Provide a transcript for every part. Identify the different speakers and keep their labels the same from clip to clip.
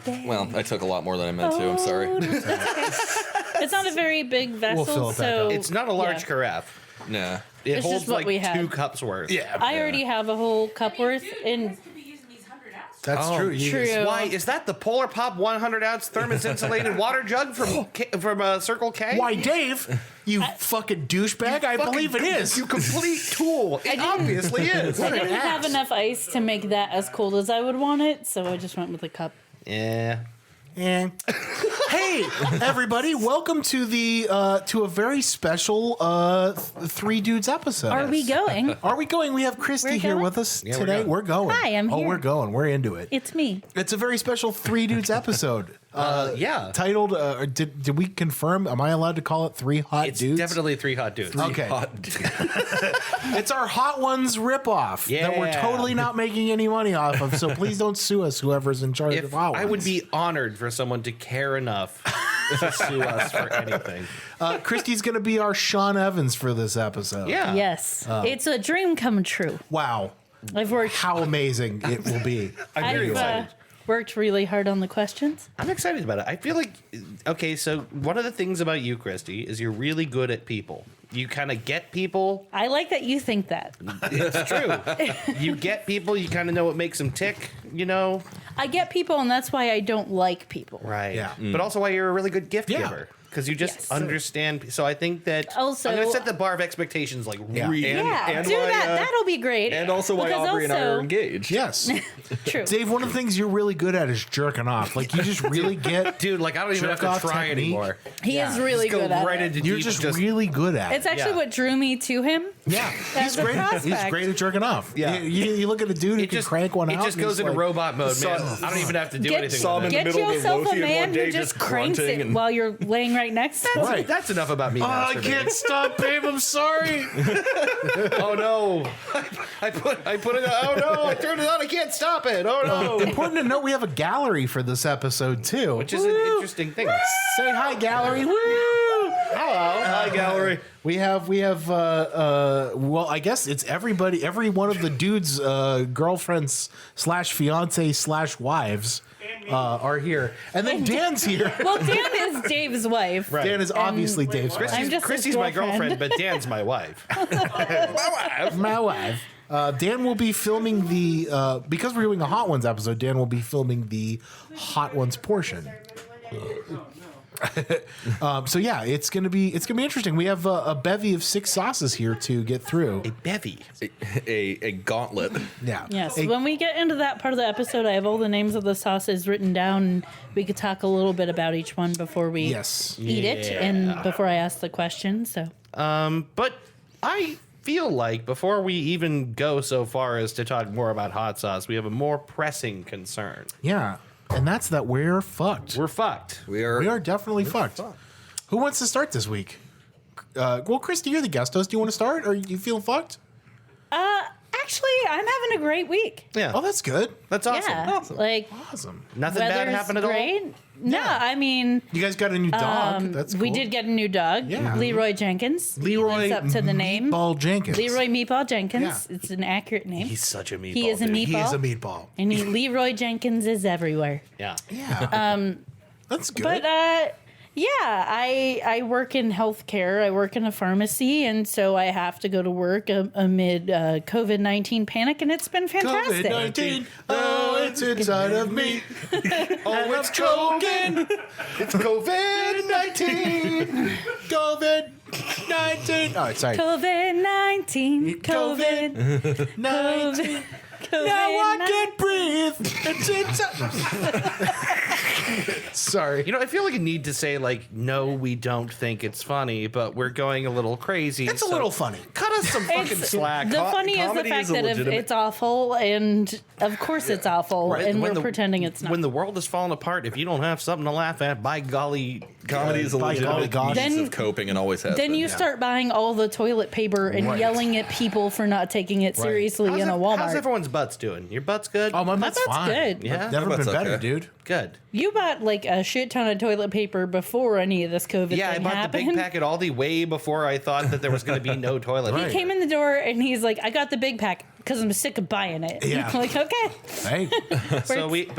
Speaker 1: birthday.
Speaker 2: Well, I took a lot more than I meant to. I'm sorry.
Speaker 1: That's okay. It's not a very big vessel,
Speaker 3: fill it back
Speaker 1: so
Speaker 3: up.
Speaker 4: It's not a large
Speaker 1: yeah.
Speaker 4: carafe.
Speaker 2: Nah.
Speaker 4: It
Speaker 1: It's
Speaker 4: holds
Speaker 1: just what
Speaker 4: like
Speaker 1: we had.
Speaker 4: 2 cups worth.
Speaker 3: Yeah.
Speaker 1: I already have a whole cup worth, and
Speaker 3: That's
Speaker 4: Oh,
Speaker 3: true. You
Speaker 1: true.
Speaker 3: just-
Speaker 4: Why is that the Polar Pop 100-ounce thermos insulated water jug from Circle K?
Speaker 3: Why, Dave? You fucking douchebag! I believe it is.
Speaker 4: You complete tool. It obviously is.
Speaker 1: I
Speaker 3: What an
Speaker 1: didn't have
Speaker 3: ass.
Speaker 1: enough ice to make that as cold as I would want it, so I just went with a cup.
Speaker 4: Yeah.
Speaker 3: And hey, everybody! Welcome to the to a very special Three Dudes episode.
Speaker 1: Are we going?
Speaker 3: Are we going? We have Christy
Speaker 1: We're
Speaker 3: here
Speaker 1: going?
Speaker 3: with us
Speaker 4: Yeah, we're
Speaker 3: today.
Speaker 4: going.
Speaker 3: We're going.
Speaker 1: Hi, I'm
Speaker 3: Oh,
Speaker 1: here.
Speaker 3: we're going. We're into it.
Speaker 1: It's me.
Speaker 3: It's a very special Three Dudes episode.
Speaker 4: Yeah.
Speaker 3: Titled. Did we confirm? Am I allowed to call it Three Hot
Speaker 4: It's
Speaker 3: Dudes?
Speaker 4: definitely 3 hot dudes.
Speaker 3: Okay.
Speaker 2: Hot dude.
Speaker 3: It's our Hot Ones ripoff that we're
Speaker 4: Yeah.
Speaker 3: totally not making any money off of. So please don't sue us, whoever's in charge
Speaker 4: If
Speaker 3: of Hot Ones.
Speaker 4: I would be honored for someone to care enough to sue us for anything.
Speaker 3: Christy's going to be our Sean Evans for this episode.
Speaker 4: Yeah.
Speaker 1: Yes. It's a dream come true.
Speaker 3: Wow.
Speaker 1: I've worked
Speaker 3: How amazing it will be.
Speaker 4: I'm very excited.
Speaker 1: Worked really hard on the questions.
Speaker 4: I'm excited about it. I feel like, okay, so one of the things about you, Christy, is you're really good at people. You kind of get people.
Speaker 1: I like that you think that.
Speaker 4: It's true. You get people. You kind of know what makes them tick, you know?
Speaker 1: I get people, and that's why I don't like people.
Speaker 4: Right.
Speaker 3: Yeah.
Speaker 4: But also why you're a really good gift
Speaker 3: Yeah.
Speaker 4: giver. Because you just
Speaker 1: Yes.
Speaker 4: understand. So I think that
Speaker 1: Also-
Speaker 4: I'm going to set the bar of expectations like
Speaker 3: Yeah.
Speaker 4: really.
Speaker 1: Yeah,
Speaker 2: and
Speaker 1: do
Speaker 2: why,
Speaker 1: that. That'll be great.
Speaker 2: And also why
Speaker 1: Because
Speaker 2: Aubrey and I are
Speaker 1: also-
Speaker 2: engaged.
Speaker 3: Yes.
Speaker 1: True.
Speaker 3: Dave, one of the things you're really good at is jerking off. Like, you just really get.
Speaker 4: Dude, like I don't even have
Speaker 3: Jerk-off
Speaker 4: to try
Speaker 3: technique.
Speaker 4: anymore.
Speaker 1: He is really
Speaker 4: Just go
Speaker 1: good at
Speaker 4: right
Speaker 1: it.
Speaker 4: into
Speaker 3: You're
Speaker 4: deep,
Speaker 3: just really good at
Speaker 1: It's
Speaker 3: it.
Speaker 1: actually
Speaker 4: Yeah.
Speaker 1: what drew me to him.
Speaker 3: Yeah. He's
Speaker 1: a
Speaker 3: great. He's
Speaker 1: prospect.
Speaker 3: great at jerking off.
Speaker 4: Yeah.
Speaker 3: You look at a dude who
Speaker 4: It
Speaker 3: can
Speaker 4: just
Speaker 3: crank one out.
Speaker 4: It just
Speaker 3: and
Speaker 4: goes
Speaker 3: he's
Speaker 4: into
Speaker 3: like,
Speaker 4: robot mode, man. I don't even have to do
Speaker 1: Get,
Speaker 4: anything.
Speaker 2: Saw him
Speaker 4: with
Speaker 2: in
Speaker 4: it.
Speaker 2: the
Speaker 1: get
Speaker 2: middle of
Speaker 1: yourself a
Speaker 2: Lothian
Speaker 1: man
Speaker 2: one day
Speaker 1: who just
Speaker 2: just
Speaker 1: cranks
Speaker 2: grunting
Speaker 1: it
Speaker 2: and-
Speaker 1: while you're laying right next to him.
Speaker 3: Right.
Speaker 4: That's enough about me.
Speaker 3: I
Speaker 4: masturbating.
Speaker 3: can't stop, babe. I'm sorry.
Speaker 4: Oh no! I put it. Oh no! I turned it on. I can't stop it. Oh no!
Speaker 3: Important to note, we have a gallery for this episode, too.
Speaker 4: Which is an interesting thing.
Speaker 3: Say hi, gallery. Woo!
Speaker 4: Hello, hi gallery.
Speaker 3: We have well, I guess it's everybody, every one of the dudes, girlfriends / fiance / wives are here. And then Dan's here.
Speaker 1: Well, Dan is Dave's wife.
Speaker 4: Right.
Speaker 3: Dan is obviously Dave's wife.
Speaker 1: I'm just his
Speaker 4: Christy's my
Speaker 1: girlfriend.
Speaker 4: girlfriend, but Dan's my wife.
Speaker 3: My wife. Dan will be filming the, because we're doing a Hot Ones episode, Dan will be filming the Hot Ones portion. So yeah, it's gonna be interesting. We have a bevy of 6 sauces here to get through.
Speaker 4: A bevy.
Speaker 2: A gauntlet.
Speaker 3: Yeah.
Speaker 1: Yes.
Speaker 3: Hey,
Speaker 1: When we get into that part of the episode, I have all the names of the sauces written down. And we could talk a little bit about each one before we
Speaker 3: Yes.
Speaker 1: eat it and before I ask the question. So
Speaker 4: But I feel like before we even go so far as to talk more about hot sauce, we have a more pressing concern.
Speaker 3: Yeah. And that's that we're fucked.
Speaker 4: We're fucked.
Speaker 2: We are.
Speaker 3: We are definitely fucked. Who wants to start this week? Well, Christy, you're the guest host. Do you want to start, or you feel fucked?
Speaker 1: actually, I'm having a great week.
Speaker 4: Yeah.
Speaker 3: Oh, that's good.
Speaker 4: That's awesome.
Speaker 1: Yeah. Like
Speaker 3: Awesome.
Speaker 4: Nothing bad
Speaker 1: weather's
Speaker 4: happened at all.
Speaker 1: great. No,
Speaker 3: Yeah.
Speaker 1: I mean,
Speaker 3: You guys got a new dog. That's cool.
Speaker 1: we did get a new dog,
Speaker 3: Yeah.
Speaker 1: Leroy Jenkins.
Speaker 3: Leroy
Speaker 1: He lives up to the name.
Speaker 3: Meatball Jenkins.
Speaker 1: Leroy Meatball Jenkins.
Speaker 3: Yeah.
Speaker 1: It's an accurate name.
Speaker 4: He's such a meatball.
Speaker 1: He is a
Speaker 4: dude.
Speaker 1: meatball.
Speaker 3: He is a meatball.
Speaker 1: And Leroy Jenkins is everywhere.
Speaker 4: Yeah.
Speaker 3: Yeah. That's good.
Speaker 1: But yeah, I work in healthcare. I work in a pharmacy, and so I have to go to work amid COVID-19 panic, and it's been fantastic.
Speaker 3: COVID-19. Oh, it's inside of me.
Speaker 4: Oh, it's choking. It's COVID-19.
Speaker 3: COVID-19. Oh, sorry.
Speaker 1: COVID-19,
Speaker 3: COVID.
Speaker 1: COVID,
Speaker 3: 19.
Speaker 1: COVID.
Speaker 3: Now I can breathe. It's inside. Sorry.
Speaker 4: You know, I feel like I need to say, like, no, we don't think it's funny, but we're going a little crazy.
Speaker 3: It's a little funny.
Speaker 4: Cut us some fucking
Speaker 1: It's-
Speaker 4: slack.
Speaker 1: The funny is the
Speaker 2: comedy
Speaker 1: fact
Speaker 2: is a
Speaker 1: that if
Speaker 2: legitimate-
Speaker 1: it's awful, and of course it's awful,
Speaker 4: Right,
Speaker 1: and
Speaker 4: when
Speaker 1: we're
Speaker 4: the-
Speaker 1: pretending it's not.
Speaker 4: When the world is falling apart, if you don't have something to laugh at, by golly,
Speaker 2: Comedy is a
Speaker 3: By
Speaker 2: legitimate
Speaker 3: God.
Speaker 2: means
Speaker 1: Then-
Speaker 2: of coping and always has
Speaker 1: then
Speaker 2: been.
Speaker 1: you start buying all the toilet paper and
Speaker 3: Right.
Speaker 1: yelling at people for not taking it seriously in a Walmart.
Speaker 4: How's everyone's butts doing? Your butt's good?
Speaker 3: Oh, my
Speaker 1: My
Speaker 3: butt's
Speaker 1: butt's
Speaker 3: fine.
Speaker 1: good.
Speaker 4: Yeah?
Speaker 3: Never
Speaker 2: My
Speaker 3: been
Speaker 2: butt's
Speaker 3: better,
Speaker 2: okay.
Speaker 3: dude.
Speaker 4: Good.
Speaker 1: You bought like a shit ton of toilet paper before any of this COVID
Speaker 4: Yeah, I
Speaker 1: thing
Speaker 4: bought
Speaker 1: happened.
Speaker 4: the big pack at Aldi way before I thought that there was going to be no toilet
Speaker 3: Right.
Speaker 1: He came in the door and he's like, "I got the big pack because I'm sick of buying it."
Speaker 3: Yeah.
Speaker 1: I'm like, okay.
Speaker 3: Hey.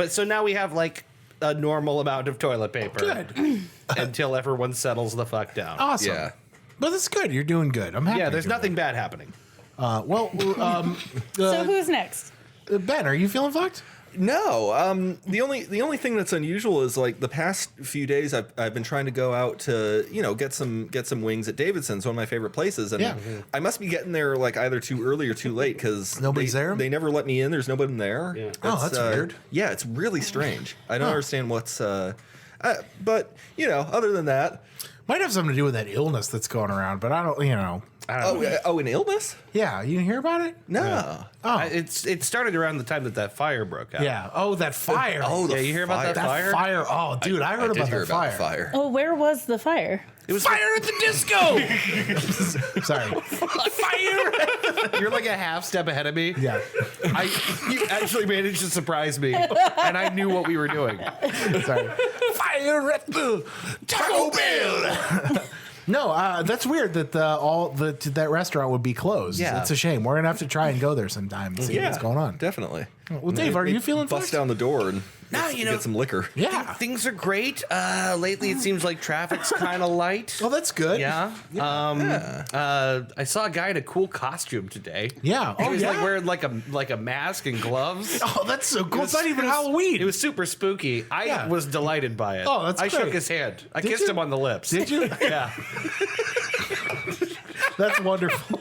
Speaker 4: So now we have like a normal amount of toilet paper.
Speaker 3: Good.
Speaker 4: Until everyone settles the fuck down.
Speaker 3: Awesome.
Speaker 2: Yeah.
Speaker 3: But that's good. You're doing good. I'm happy.
Speaker 4: Yeah, there's
Speaker 3: you're
Speaker 4: nothing bad happening.
Speaker 1: So who's next?
Speaker 3: Ben, are you feeling fucked?
Speaker 2: No, the only thing that's unusual is like the past few days I've been trying to go out to get some wings at Davidson's, one of my favorite places, and
Speaker 3: Yeah.
Speaker 2: I must be getting there like either too early or too late because
Speaker 3: Nobody's there?
Speaker 2: They never let me in. There's nobody there.
Speaker 4: Yeah.
Speaker 3: That's weird.
Speaker 2: Yeah, it's really strange. I don't understand what's. But other than that,
Speaker 3: Might have something to do with that illness that's going around, but I don't know.
Speaker 2: an illness?
Speaker 3: Yeah, you didn't hear about it?
Speaker 2: No.
Speaker 3: Oh,
Speaker 4: It started around the time that fire broke out.
Speaker 3: yeah. Oh, that fire.
Speaker 4: Yeah, you hear about that
Speaker 3: that
Speaker 4: fire?
Speaker 3: fire. Oh, dude, I heard
Speaker 2: I did
Speaker 3: about
Speaker 2: hear
Speaker 3: that
Speaker 2: about
Speaker 3: fire.
Speaker 2: the fire.
Speaker 1: Oh, where was the fire?
Speaker 3: It was fire at the disco. Sorry. Fire.
Speaker 4: You're like a half step ahead of me.
Speaker 3: Yeah.
Speaker 4: You actually managed to surprise me, and I knew what we were doing.
Speaker 3: Sorry. Fire at the Taco Bell. No, that's weird that that restaurant would be closed.
Speaker 4: Yeah.
Speaker 3: It's a shame. We're gonna have to try and go there sometime and see what's going on.
Speaker 2: Definitely.
Speaker 3: Well, Dave, are you feeling
Speaker 2: bust
Speaker 3: fucked?
Speaker 2: down the door and
Speaker 4: No,
Speaker 2: get some liquor?
Speaker 3: Yeah.
Speaker 4: Things are great. Lately, it seems like traffic's kind of light.
Speaker 3: Well, that's good.
Speaker 4: Yeah. I saw a guy in a cool costume today.
Speaker 3: Yeah.
Speaker 4: He
Speaker 3: Oh,
Speaker 4: was
Speaker 3: yeah.
Speaker 4: like wearing like a mask and gloves.
Speaker 3: Oh, that's so cool. It's not even
Speaker 4: It was-
Speaker 3: Halloween.
Speaker 4: It was super spooky. I
Speaker 3: Yeah.
Speaker 4: was delighted by it.
Speaker 3: Oh, that's
Speaker 4: I
Speaker 3: great.
Speaker 4: shook his hand. I
Speaker 3: Did
Speaker 4: kissed
Speaker 3: you?
Speaker 4: him on the lips.
Speaker 3: Did you?
Speaker 4: Yeah.
Speaker 3: That's wonderful.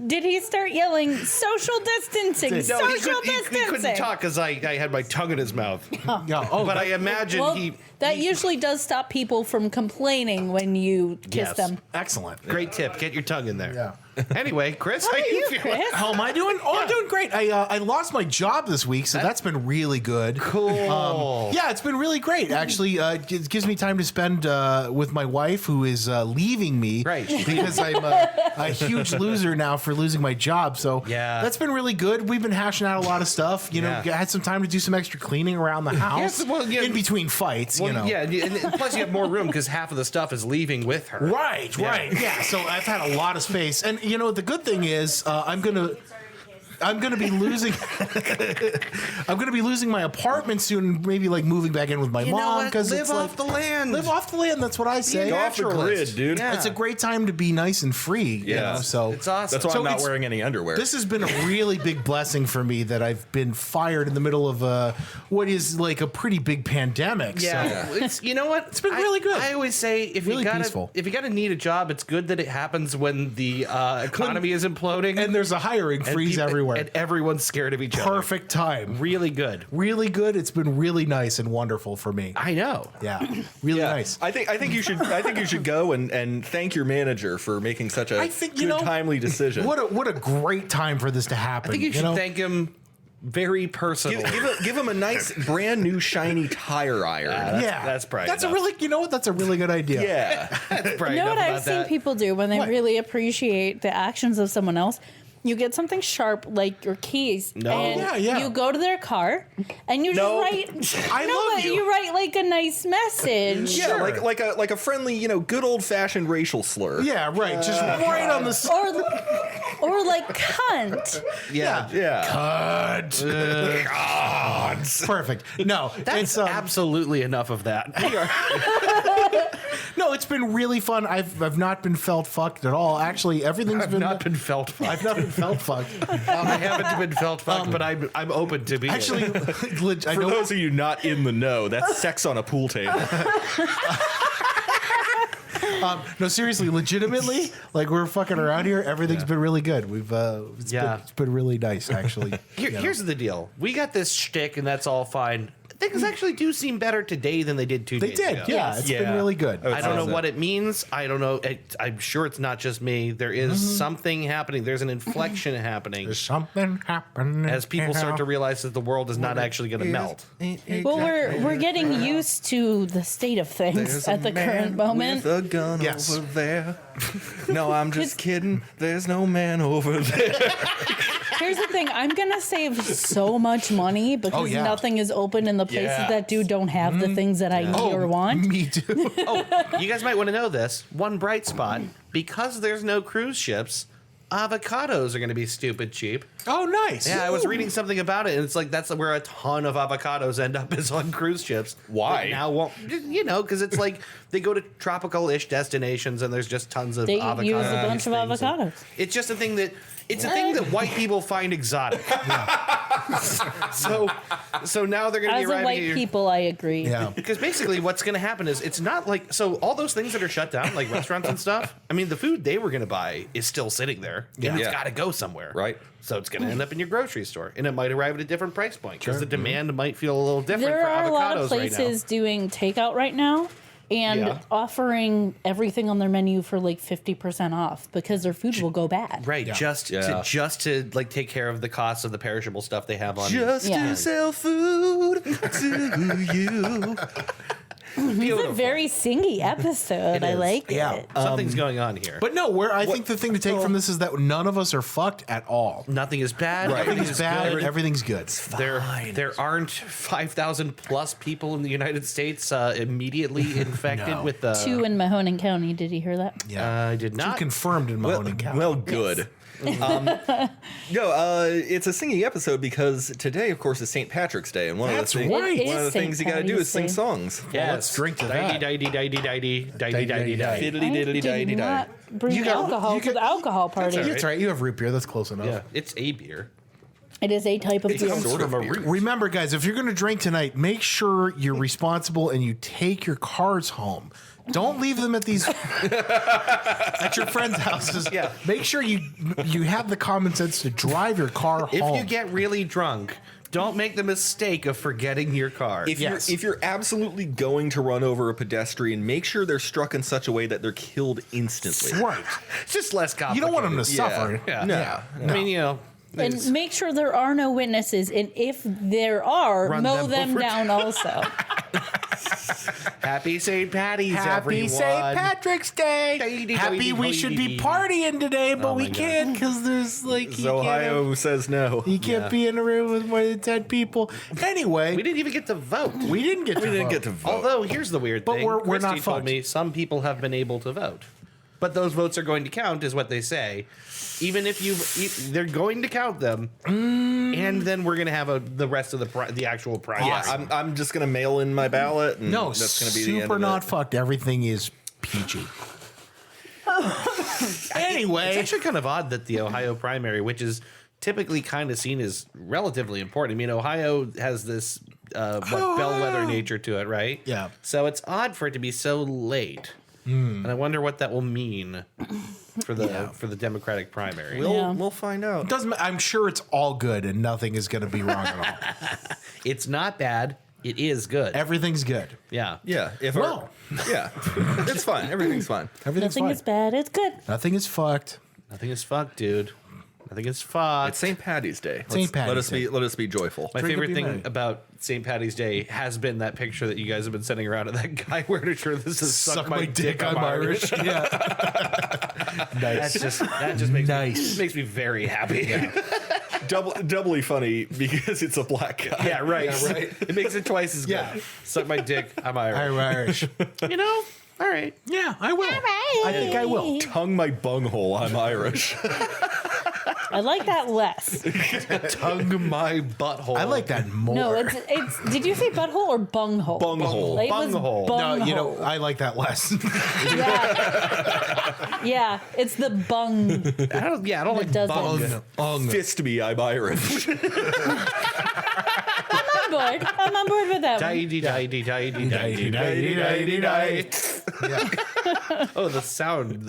Speaker 1: Did he start yelling social distancing?
Speaker 3: No,
Speaker 1: Social
Speaker 4: he
Speaker 1: distancing.
Speaker 4: couldn't talk because I had my tongue in his mouth.
Speaker 3: Yeah. Oh,
Speaker 4: But I imagine
Speaker 1: Well,
Speaker 4: he.
Speaker 1: that usually does stop people from complaining when you kiss
Speaker 4: Yes.
Speaker 1: them.
Speaker 3: excellent.
Speaker 4: Great tip. Get your tongue in there.
Speaker 3: Yeah.
Speaker 4: Anyway, Chris, how
Speaker 1: How are
Speaker 4: you
Speaker 1: you,
Speaker 4: feeling?
Speaker 1: Chris?
Speaker 3: How am I doing? Oh, I'm doing great. I lost my job this week, so that's been really good.
Speaker 4: Cool.
Speaker 3: Yeah, it's been really great. Actually, it gives me time to spend with my wife, who is leaving me.
Speaker 4: Right.
Speaker 3: Because I'm a huge loser now for losing my job. So
Speaker 4: Yeah.
Speaker 3: that's been really good. We've been hashing out a lot of stuff.
Speaker 4: Yeah.
Speaker 3: Had some time to do some extra cleaning around the house.
Speaker 4: well, yeah.
Speaker 3: In between fights.
Speaker 4: Well, yeah, and plus you have more room because half of the stuff is leaving with her.
Speaker 3: Right, right. Yeah, so I've had a lot of space. And the good thing is I'm going to be losing I'm going to be losing my apartment soon, maybe like moving back in with my
Speaker 4: You know
Speaker 3: mom
Speaker 4: what?
Speaker 3: cuz
Speaker 4: Live
Speaker 3: it's
Speaker 4: off
Speaker 3: like
Speaker 4: the land.
Speaker 3: live off the land, that's what I say.
Speaker 2: Go off the grid, dude.
Speaker 4: Yeah.
Speaker 3: It's a great time to be nice and free,
Speaker 2: Yeah.
Speaker 3: so
Speaker 4: It's awesome.
Speaker 2: That's why
Speaker 3: So
Speaker 2: I'm not
Speaker 3: it's-
Speaker 2: wearing any underwear.
Speaker 3: this has been a really big blessing for me that I've been fired in the middle of what is like a pretty big pandemic.
Speaker 4: Yeah,
Speaker 3: So.
Speaker 4: it's you know what? It's
Speaker 3: been really good.
Speaker 4: I always say
Speaker 3: Really peaceful.
Speaker 4: if you gotta need a job, it's good that it happens when the economy is imploding
Speaker 3: And there's a hiring
Speaker 4: and
Speaker 3: freeze
Speaker 4: people-
Speaker 3: everywhere.
Speaker 4: and everyone's scared of each other.
Speaker 3: Perfect time.
Speaker 4: Really good.
Speaker 3: Really good. It's been really nice and wonderful for me.
Speaker 4: I know.
Speaker 3: Yeah. Really
Speaker 2: Yeah,
Speaker 3: nice.
Speaker 2: I think you should go and thank your manager for making such a
Speaker 3: I think,
Speaker 2: good, timely decision.
Speaker 3: What a great time for this to happen.
Speaker 4: I think you should thank him very personally.
Speaker 2: give him a nice brand new shiny tire iron.
Speaker 3: Yeah,
Speaker 4: that's probably
Speaker 3: that's a
Speaker 4: enough.
Speaker 3: really that's a really good idea.
Speaker 2: Yeah.
Speaker 4: That's probably
Speaker 1: You know what
Speaker 4: enough
Speaker 1: I've
Speaker 4: about
Speaker 1: seen
Speaker 4: that.
Speaker 1: people do when they
Speaker 3: What?
Speaker 1: really appreciate the actions of someone else? You get something sharp like your keys,
Speaker 4: No.
Speaker 1: and
Speaker 3: Yeah.
Speaker 1: you go to their car, and you
Speaker 2: No.
Speaker 1: just write.
Speaker 3: I
Speaker 1: no,
Speaker 3: love
Speaker 1: but
Speaker 3: you.
Speaker 1: you wite like a nice message.
Speaker 2: Yeah,
Speaker 3: Sure.
Speaker 2: like a friendly, good old fashioned racial slur.
Speaker 3: Yeah, right. Just right on the
Speaker 1: Or like cunt.
Speaker 4: Yeah.
Speaker 2: Yeah.
Speaker 3: Perfect. No,
Speaker 4: That's
Speaker 3: it's
Speaker 4: absolutely enough of that.
Speaker 3: no. It's been really fun. I've not been felt fucked at all. Actually, everything's
Speaker 4: I've not been felt fucked.
Speaker 3: I've not been felt fucked.
Speaker 4: I haven't been felt fucked, but I'm open to being.
Speaker 3: Actually, I
Speaker 2: For
Speaker 3: know.
Speaker 2: those of you not in the know, that's sex on a pool table.
Speaker 3: No, seriously, legitimately, like we're fucking around here. Everything's been really good. We've it's been really nice actually.
Speaker 4: Here's the deal. We got this shtick, and that's all fine. Things actually do seem better today than they did 2
Speaker 3: They
Speaker 4: days
Speaker 3: did,
Speaker 4: ago.
Speaker 3: yeah. It's been
Speaker 2: Yeah.
Speaker 3: really good.
Speaker 2: Oh,
Speaker 4: I don't know
Speaker 2: Sounds
Speaker 4: what
Speaker 2: it.
Speaker 4: it means. I don't know. I'm sure it's not just me. There is something happening. There's an inflection happening
Speaker 3: There's something happening
Speaker 4: as people start to realize that the world is not actually going to melt.
Speaker 1: Well, we're getting used to the state of things at the current moment.
Speaker 2: With a gun
Speaker 3: Yes.
Speaker 2: over there. No, I'm just kidding. There's no man over there.
Speaker 1: Here's the thing: I'm gonna save so much money because
Speaker 3: yeah.
Speaker 1: nothing is open in the places
Speaker 2: Yeah.
Speaker 1: that don't have the things that I need or want.
Speaker 3: Me too.
Speaker 4: Oh, you guys might want to know this. One bright spot, because there's no cruise ships, avocados are going to be stupid cheap.
Speaker 3: Oh, nice.
Speaker 4: Yeah, I was reading something about it, and it's like that's where a ton of avocados end up is on cruise ships.
Speaker 2: Why?
Speaker 4: That now won't because it's like they go to tropical-ish destinations, and there's just tons of
Speaker 1: They
Speaker 4: avocados.
Speaker 1: use a bunch of
Speaker 4: things, and
Speaker 1: avocados.
Speaker 4: It's just a thing that white people find exotic. So now they're going to be
Speaker 1: As a
Speaker 4: arriving
Speaker 1: white
Speaker 4: here.
Speaker 1: people, I agree.
Speaker 3: Yeah.
Speaker 4: Because basically what's going to happen is it's not like, so all those things that are shut down, like restaurants and stuff, I mean, the food they were going to buy is still sitting there.
Speaker 3: Yeah.
Speaker 4: And it's
Speaker 2: Yeah.
Speaker 4: got to go somewhere.
Speaker 2: Right.
Speaker 4: So it's going to end up in your grocery store. And it might arrive at a different price point because the demand might feel a little different
Speaker 1: There
Speaker 4: for
Speaker 1: are a lot of
Speaker 4: avocados right now.
Speaker 1: places doing takeout right now and
Speaker 4: Yeah.
Speaker 1: offering everything on their menu for like 50% off because their food will go bad.
Speaker 4: Right,
Speaker 3: Yeah.
Speaker 4: just to like take care of the cost of the perishable stuff they have on.
Speaker 2: Just
Speaker 1: Yeah.
Speaker 2: to sell food to you.
Speaker 1: It's a very singy episode. I
Speaker 4: is.
Speaker 1: like
Speaker 3: Yeah.
Speaker 1: it.
Speaker 4: Something's going on here.
Speaker 3: But no, I think the thing to take from this is that none of us are fucked at all.
Speaker 4: Nothing is bad.
Speaker 2: Right.
Speaker 3: Everything's bad.
Speaker 4: good.
Speaker 3: Everything's good.
Speaker 4: There aren't 5,000 plus people in the United States immediately infected with the.
Speaker 1: 2 in Mahoning County. Did you hear that?
Speaker 3: Yeah.
Speaker 4: I did not.
Speaker 3: Confirmed in Mahoning County.
Speaker 2: Well, good. It's a singing episode because today, of course, is St. Patrick's Day, and one
Speaker 3: That's
Speaker 2: of the things,
Speaker 3: right.
Speaker 1: It
Speaker 2: one of the
Speaker 1: is
Speaker 2: things you
Speaker 1: St.
Speaker 2: got to do is sing
Speaker 1: Patty's Day.
Speaker 2: songs.
Speaker 4: Yes.
Speaker 3: let's drink to that.
Speaker 2: Fiddly diddly
Speaker 1: I
Speaker 2: diddly
Speaker 1: did
Speaker 2: di.
Speaker 1: not bring
Speaker 3: You got-
Speaker 1: alcohol
Speaker 3: you
Speaker 1: to
Speaker 3: got-
Speaker 1: the alcohol party.
Speaker 4: all right.
Speaker 3: That's right. You have root beer. That's close enough.
Speaker 4: Yeah, it's a beer.
Speaker 1: It is a type of beer.
Speaker 2: Sort of a root.
Speaker 3: Remember, guys, if you're going to drink tonight, make sure you're responsible and you take your cars home. Don't leave them at these at your friends' houses.
Speaker 4: Yeah.
Speaker 3: Make sure you have the common sense to drive your car
Speaker 4: If
Speaker 3: home.
Speaker 4: you get really drunk, don't make the mistake of forgetting your car.
Speaker 3: Yes.
Speaker 2: If you're absolutely going to run over a pedestrian, make sure they're struck in such a way that they're killed instantly.
Speaker 3: right.
Speaker 4: It's just less complicated.
Speaker 3: You don't want them to
Speaker 2: Yeah.
Speaker 3: suffer.
Speaker 4: Yeah.
Speaker 2: No.
Speaker 4: I mean,
Speaker 1: And make sure there are no witnesses. And if there are,
Speaker 4: Run
Speaker 1: mow
Speaker 4: them
Speaker 1: them
Speaker 4: over.
Speaker 1: down also.
Speaker 4: Happy St. Patty's,
Speaker 3: Happy
Speaker 4: everyone.
Speaker 3: St. Patrick's Day. Happy we should be partying today, but
Speaker 4: Oh
Speaker 3: we
Speaker 4: my God.
Speaker 3: can't because there's like you
Speaker 2: Ohio says no.
Speaker 3: can't be in a room with more than 10 people. Anyway,
Speaker 4: We didn't even get to vote.
Speaker 3: we didn't get to
Speaker 2: We didn't
Speaker 3: vote.
Speaker 2: get to vote.
Speaker 4: Although, here's the weird
Speaker 3: But
Speaker 4: thing.
Speaker 3: we're
Speaker 4: Christy
Speaker 3: not
Speaker 4: told
Speaker 3: fucked.
Speaker 4: me some people have been able to vote. But those votes are going to count, is what they say. Even if they're going to count them, and then we're going to have the rest of the actual prize.
Speaker 2: Yeah, I'm just gonna mail in my ballot, and
Speaker 3: No,
Speaker 2: that's gonna be the end
Speaker 3: super
Speaker 2: of
Speaker 3: not
Speaker 2: it.
Speaker 3: fucked. Everything is peachy. Anyway,
Speaker 4: It's actually kind of odd that the Ohio primary, which is typically kind of seen as relatively important. I mean, Ohio has this bellwether nature to it, right?
Speaker 3: Yeah.
Speaker 4: So it's odd for it to be so late, and I wonder what that will mean for the Democratic primary.
Speaker 2: We'll find out.
Speaker 3: I'm sure it's all good and nothing is going to be wrong at all.
Speaker 4: It's not bad. It is good.
Speaker 3: Everything's good.
Speaker 4: Yeah.
Speaker 2: Yeah, yeah, it's fine. Everything's fine.
Speaker 3: Everything's
Speaker 1: Nothing
Speaker 3: fine.
Speaker 1: is bad. It's good.
Speaker 3: Nothing is fucked.
Speaker 4: Nothing is fucked, dude. Nothing is fucked.
Speaker 2: It's St. Patty's Day.
Speaker 3: St. Patty's
Speaker 2: Let us be joyful.
Speaker 4: My
Speaker 3: Drink
Speaker 4: favorite
Speaker 3: up your
Speaker 4: thing
Speaker 3: night.
Speaker 4: about St. Patty's Day has been that picture that you guys have been sending around of that guy wearing a shirt that says "Suck my dick, I'm Irish."
Speaker 3: Yeah.
Speaker 4: That just makes me very happy.
Speaker 2: Doubly funny because it's a black guy.
Speaker 4: Yeah, right.
Speaker 3: Yeah, right.
Speaker 4: It makes it twice as good.
Speaker 3: Yeah.
Speaker 4: Suck my dick, I'm Irish.
Speaker 3: I'm Irish.
Speaker 4: You know? All right.
Speaker 3: Yeah, I will. I think I will.
Speaker 2: Tongue my bunghole. I'm Irish.
Speaker 1: I like that less.
Speaker 4: Tongue my butthole.
Speaker 3: I like that more.
Speaker 1: No, it's. Did you say butthole or bunghole?
Speaker 2: Bunghole.
Speaker 1: It was
Speaker 4: Bunghole.
Speaker 3: No,
Speaker 1: bunghole.
Speaker 3: you know, I like that less.
Speaker 1: Yeah. Yeah, it's the bung.
Speaker 4: I don't like
Speaker 1: does
Speaker 4: bung.
Speaker 1: it.
Speaker 2: Fist me. I'm Irish.
Speaker 1: I'm on board. I'm on board with that one.
Speaker 4: Oh, the sound.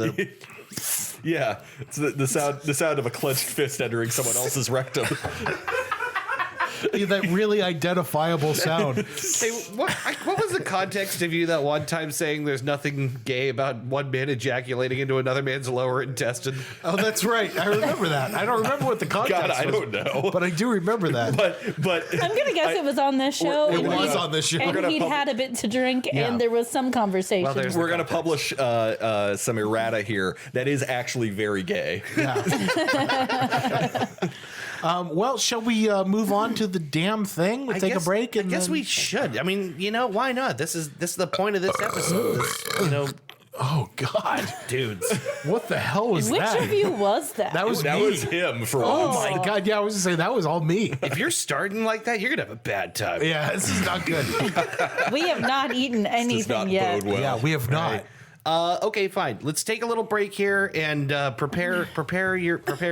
Speaker 2: Yeah, it's the sound of a clenched fist entering someone else's rectum.
Speaker 3: That really identifiable sound.
Speaker 4: Hey, what was the context of you that one time saying there's nothing gay about one man ejaculating into another man's lower intestine?
Speaker 3: Oh, that's right. I remember that. I don't remember what the context
Speaker 2: God, I
Speaker 3: was,
Speaker 2: don't know.
Speaker 3: but I do remember that.
Speaker 2: But
Speaker 1: I'm gonna guess it was on this show.
Speaker 3: It
Speaker 1: and
Speaker 3: was
Speaker 1: he-
Speaker 3: on this show.
Speaker 1: And
Speaker 2: gonna
Speaker 1: he'd had a bit to drink,
Speaker 3: Yeah.
Speaker 1: and there was some conversation.
Speaker 4: Well, there's-
Speaker 2: we're gonna publish some errata here that is actually very gay.
Speaker 3: Yeah. Well, shall we move on to the damn thing? We'll take a break. And
Speaker 4: I guess
Speaker 3: then-
Speaker 4: we should. I mean, why not? This is the point of this episode.
Speaker 3: Oh God,
Speaker 4: Dudes.
Speaker 3: what the hell was
Speaker 1: Which
Speaker 3: that?
Speaker 1: of you was that?
Speaker 3: That was me.
Speaker 2: him for
Speaker 3: Oh
Speaker 2: once.
Speaker 3: my God, yeah, I was gonna say that was all me.
Speaker 4: If you're starting like that, you're going to have a bad time.
Speaker 3: Yeah, this is not good.
Speaker 1: We have not eaten
Speaker 2: Does
Speaker 1: anything
Speaker 2: not
Speaker 1: yet.
Speaker 2: bode well.
Speaker 3: Yeah, we have not.
Speaker 4: Okay, fine. Let's take a little break here and prepare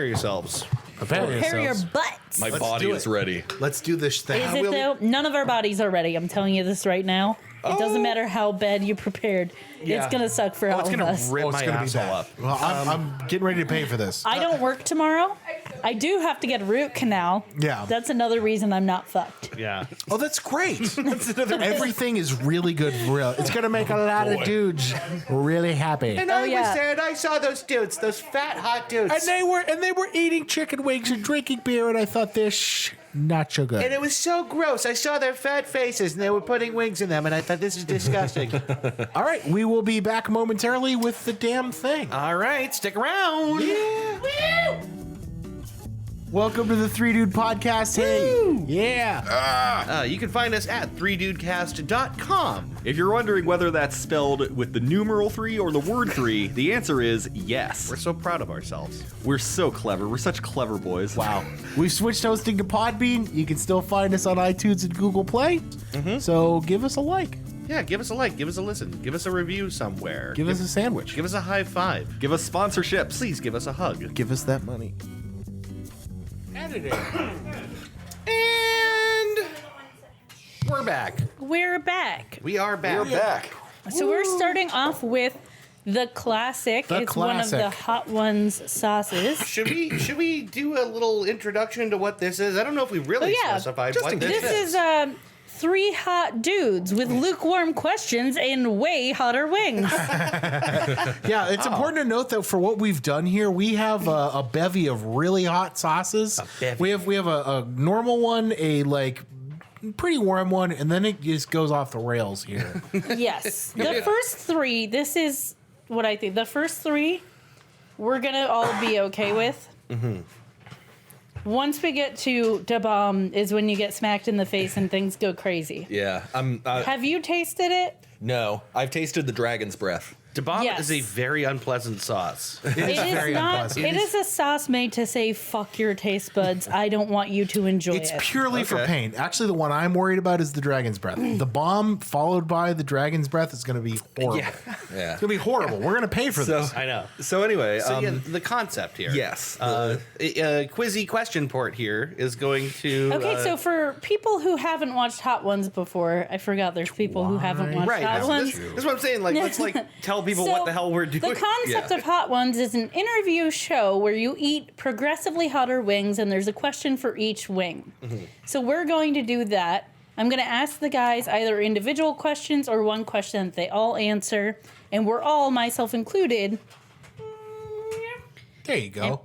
Speaker 4: yourselves.
Speaker 3: Prepare
Speaker 1: Prepare your
Speaker 3: yourselves.
Speaker 1: butts.
Speaker 2: My
Speaker 3: Let's
Speaker 2: body
Speaker 3: do
Speaker 2: is
Speaker 3: it.
Speaker 2: ready.
Speaker 3: Let's do this thing.
Speaker 1: Is it though? None of our bodies are ready. I'm telling you this right now. It doesn't matter how bad you prepared.
Speaker 4: Yeah.
Speaker 1: It's gonna suck for all
Speaker 4: It's
Speaker 1: of
Speaker 4: going
Speaker 1: us.
Speaker 4: to rip
Speaker 3: Oh, it's
Speaker 4: my
Speaker 3: gonna be
Speaker 4: asshole
Speaker 3: bad.
Speaker 4: up.
Speaker 3: Well, I'm getting ready to pay for this.
Speaker 1: I don't work tomorrow. I do have to get a root canal.
Speaker 3: Yeah.
Speaker 1: That's another reason I'm not fucked.
Speaker 4: Yeah.
Speaker 3: Oh, that's great. Everything is really good for real. It's gonna make a lot of dudes really happy.
Speaker 4: And
Speaker 1: Oh,
Speaker 4: I was
Speaker 1: yeah.
Speaker 4: there and I saw those dudes, those fat, hot dudes.
Speaker 3: And they were eating chicken wings and drinking beer, and I thought this not so good.
Speaker 4: And it was so gross. I saw their fat faces and they were putting wings in them, and I thought this is disgusting.
Speaker 3: All right, we will be back momentarily with the damn thing.
Speaker 4: All right, stick around.
Speaker 3: Welcome to the Three Dude Podcast. Hey, yeah.
Speaker 4: You can find us at 3dudecast.com.
Speaker 5: If you're wondering whether that's spelled with the numeral 3 or the word 3, the answer is yes.
Speaker 4: We're so proud of ourselves.
Speaker 5: We're so clever. We're such clever boys.
Speaker 3: Wow. We've switched hosting to Podbean. You can still find us on iTunes and Google Play. So give us a like.
Speaker 4: Yeah, give us a like, give us a listen, give us a review somewhere.
Speaker 3: Give us a sandwich.
Speaker 4: Give us a high five.
Speaker 5: Give us sponsorships.
Speaker 4: Please give us a hug.
Speaker 3: Give us that money. Editing.
Speaker 4: And we're back.
Speaker 1: We're back.
Speaker 4: We are back.
Speaker 2: We're back.
Speaker 1: So we're starting off with the classic.
Speaker 3: The
Speaker 1: It's one of the
Speaker 3: classic.
Speaker 1: Hot Ones sauces.
Speaker 4: Should we do a little introduction to what this is? I don't know if we really
Speaker 1: Oh, yeah.
Speaker 4: specified
Speaker 2: Just
Speaker 4: what
Speaker 2: in
Speaker 4: this
Speaker 2: case.
Speaker 1: This is three hot dudes with lukewarm questions and way hotter wings.
Speaker 3: Yeah, it's important to note that for what we've done here, we have a bevy of really hot sauces.
Speaker 4: bevy.
Speaker 3: We have a normal one, a like pretty warm one, and then it just goes off the rails here.
Speaker 1: Yes. The first three, this is what I think. The first three, we're going to all be okay with. Once we get to Da Bomb is when you get smacked in the face and things go crazy.
Speaker 2: Yeah.
Speaker 1: Have you tasted it?
Speaker 2: No, I've tasted the dragon's breath.
Speaker 4: Da Bomb
Speaker 1: Yes.
Speaker 4: is a very unpleasant sauce.
Speaker 1: It is
Speaker 3: very
Speaker 1: not.
Speaker 3: unpleasant.
Speaker 1: It is a sauce made to say "fuck your taste buds." I don't want you to enjoy
Speaker 3: It's
Speaker 1: it.
Speaker 3: purely for
Speaker 2: Okay.
Speaker 3: pain. Actually, the one I'm worried about is the dragon's breath. The bomb followed by the dragon's breath is going to be horrible.
Speaker 2: Yeah.
Speaker 3: It's going to be horrible. We're going to pay for
Speaker 2: So
Speaker 3: this.
Speaker 4: I know.
Speaker 2: So anyway,
Speaker 4: So yeah, the concept here.
Speaker 2: yes,
Speaker 4: Quizzy Questionport here is going to.
Speaker 1: Okay, so for people who haven't watched Hot Ones before, I forgot there's people who haven't watched
Speaker 4: right.
Speaker 1: Hot
Speaker 4: This,
Speaker 1: Ones.
Speaker 4: this is what I'm saying. Like, let's tell people
Speaker 1: So,
Speaker 4: what the hell we're doing.
Speaker 1: The concept
Speaker 2: Yeah.
Speaker 1: of Hot Ones is an interview show where you eat progressively hotter wings and there's a question for each wing. So we're going to do that. I'm going to ask the guys either individual questions or one question that they all answer. And we're all, myself
Speaker 3: There you go.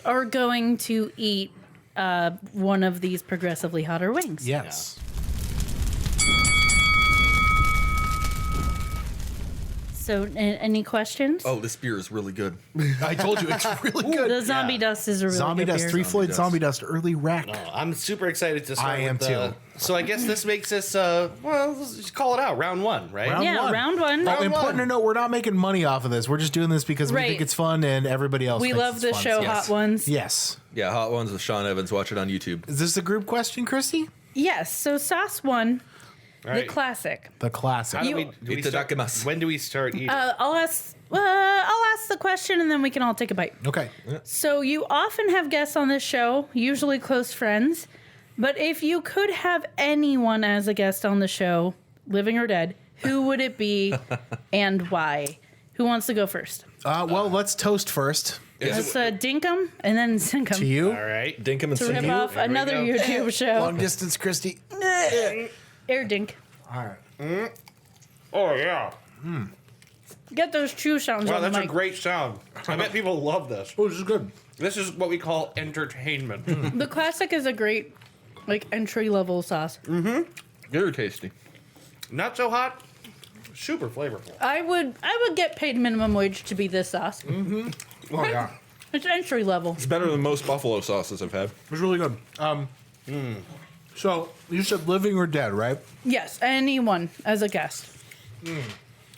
Speaker 1: are going to eat one of these progressively hotter wings.
Speaker 3: Yes.
Speaker 1: So, any questions?
Speaker 2: oh, this beer is really good.
Speaker 3: I told you, it's really good.
Speaker 1: The zombie dust is a really
Speaker 3: Zombie
Speaker 1: good
Speaker 3: Dust,
Speaker 1: beer.
Speaker 3: Three Floyd
Speaker 2: Dust.
Speaker 3: Zombie Dust, early rack.
Speaker 4: I'm super excited to start.
Speaker 3: I am
Speaker 4: with the-
Speaker 3: too.
Speaker 4: So I guess this makes us. Well, let's just call it out. Round one, right?
Speaker 3: Round
Speaker 1: Yeah,
Speaker 3: one.
Speaker 1: round one.
Speaker 3: Oh, important
Speaker 4: one.
Speaker 3: to note, we're not making money off of this. We're just doing this because we
Speaker 1: Right.
Speaker 3: think it's fun and everybody else
Speaker 1: We
Speaker 3: thinks
Speaker 1: love
Speaker 3: it's
Speaker 1: the
Speaker 3: fun.
Speaker 1: show
Speaker 2: Yes.
Speaker 1: Hot Ones.
Speaker 3: Yes.
Speaker 2: Yeah, Hot Ones with Sean Evans. Watch it on YouTube.
Speaker 3: Is this a group question, Christy?
Speaker 1: Yes, so sauce one,
Speaker 4: All right.
Speaker 1: the classic.
Speaker 3: The classic.
Speaker 4: How do
Speaker 1: You-
Speaker 4: we start?
Speaker 2: Itadakimasu.
Speaker 4: When do we start eating?
Speaker 1: I'll ask the question and then we can all take a bite.
Speaker 3: Okay.
Speaker 1: So you often have guests on this show, usually close friends. But if you could have anyone as a guest on the show, living or dead, who would it be and why? Who wants to go first?
Speaker 3: Well, let's toast first.
Speaker 1: Let's dinkum and then sink 'em
Speaker 3: To you.
Speaker 4: All right.
Speaker 2: Dinkum and
Speaker 1: to rip
Speaker 2: Singu.
Speaker 1: off another
Speaker 4: go.
Speaker 1: YouTube show.
Speaker 3: Long distance, Christy.
Speaker 1: Air dink.
Speaker 3: All right.
Speaker 4: Oh yeah.
Speaker 1: Get those chew sounds
Speaker 4: Wow,
Speaker 1: on the
Speaker 4: that's a
Speaker 1: mic.
Speaker 4: great sound. I bet people love this.
Speaker 3: Oh, this is good.
Speaker 4: This is what we call entertainment.
Speaker 1: The classic is a great, entry level sauce.
Speaker 2: Very tasty.
Speaker 4: Not so hot. Super flavorful.
Speaker 1: I would get paid minimum wage to be this sauce.
Speaker 3: Oh, yeah.
Speaker 1: It's entry level.
Speaker 2: It's better than most buffalo sauces I've had.
Speaker 3: It was really good. So you said living or dead, right?
Speaker 1: Yes, anyone as a guest.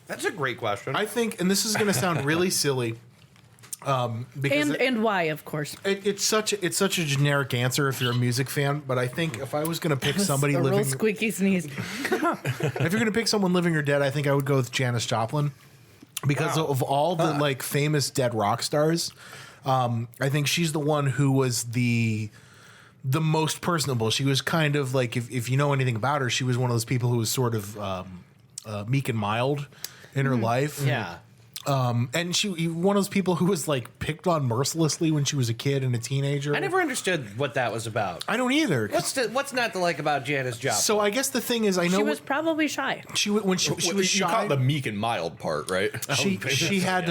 Speaker 4: That's a great question.
Speaker 3: I think, and this is going to sound really silly, because
Speaker 1: And why, of course.
Speaker 3: it's such a generic answer if you're a music fan. But I think if I was going to pick somebody
Speaker 1: A real
Speaker 3: living,
Speaker 1: squeaky sneeze.
Speaker 3: if you're going to pick someone living or dead, I think I would go with Janis Joplin because of all the like famous dead rock stars. I think she's the one who was the most personable. She was kind of like, if you know anything about her, she was one of those people who was sort of meek and mild in her life.
Speaker 4: yeah.
Speaker 3: And she one of those people who was like picked on mercilessly when she was a kid and a teenager.
Speaker 4: I never understood what that was about.
Speaker 3: I don't either.
Speaker 4: What's not to like about Janis Joplin?
Speaker 3: So I guess the thing is, I know
Speaker 1: She was probably shy.
Speaker 3: she when she was
Speaker 5: You
Speaker 3: shy.
Speaker 5: caught the meek and mild part, right?
Speaker 3: She had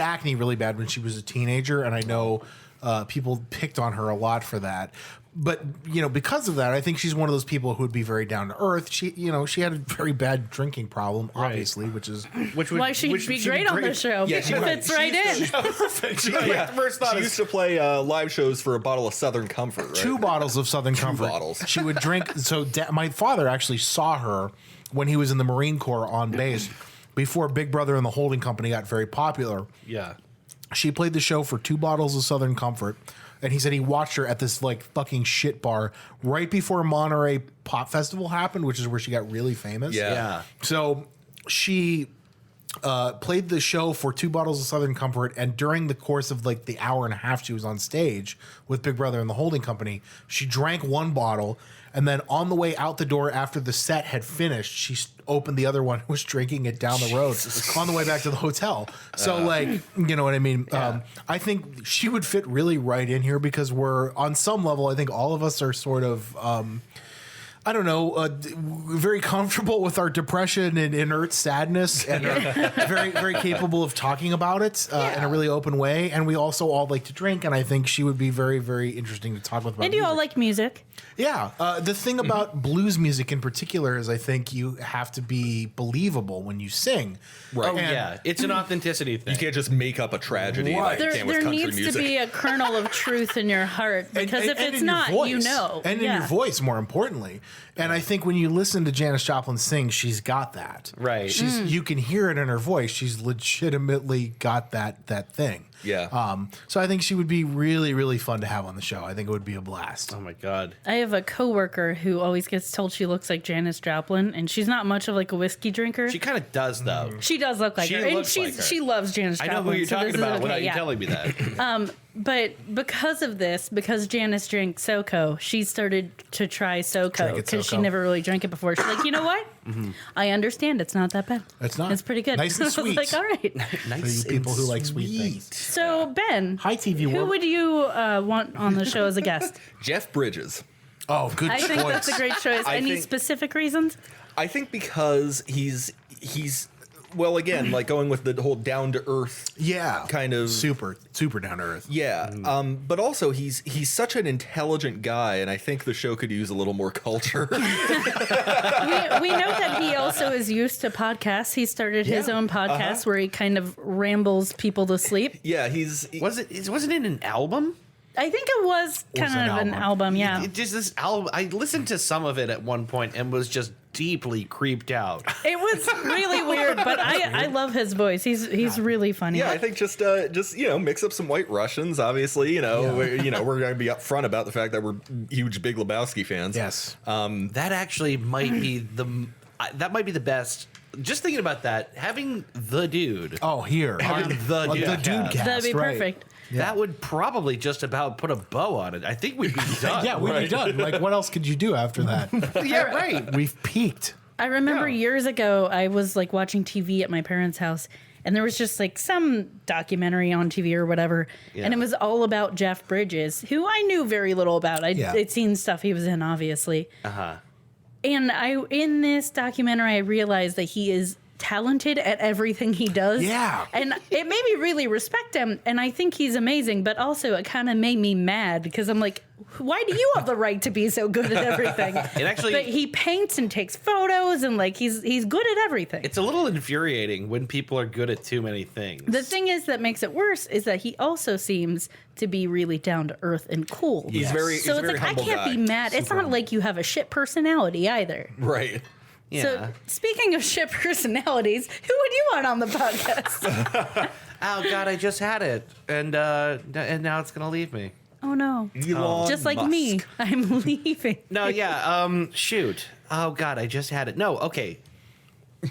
Speaker 3: acne really bad when she was a teenager, and I know people picked on her a lot for that. But because of that, I think she's one of those people who would be very down to earth. She had a very bad drinking problem, obviously, which would
Speaker 1: Why she'd be great on the show.
Speaker 2: Yeah,
Speaker 1: It
Speaker 2: she
Speaker 1: fits right in.
Speaker 3: perfect.
Speaker 4: First thought
Speaker 2: She used to play live shows for a bottle of Southern Comfort, right?
Speaker 3: 2 bottles of Southern Comfort.
Speaker 2: bottles.
Speaker 3: She would drink. So my father actually saw her when he was in the Marine Corps on base before Big Brother and the Holding Company got very popular.
Speaker 4: yeah.
Speaker 3: She played the show for 2 bottles of Southern Comfort. And he said he watched her at this like fucking shit bar right before Monterey Pop Festival happened, which is where she got really famous.
Speaker 2: Yeah.
Speaker 3: So she played the show for 2 bottles of Southern Comfort, and during the course of like the hour and a half she was on stage with Big Brother and the Holding Company, she drank 1 bottle, and then on the way out the door after the set had finished, she opened the other one and was drinking it down the road on the way back to the hotel. So like, you know what I mean? I think she would fit really right in here because we're on some level, I think all of us are sort of I don't know, very comfortable with our depression and inert sadness, and are very, very capable of talking about it in a really open way. And we also all like to drink, and I think she would be very, very interesting to talk with about.
Speaker 1: And you all
Speaker 3: music.
Speaker 1: like music.
Speaker 3: Yeah. The thing about blues music in particular is I think you have to be believable when you sing.
Speaker 2: Right.
Speaker 4: Oh, yeah. It's an authenticity thing.
Speaker 2: You can't just make up a tragedy like you
Speaker 1: There,
Speaker 2: can with
Speaker 1: there
Speaker 2: country
Speaker 1: needs
Speaker 2: music.
Speaker 1: to be a kernel of truth in your heart, because if
Speaker 3: and
Speaker 1: it's
Speaker 3: in your
Speaker 1: not,
Speaker 3: voice.
Speaker 1: you know.
Speaker 3: And in your voice, more importantly. And I think when you listen to Janis Joplin sing, she's got that.
Speaker 4: Right.
Speaker 3: You can hear it in her voice. She's legitimately got that thing.
Speaker 2: Yeah.
Speaker 3: So I think she would be really, really fun to have on the show. I think it would be a blast.
Speaker 4: Oh my God.
Speaker 1: I have a coworker who always gets told she looks like Janis Joplin, and she's not much of like a whiskey drinker.
Speaker 4: She kind of does though.
Speaker 1: She does look like
Speaker 4: She
Speaker 1: her, and
Speaker 4: looks like her.
Speaker 1: she loves Janis
Speaker 4: I
Speaker 1: Joplin.
Speaker 4: know who you're
Speaker 1: so
Speaker 4: talking
Speaker 1: this is
Speaker 4: about
Speaker 1: okay,
Speaker 4: without you
Speaker 1: yeah.
Speaker 4: telling me that.
Speaker 1: But because of this, because Janice drank SoCo, she started to try SoCo
Speaker 3: Drink it
Speaker 1: because she
Speaker 3: SoCo.
Speaker 1: never really drank it before. She's like, you know what? I understand it's not that bad.
Speaker 3: It's not.
Speaker 1: It's pretty good.
Speaker 3: Nice and
Speaker 1: I was
Speaker 3: sweet.
Speaker 1: like, all right.
Speaker 3: For you people who like sweet things.
Speaker 1: So Ben,
Speaker 3: Hi, TV
Speaker 1: who
Speaker 3: World.
Speaker 1: would you want on the show as a guest?
Speaker 2: Jeff Bridges.
Speaker 3: Oh, good
Speaker 1: I
Speaker 3: choice.
Speaker 1: think that's a great choice.
Speaker 2: I
Speaker 1: Any
Speaker 2: think-
Speaker 1: specific reasons?
Speaker 2: I think because he's well, again, like going with the whole down to earth.
Speaker 3: Yeah.
Speaker 2: Kind of-
Speaker 3: super down to earth.
Speaker 2: Yeah, but also he's such an intelligent guy, and I think the show could use a little more culture.
Speaker 1: We know that he also is used to podcasts. He started his own podcast where he kind of rambles people to sleep.
Speaker 2: Yeah,
Speaker 4: Wasn't it an album?
Speaker 1: I think it was kind
Speaker 3: an
Speaker 1: of an
Speaker 3: album.
Speaker 1: album, yeah.
Speaker 4: It just this album. I listened to some of it at one point and was just deeply creeped out.
Speaker 1: It was really weird, but I love his voice. He's really funny.
Speaker 2: Yeah, I think just mix up some White Russians. Obviously, we're going to be upfront about the fact that we're huge Big Lebowski fans.
Speaker 3: Yes.
Speaker 4: That actually might be the best. Just thinking about that, having the dude.
Speaker 3: Oh, here.
Speaker 4: Having the
Speaker 3: On
Speaker 4: dude
Speaker 3: the dude
Speaker 4: cast.
Speaker 3: cast.
Speaker 1: That'd be
Speaker 3: right.
Speaker 1: perfect.
Speaker 4: That would probably just about put a bow on it. I think we'd be done.
Speaker 3: Yeah, we'd be done. Like, what else could you do after that?
Speaker 4: Yeah, right.
Speaker 3: We've peaked.
Speaker 1: I remember years ago, I was like watching TV at my parents' house, and there was just like some documentary on TV or whatever,
Speaker 4: Yeah.
Speaker 1: and it was all about Jeff Bridges, who I knew very little about. I'd seen stuff he was in, obviously.
Speaker 4: Uh-huh.
Speaker 1: And in this documentary, I realized that he is talented at everything he does.
Speaker 3: Yeah.
Speaker 1: And it made me really respect him, and I think he's amazing, but also it kind of made me mad because I'm like, why do you have the right to be so good at everything? But he paints and takes photos, and like he's good at everything.
Speaker 4: It's a little infuriating when people are good at too many things.
Speaker 1: The thing is that makes it worse is that he also seems to be really down to earth and cool.
Speaker 2: He's
Speaker 1: So
Speaker 2: he's
Speaker 1: it's
Speaker 2: a very
Speaker 1: like I
Speaker 2: humble
Speaker 1: can't
Speaker 2: guy.
Speaker 1: be mad. It's not like you have a shit personality either.
Speaker 2: Right.
Speaker 4: Yeah.
Speaker 1: So, speaking of shit personalities, who would you want on the podcast?
Speaker 4: Oh God, I just had it, and now it's gonna leave me.
Speaker 1: Oh no!
Speaker 2: Elon
Speaker 1: Just like
Speaker 2: Musk.
Speaker 1: me, I'm leaving.
Speaker 4: No, yeah. Shoot. Oh God, I just had it. No, okay.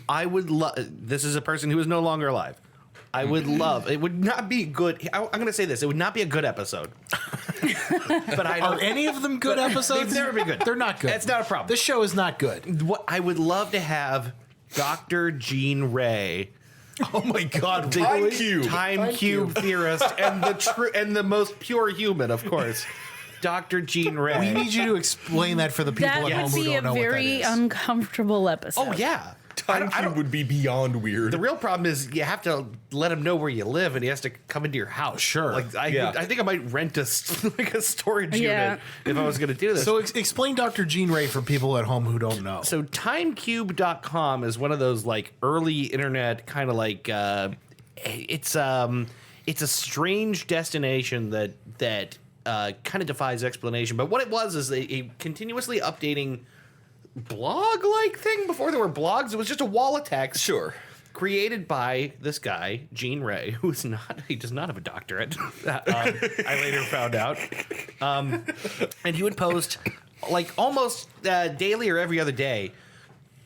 Speaker 4: I would love. This is a person who is no longer alive. I would love. It would not be good. I'm going to say this. It would not be a good episode. But I
Speaker 3: Are
Speaker 4: don't.
Speaker 3: any of them good episodes?
Speaker 4: They've never been good.
Speaker 3: They're not good.
Speaker 4: It's not a problem.
Speaker 3: This show is not good.
Speaker 4: What I would love to have Dr. Jean Ray,
Speaker 3: Oh my God.
Speaker 2: Time Cube.
Speaker 4: time cube theorist, and the most pure human, of course, Dr. Jean Ray.
Speaker 3: We need you to explain that for the people
Speaker 1: That
Speaker 3: at home
Speaker 1: would
Speaker 3: who
Speaker 1: be a
Speaker 3: don't know
Speaker 1: very
Speaker 3: what that is.
Speaker 1: uncomfortable episode.
Speaker 4: Oh yeah.
Speaker 2: Time Cube would be beyond weird.
Speaker 4: The real problem is you have to let him know where you live, and he has to come into your house.
Speaker 3: Sure.
Speaker 4: Like I
Speaker 2: Yeah.
Speaker 4: think I might rent a storage
Speaker 1: Yeah.
Speaker 4: unit if I was going to do this.
Speaker 3: So explain Dr. Jean Ray for people at home who don't know.
Speaker 4: So timecube.com is one of those like early internet kind of like it's a strange destination that kind of defies explanation. But what it was is a continuously updating blog like thing before there were blogs. It was just a wall of text.
Speaker 2: Sure.
Speaker 4: Created by this guy, Jean Ray, who is not, he does not have a doctorate. I later found out. And he would post like almost daily or every other day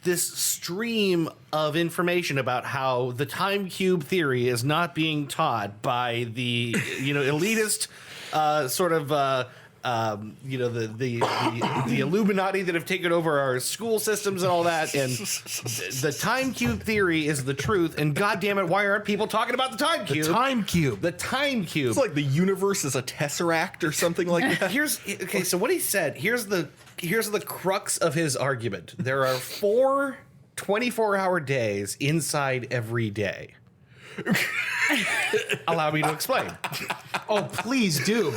Speaker 4: this stream of information about how the time cube theory is not being taught by the elitist sort of the Illuminati that have taken over our school systems and all that, and the time cube theory is the truth. And goddamn it, why aren't people talking about the time cube?
Speaker 3: Time Cube.
Speaker 4: The time cube.
Speaker 2: It's like the universe is a tesseract or something like that.
Speaker 4: Okay, so what he said, here's the crux of his argument. There are 4 24-hour days inside every day. Allow me to explain.
Speaker 3: Oh, please do.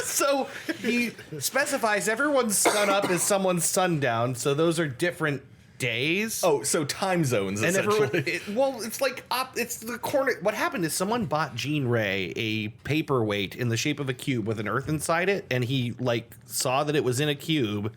Speaker 4: So he specifies everyone's sun up is someone's sundown, so those are different days.
Speaker 2: Oh, so time zones,
Speaker 4: And
Speaker 2: essentially.
Speaker 4: it's like it's the corner. What happened is someone bought Jean Ray a paperweight in the shape of a cube with an earth inside it, and he like saw that it was in a cube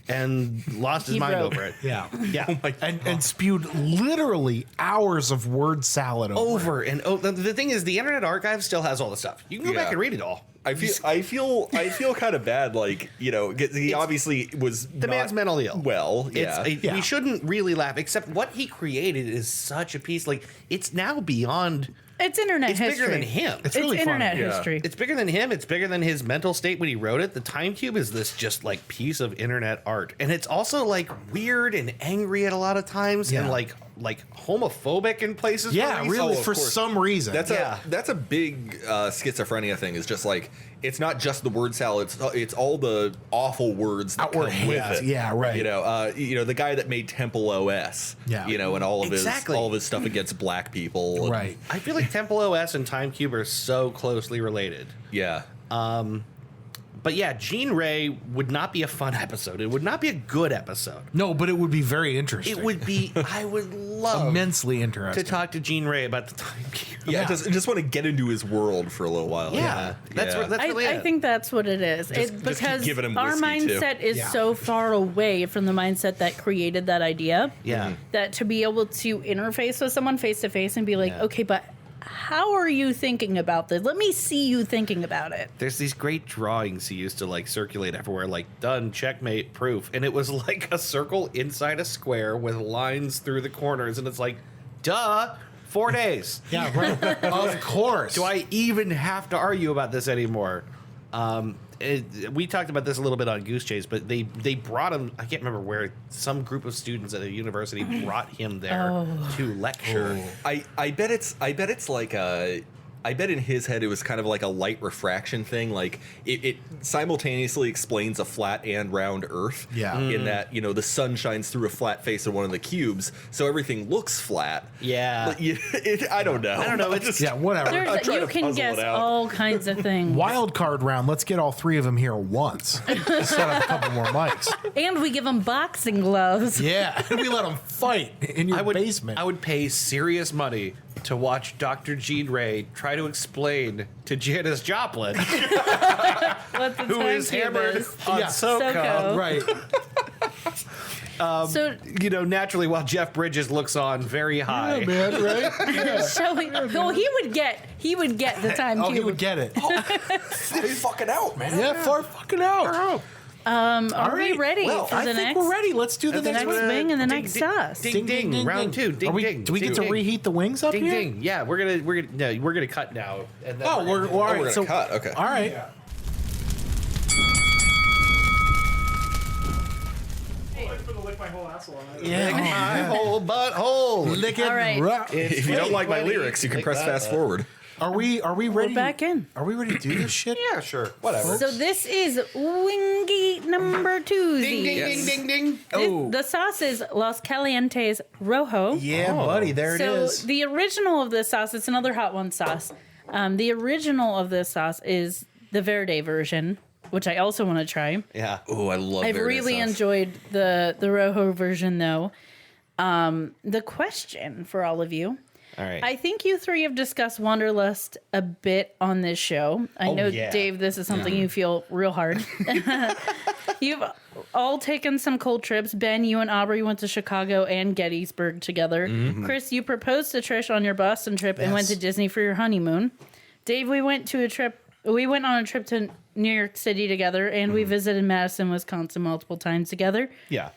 Speaker 4: and lost his
Speaker 1: He
Speaker 4: mind
Speaker 1: wrote.
Speaker 4: over it.
Speaker 3: Yeah.
Speaker 4: Yeah.
Speaker 3: And spewed literally hours of word salad over it.
Speaker 4: Over and over. The thing is, the Internet Archive still has all the stuff. You can go back
Speaker 2: Yeah.
Speaker 4: and read it all.
Speaker 2: I feel kind of bad. Like, he obviously was
Speaker 4: The man's mentally ill.
Speaker 2: Well, yeah.
Speaker 4: We shouldn't really laugh. Except what he created is such a piece. Like it's now beyond.
Speaker 1: It's internet
Speaker 4: It's
Speaker 1: history.
Speaker 4: bigger than him.
Speaker 3: It's really funny.
Speaker 1: internet
Speaker 2: Yeah.
Speaker 1: history.
Speaker 4: It's bigger than him. It's bigger than his mental state when he wrote it. The time cube is this just like piece of internet art, and it's also like weird and angry at a lot of times,
Speaker 3: Yeah.
Speaker 4: and like homophobic in places.
Speaker 3: Yeah,
Speaker 4: for reasons.
Speaker 3: really,
Speaker 2: of
Speaker 3: for
Speaker 2: course.
Speaker 3: some reason.
Speaker 2: That's
Speaker 4: Yeah.
Speaker 2: a big schizophrenia thing. Is just like it's not just the word salad. It's all the awful words that
Speaker 3: Outward
Speaker 2: come with
Speaker 3: hate.
Speaker 2: it.
Speaker 3: Yeah, right.
Speaker 2: The guy that made Temple OS.
Speaker 3: Yeah.
Speaker 2: And all of
Speaker 4: Exactly.
Speaker 2: his stuff against black people.
Speaker 3: right.
Speaker 4: I feel like Temple OS and Time Cube are so closely related.
Speaker 2: Yeah.
Speaker 4: But yeah, Jean Ray would not be a fun episode. It would not be a good episode.
Speaker 3: No, but it would be very interesting.
Speaker 4: It would be. I would love
Speaker 3: immensely
Speaker 4: to
Speaker 3: interesting.
Speaker 4: talk to Jean Ray about the Time Cube.
Speaker 2: Yeah. I just want to get into his world for a little while.
Speaker 4: Yeah, that's really
Speaker 1: I
Speaker 4: it.
Speaker 1: think that's what it is.
Speaker 2: Just keep
Speaker 1: Because
Speaker 2: giving him
Speaker 1: our
Speaker 2: whiskey, too.
Speaker 1: mindset is
Speaker 3: Yeah.
Speaker 1: so far away from the mindset that created that idea.
Speaker 4: Yeah.
Speaker 1: That to be able to interface with someone face to face and be like,
Speaker 4: Yeah.
Speaker 1: okay, but how are you thinking about this? Let me see you thinking about it.
Speaker 4: There's these great drawings he used to like circulate everywhere, like done, checkmate, proof. And it was like a circle inside a square with lines through the corners. And it's like, duh, 4 days.
Speaker 3: Yeah, right. Of course.
Speaker 4: Do I even have to argue about this anymore? We talked about this a little bit on Goose Chase, but they brought him. I can't remember where. Some group of students at a university brought him there to lecture.
Speaker 2: I bet it's like a. I bet in his head it was kind of like a light refraction thing. Like it simultaneously explains a flat and round Earth.
Speaker 3: Yeah.
Speaker 2: In that, the sun shines through a flat face of one of the cubes, so everything looks flat.
Speaker 4: Yeah.
Speaker 2: But I don't know.
Speaker 4: I don't know.
Speaker 2: I'm
Speaker 4: It's
Speaker 2: just
Speaker 3: Yeah, whatever.
Speaker 2: I'm trying
Speaker 1: You
Speaker 2: to
Speaker 1: can
Speaker 2: puzzle
Speaker 1: guess
Speaker 2: it out.
Speaker 1: all kinds of things.
Speaker 3: Wild card round. Let's get all 3 of them here once. Set up a couple more mics.
Speaker 1: And we give them boxing gloves.
Speaker 3: Yeah, and we let them fight in your basement.
Speaker 4: I would pay serious money to watch Dr. Jean Ray try to explain to Janis Joplin,
Speaker 1: What the
Speaker 4: who
Speaker 1: time
Speaker 4: is
Speaker 1: cube
Speaker 4: hammered
Speaker 1: is.
Speaker 4: on
Speaker 3: Yeah.
Speaker 4: SoCo.
Speaker 1: SoCo.
Speaker 3: Right.
Speaker 1: So
Speaker 4: naturally, while Jeff Bridges looks on very high.
Speaker 3: Yeah, man, right?
Speaker 1: shall we? Well, he would get the time.
Speaker 3: Oh,
Speaker 1: cube.
Speaker 3: he would get it.
Speaker 2: fucking out, man.
Speaker 3: Yeah, far fucking out.
Speaker 1: Are we ready
Speaker 3: Well,
Speaker 1: for
Speaker 3: I
Speaker 1: the
Speaker 3: think
Speaker 1: next?
Speaker 3: we're ready. Let's do the next
Speaker 1: next
Speaker 3: one.
Speaker 1: wing and the
Speaker 4: Ding,
Speaker 1: next
Speaker 4: ding,
Speaker 1: sauce.
Speaker 4: Ding ding, round two. Ding ding.
Speaker 3: Do we get to
Speaker 4: ding,
Speaker 3: reheat the wings up
Speaker 4: Ding
Speaker 3: here?
Speaker 4: ding. Yeah, we're gonna cut now. And then
Speaker 3: Oh, we're all right.
Speaker 2: gonna
Speaker 3: So,
Speaker 2: cut. Okay.
Speaker 3: all right.
Speaker 6: Lick my whole asshole on it.
Speaker 3: Yeah.
Speaker 4: my whole butthole.
Speaker 3: Lick it.
Speaker 1: All right.
Speaker 3: rock.
Speaker 2: If you don't like my lyrics, you can press fast forward.
Speaker 3: Are we ready?
Speaker 1: We're back in.
Speaker 3: Are we ready to do this shit?
Speaker 4: Yeah, sure. Whatever.
Speaker 1: So this is wingy number two.
Speaker 4: Ding ding
Speaker 2: Yes.
Speaker 4: ding ding ding.
Speaker 3: Oh.
Speaker 1: The sauce is Los Calientes Rojo.
Speaker 3: Yeah, buddy. There it
Speaker 1: So
Speaker 3: is.
Speaker 1: the original of this sauce, it's another Hot One sauce. The original of this sauce is the Verde version, which I also want to try.
Speaker 4: Yeah.
Speaker 2: Oh, I love.
Speaker 1: I've
Speaker 2: Verde
Speaker 1: really
Speaker 2: sauce.
Speaker 1: enjoyed the Rojo version, though. The question for all of you.
Speaker 4: All right.
Speaker 1: I think you three have discussed Wanderlust a bit on this show. I know,
Speaker 4: yeah.
Speaker 1: Dave, this is something you feel real hard. You've all taken some cold trips. Ben, you and Aubrey went to Chicago and Gettysburg together. Chris, you proposed to Trish on your Boston trip and went to Disney for your honeymoon. Dave, we went on a trip to New York City together, and we visited Madison, Wisconsin multiple times together.
Speaker 4: Yeah.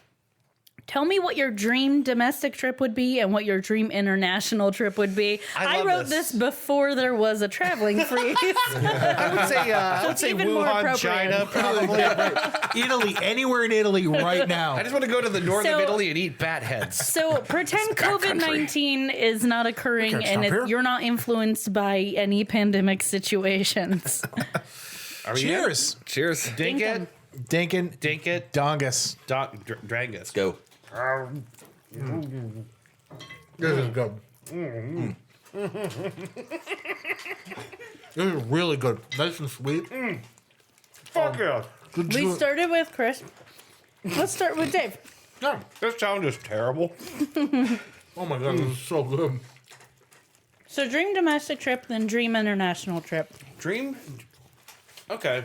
Speaker 1: Tell me what your dream domestic trip would be and what your dream international trip would be.
Speaker 4: I
Speaker 1: I
Speaker 4: love
Speaker 1: wrote
Speaker 4: this.
Speaker 1: this before there was a traveling freeze.
Speaker 4: I would say
Speaker 1: even more
Speaker 4: Wuhan,
Speaker 1: appropriate.
Speaker 4: China, probably.
Speaker 3: Italy, anywhere in Italy right now.
Speaker 4: I just want to go to the north
Speaker 1: So-
Speaker 4: of Italy and eat bat heads.
Speaker 1: So pretend COVID-19 is not occurring
Speaker 3: can't
Speaker 1: and
Speaker 3: stop here.
Speaker 1: you're not influenced by any pandemic situations.
Speaker 4: Are we
Speaker 3: Cheers.
Speaker 2: Cheers.
Speaker 4: in? Dink it.
Speaker 3: Dinkin.
Speaker 4: Dink it.
Speaker 3: Dongus.
Speaker 4: Drangus.
Speaker 2: Go.
Speaker 3: This is good. This is really good. Nice and sweet.
Speaker 4: Fuck yeah.
Speaker 3: Good
Speaker 1: We
Speaker 3: juice.
Speaker 1: started with Chris. Let's start with Dave.
Speaker 3: Yeah.
Speaker 4: This sound is terrible.
Speaker 3: Oh my god, this is so good.
Speaker 1: So dream domestic trip, then dream international trip.
Speaker 4: Dream. Okay.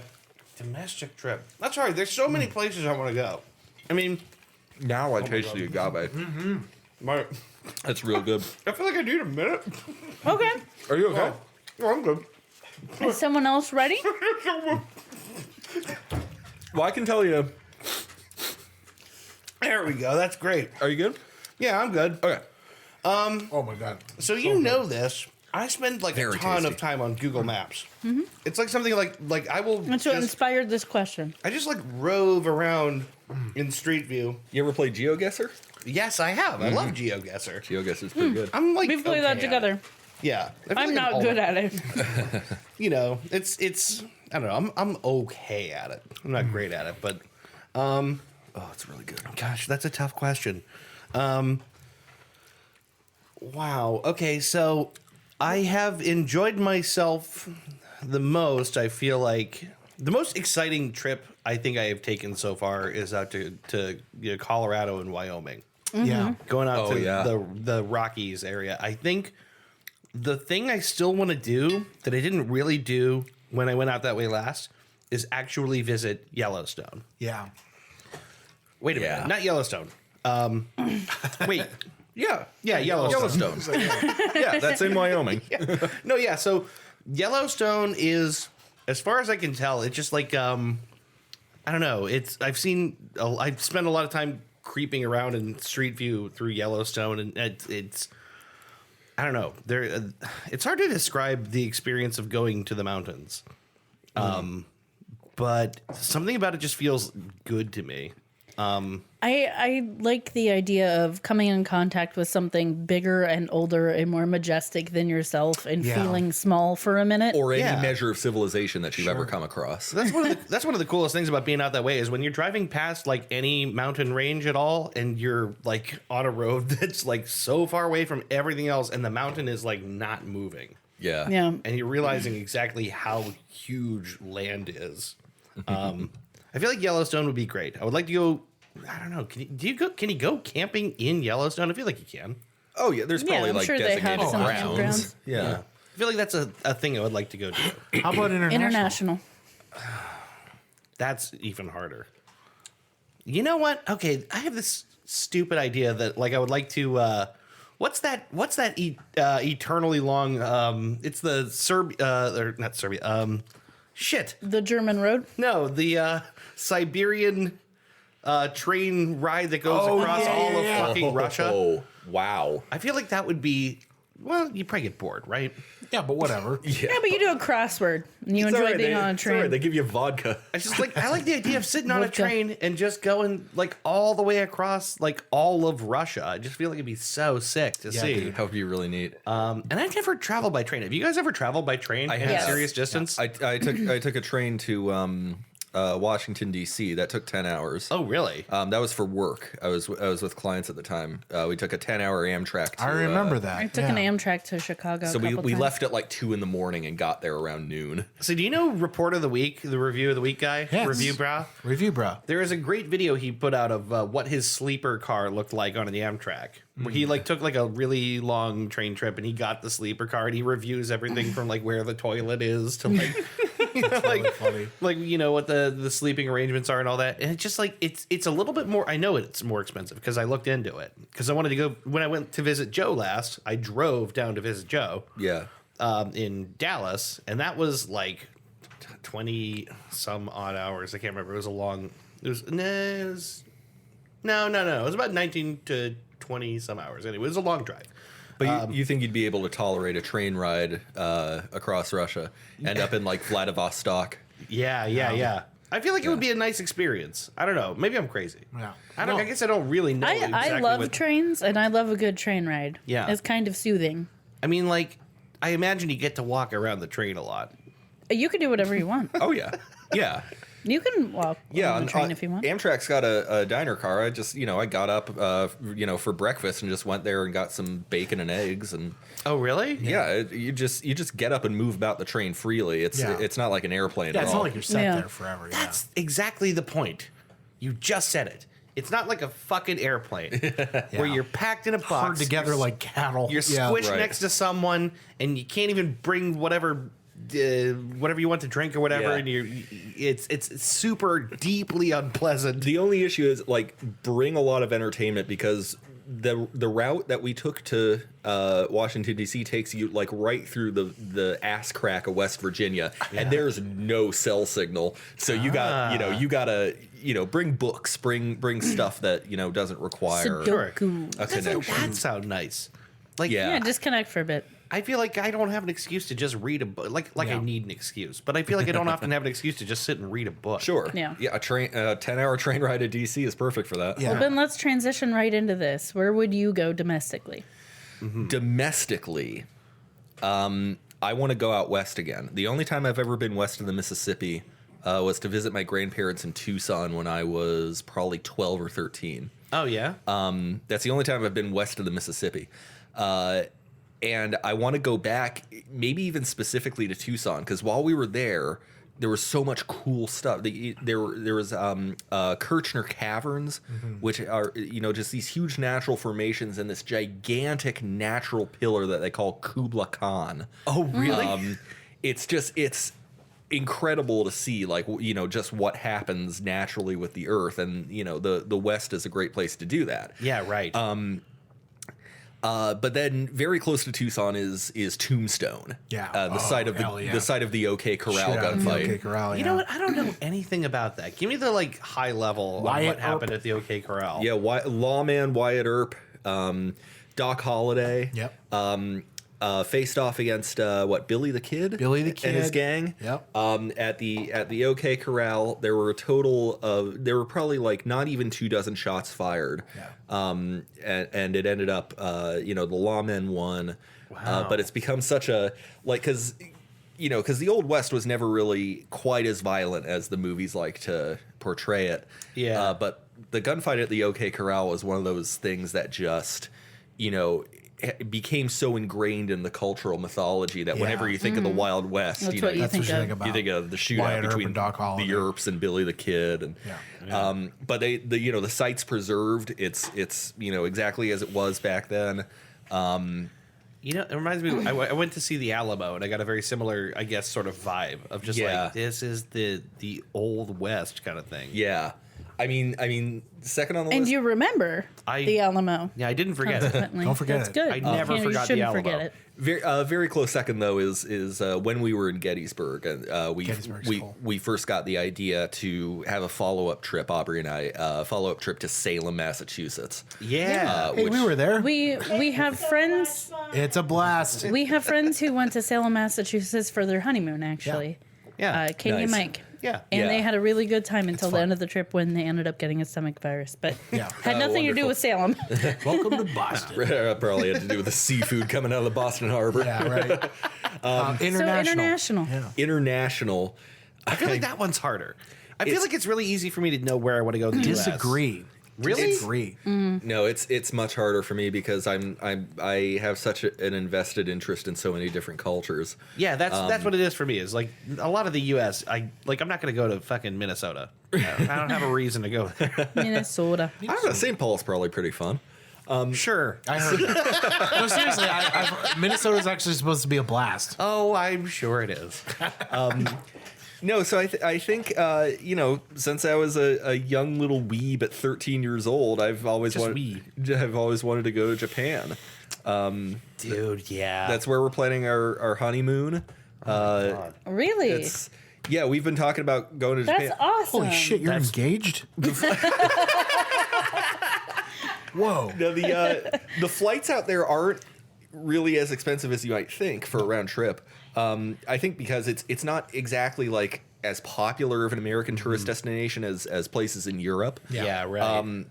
Speaker 4: Domestic trip. That's all right. There's so many places I want to go. I mean,
Speaker 2: Now I taste the agave.
Speaker 4: my.
Speaker 2: That's real good.
Speaker 4: I feel like I need a minute.
Speaker 1: Okay.
Speaker 2: Are you okay?
Speaker 4: Oh, I'm good.
Speaker 1: Is someone else ready?
Speaker 2: Well, I can tell you.
Speaker 4: There we go. That's great.
Speaker 2: Are you good?
Speaker 4: Yeah, I'm good.
Speaker 2: Okay.
Speaker 3: Oh my god.
Speaker 4: So you know this. I spend like
Speaker 2: Very
Speaker 4: a ton
Speaker 2: tasty.
Speaker 4: of time on Google Maps. It's like something like I will
Speaker 1: That's what
Speaker 4: just,
Speaker 1: inspired this question.
Speaker 4: I just like rove around in Street View.
Speaker 2: You ever play GeoGuessr?
Speaker 4: Yes, I have. I love GeoGuessr.
Speaker 2: GeoGuessr's pretty good.
Speaker 4: I'm like
Speaker 1: We've played
Speaker 4: okay
Speaker 1: that
Speaker 4: at
Speaker 1: together.
Speaker 4: it. Yeah, I feel
Speaker 1: I'm
Speaker 4: like
Speaker 1: not good at it.
Speaker 4: You know, it's I don't know. I'm okay at it. I'm not great at it, but
Speaker 2: Oh, it's really good.
Speaker 4: gosh, that's a tough question. Wow. Okay, so I have enjoyed myself the most. I feel like the most exciting trip I think I have taken so far is out to Colorado and Wyoming.
Speaker 3: Yeah.
Speaker 4: Going out
Speaker 2: Oh,
Speaker 4: to
Speaker 2: yeah.
Speaker 4: the Rockies area. I think the thing I still want to do that I didn't really do when I went out that way last is actually visit Yellowstone.
Speaker 3: Yeah.
Speaker 4: Wait a
Speaker 2: Yeah.
Speaker 4: minute, not Yellowstone. Wait,
Speaker 2: Yeah.
Speaker 4: Yellowstone.
Speaker 2: Yeah, that's in Wyoming.
Speaker 4: No, yeah. So Yellowstone is, as far as I can tell, it's just like I don't know. I've spent a lot of time creeping around in Street View through Yellowstone, and it's I don't know. It's hard to describe the experience of going to the mountains, but something about it just feels good to me.
Speaker 1: I like the idea of coming in contact with something bigger and older and more majestic than yourself and
Speaker 3: Yeah.
Speaker 1: feeling small for a minute.
Speaker 2: Or any
Speaker 4: Yeah.
Speaker 2: measure of civilization that you've ever come across.
Speaker 4: That's one of the coolest things about being out that way is when you're driving past like any mountain range at all, and you're like on a road that's like so far away from everything else, and the mountain is like not moving,
Speaker 2: Yeah.
Speaker 1: yeah.
Speaker 4: and you're realizing exactly how huge land is. I feel like Yellowstone would be great. I would like to go. I don't know. Can you go camping in Yellowstone? I feel like you can.
Speaker 2: Oh, yeah. There's
Speaker 1: Yeah,
Speaker 2: probably
Speaker 1: I'm
Speaker 2: like
Speaker 1: sure they have
Speaker 2: designated
Speaker 1: some
Speaker 2: grounds.
Speaker 1: campgrounds.
Speaker 2: Yeah.
Speaker 4: I feel like that's a thing I would like to go do.
Speaker 3: How about international?
Speaker 1: International.
Speaker 4: That's even harder. You know what? Okay, I have this stupid idea that like I would like to. What's that eternally long? It's the or not Serbia. Shit.
Speaker 1: The German road.
Speaker 4: No, the Siberian train ride that goes across all of fucking Russia.
Speaker 2: Oh, wow.
Speaker 4: I feel like that would be. Well, you probably get bored, right?
Speaker 3: Yeah, but whatever.
Speaker 1: Yeah, but you do a crossword and you enjoy being on a train.
Speaker 2: They give you vodka.
Speaker 4: I like the idea of sitting on a
Speaker 1: Vodka.
Speaker 4: train and just going like all the way across like all of Russia. I just feel like it'd be so sick to see.
Speaker 2: That would be really neat.
Speaker 4: And I've never traveled by train. Have you guys ever traveled by train?
Speaker 2: I
Speaker 4: in
Speaker 2: have.
Speaker 4: a serious distance.
Speaker 2: I took a train to Washington D.C. That took 10 hours.
Speaker 4: Oh, really?
Speaker 2: That was for work. I was with clients at the time. We took a 10-hour Amtrak.
Speaker 3: I remember that.
Speaker 1: I took an Amtrak to Chicago.
Speaker 2: So
Speaker 1: a
Speaker 2: we
Speaker 1: couple times.
Speaker 2: left at like 2 in the morning and got there around noon.
Speaker 4: So do you know Report of the Week, the Review of the Week guy?
Speaker 3: Yes.
Speaker 4: Review bro?
Speaker 3: Review, bro.
Speaker 4: There is a great video he put out of what his sleeper car looked like on the Amtrak. Where he like took like a really long train trip and he got the sleeper car and he reviews everything from like where the toilet is to like like
Speaker 3: funny.
Speaker 4: like you know what the sleeping arrangements are and all that. And it's just like it's a little bit more. I know it's more expensive because I looked into it because I wanted to go when I went to visit Joe last. I drove down to visit Joe.
Speaker 2: Yeah.
Speaker 4: In Dallas, and that was like 20 some odd hours. I can't remember. It was a long. It was no. It was about 19 to 20 some hours. Anyway, it was a long drive.
Speaker 2: But you think you'd be able to tolerate a train ride across Russia, end up in like Vladivostok?
Speaker 4: Yeah. I feel like it would be a nice experience. I don't know. Maybe I'm crazy.
Speaker 3: Yeah.
Speaker 4: I guess I don't really know.
Speaker 1: I love trains and I love a good train ride.
Speaker 4: Yeah.
Speaker 1: It's kind of soothing.
Speaker 4: I mean, like, I imagine you get to walk around the train a lot.
Speaker 1: You can do whatever you want.
Speaker 2: Oh yeah, yeah.
Speaker 1: You can walk on the train if you want.
Speaker 2: Amtrak's got a diner car. I just, I got up, for breakfast and just went there and got some bacon and eggs and.
Speaker 4: Oh really?
Speaker 2: Yeah, you just get up and move about the train freely. It's not like an airplane.
Speaker 3: Yeah,
Speaker 2: at
Speaker 3: it's
Speaker 2: all.
Speaker 3: not like you're set
Speaker 1: Yeah.
Speaker 3: there forever.
Speaker 4: That's exactly the point. You just said it. It's not like a fucking airplane where you're packed in a box.
Speaker 3: herd together
Speaker 4: you're
Speaker 3: like cattle.
Speaker 4: You're
Speaker 3: Yeah.
Speaker 4: squished
Speaker 2: right.
Speaker 4: next to someone, and you can't even bring whatever you want to drink or whatever.
Speaker 2: Yeah.
Speaker 4: And it's super deeply unpleasant.
Speaker 2: The only issue is like bring a lot of entertainment because the route that we took to Washington D.C. takes you like right through the ass crack of West Virginia, and there's no cell signal. So you gotta bring books, bring stuff that doesn't require
Speaker 1: Sudoku.
Speaker 2: a connection.
Speaker 4: That sound nice. Like
Speaker 2: Yeah.
Speaker 1: Yeah, disconnect for a bit.
Speaker 4: I feel like I don't have an excuse to just read a book. Like I need an excuse, but I feel like I don't often have an excuse to just sit and read a book.
Speaker 2: Sure.
Speaker 1: Yeah.
Speaker 2: A 10-hour train ride to DC is perfect for that.
Speaker 3: Yeah.
Speaker 1: Well, then let's transition right into this. Where would you go domestically?
Speaker 2: Domestically, I want to go out west again. The only time I've ever been west of the Mississippi was to visit my grandparents in Tucson when I was probably 12 or 13.
Speaker 4: Oh yeah.
Speaker 2: That's the only time I've been west of the Mississippi. And I want to go back, maybe even specifically to Tucson, because while we were there was so much cool stuff. There was Kirchner Caverns, which are just these huge natural formations and this gigantic natural pillar that they call Kubla Khan.
Speaker 4: Oh really?
Speaker 2: It's incredible to see, like, just what happens naturally with the earth, and the West is a great place to do that.
Speaker 4: Yeah. Right.
Speaker 2: But then very close to Tucson is Tombstone.
Speaker 3: Yeah.
Speaker 2: The site of
Speaker 3: hell yeah.
Speaker 2: the site of the OK Corral
Speaker 3: Shit out of the
Speaker 2: gunfight.
Speaker 3: OK Corral,
Speaker 4: You know what? I don't know anything about that. Give me the like high level on
Speaker 3: Wyatt
Speaker 4: what
Speaker 3: Earp.
Speaker 4: happened at the OK Corral.
Speaker 2: Yeah, Lawman Wyatt Earp, Doc Holliday.
Speaker 3: Yep.
Speaker 2: Faced off against Billy the Kid?
Speaker 3: Billy the
Speaker 2: and his
Speaker 3: Kid.
Speaker 2: gang.
Speaker 3: Yep.
Speaker 2: At the OK Corral, there were probably like not even 24 shots fired.
Speaker 3: Yeah.
Speaker 2: And it ended up the lawmen won.
Speaker 4: Wow.
Speaker 2: But it's become such a because the Old West was never really quite as violent as the movies like to portray it.
Speaker 4: Yeah.
Speaker 2: But the gunfight at the OK Corral was one of those things that just it became so ingrained in the cultural mythology that whenever you think of the Wild West,
Speaker 1: That's what you
Speaker 3: That's what
Speaker 1: think
Speaker 3: you
Speaker 1: of.
Speaker 3: think about.
Speaker 2: you think of the shootout
Speaker 3: Wyatt Earp
Speaker 2: between
Speaker 3: and Doc Holliday.
Speaker 2: the Earps and Billy the Kid, and
Speaker 3: Yeah.
Speaker 2: but the site's preserved. It's exactly as it was back then.
Speaker 4: It reminds me. I went to see the Alamo, and I got a very similar, I guess, sort of vibe of just
Speaker 2: Yeah.
Speaker 4: like this is the Old West kind of thing.
Speaker 2: Yeah. I mean, second on the
Speaker 1: And
Speaker 2: list.
Speaker 1: you remember the Alamo.
Speaker 4: Yeah, I didn't forget it.
Speaker 1: Consequently.
Speaker 3: Don't forget
Speaker 1: That's
Speaker 3: it.
Speaker 1: good.
Speaker 4: I never
Speaker 1: You
Speaker 4: forgot the
Speaker 1: shouldn't
Speaker 4: Alamo.
Speaker 1: forget it.
Speaker 2: Very close second though is when we were in Gettysburg and
Speaker 3: Gettysburg's cool.
Speaker 2: we first got the idea to have a follow-up trip, Aubrey and I, follow-up trip to Salem, Massachusetts.
Speaker 4: Yeah.
Speaker 3: Hey, we were there.
Speaker 1: We have friends.
Speaker 3: It's a blast.
Speaker 1: We have friends who went to Salem, Massachusetts for their honeymoon. Actually,
Speaker 4: Yeah.
Speaker 1: Katie and
Speaker 2: Nice.
Speaker 1: Mike.
Speaker 4: Yeah.
Speaker 1: And
Speaker 2: Yeah.
Speaker 1: they had a really good time until the
Speaker 3: fun.
Speaker 1: end of the trip when they ended up getting a stomach virus. But
Speaker 3: Yeah.
Speaker 1: had nothing to do
Speaker 2: wonderful.
Speaker 1: with Salem.
Speaker 3: Welcome to Boston.
Speaker 2: Probably had to do with the seafood coming out of the Boston Harbor.
Speaker 3: Yeah, right.
Speaker 1: So international.
Speaker 3: Yeah.
Speaker 2: International.
Speaker 4: I feel like that one's harder. I feel like it's really easy for me to know where I want to go in the US.
Speaker 3: Disagree.
Speaker 4: Really?
Speaker 3: Disagree.
Speaker 2: No, it's much harder for me because I have such an invested interest in so many different cultures.
Speaker 4: Yeah, that's what it is for me. Is like a lot of the U.S. I'm not going to go to fucking Minnesota. I don't have a reason to go there.
Speaker 1: Minnesota.
Speaker 2: I don't know. St. Paul's probably pretty fun.
Speaker 4: Sure.
Speaker 3: I heard that. No, seriously, Minnesota's actually supposed to be a blast.
Speaker 4: Oh, I'm sure it is.
Speaker 2: No, so I think since I was a young little weeb at 13 years old, I've always wanted to go to Japan.
Speaker 4: Dude, yeah.
Speaker 2: That's where we're planning our honeymoon.
Speaker 1: Really?
Speaker 2: We've been talking about going to Japan.
Speaker 1: That's awesome.
Speaker 3: Holy shit, you're engaged? Whoa.
Speaker 2: No, the flights out there aren't really as expensive as you might think for a round trip. I think because it's not exactly like as popular of an American tourist destination as places in Europe.
Speaker 4: Yeah, right.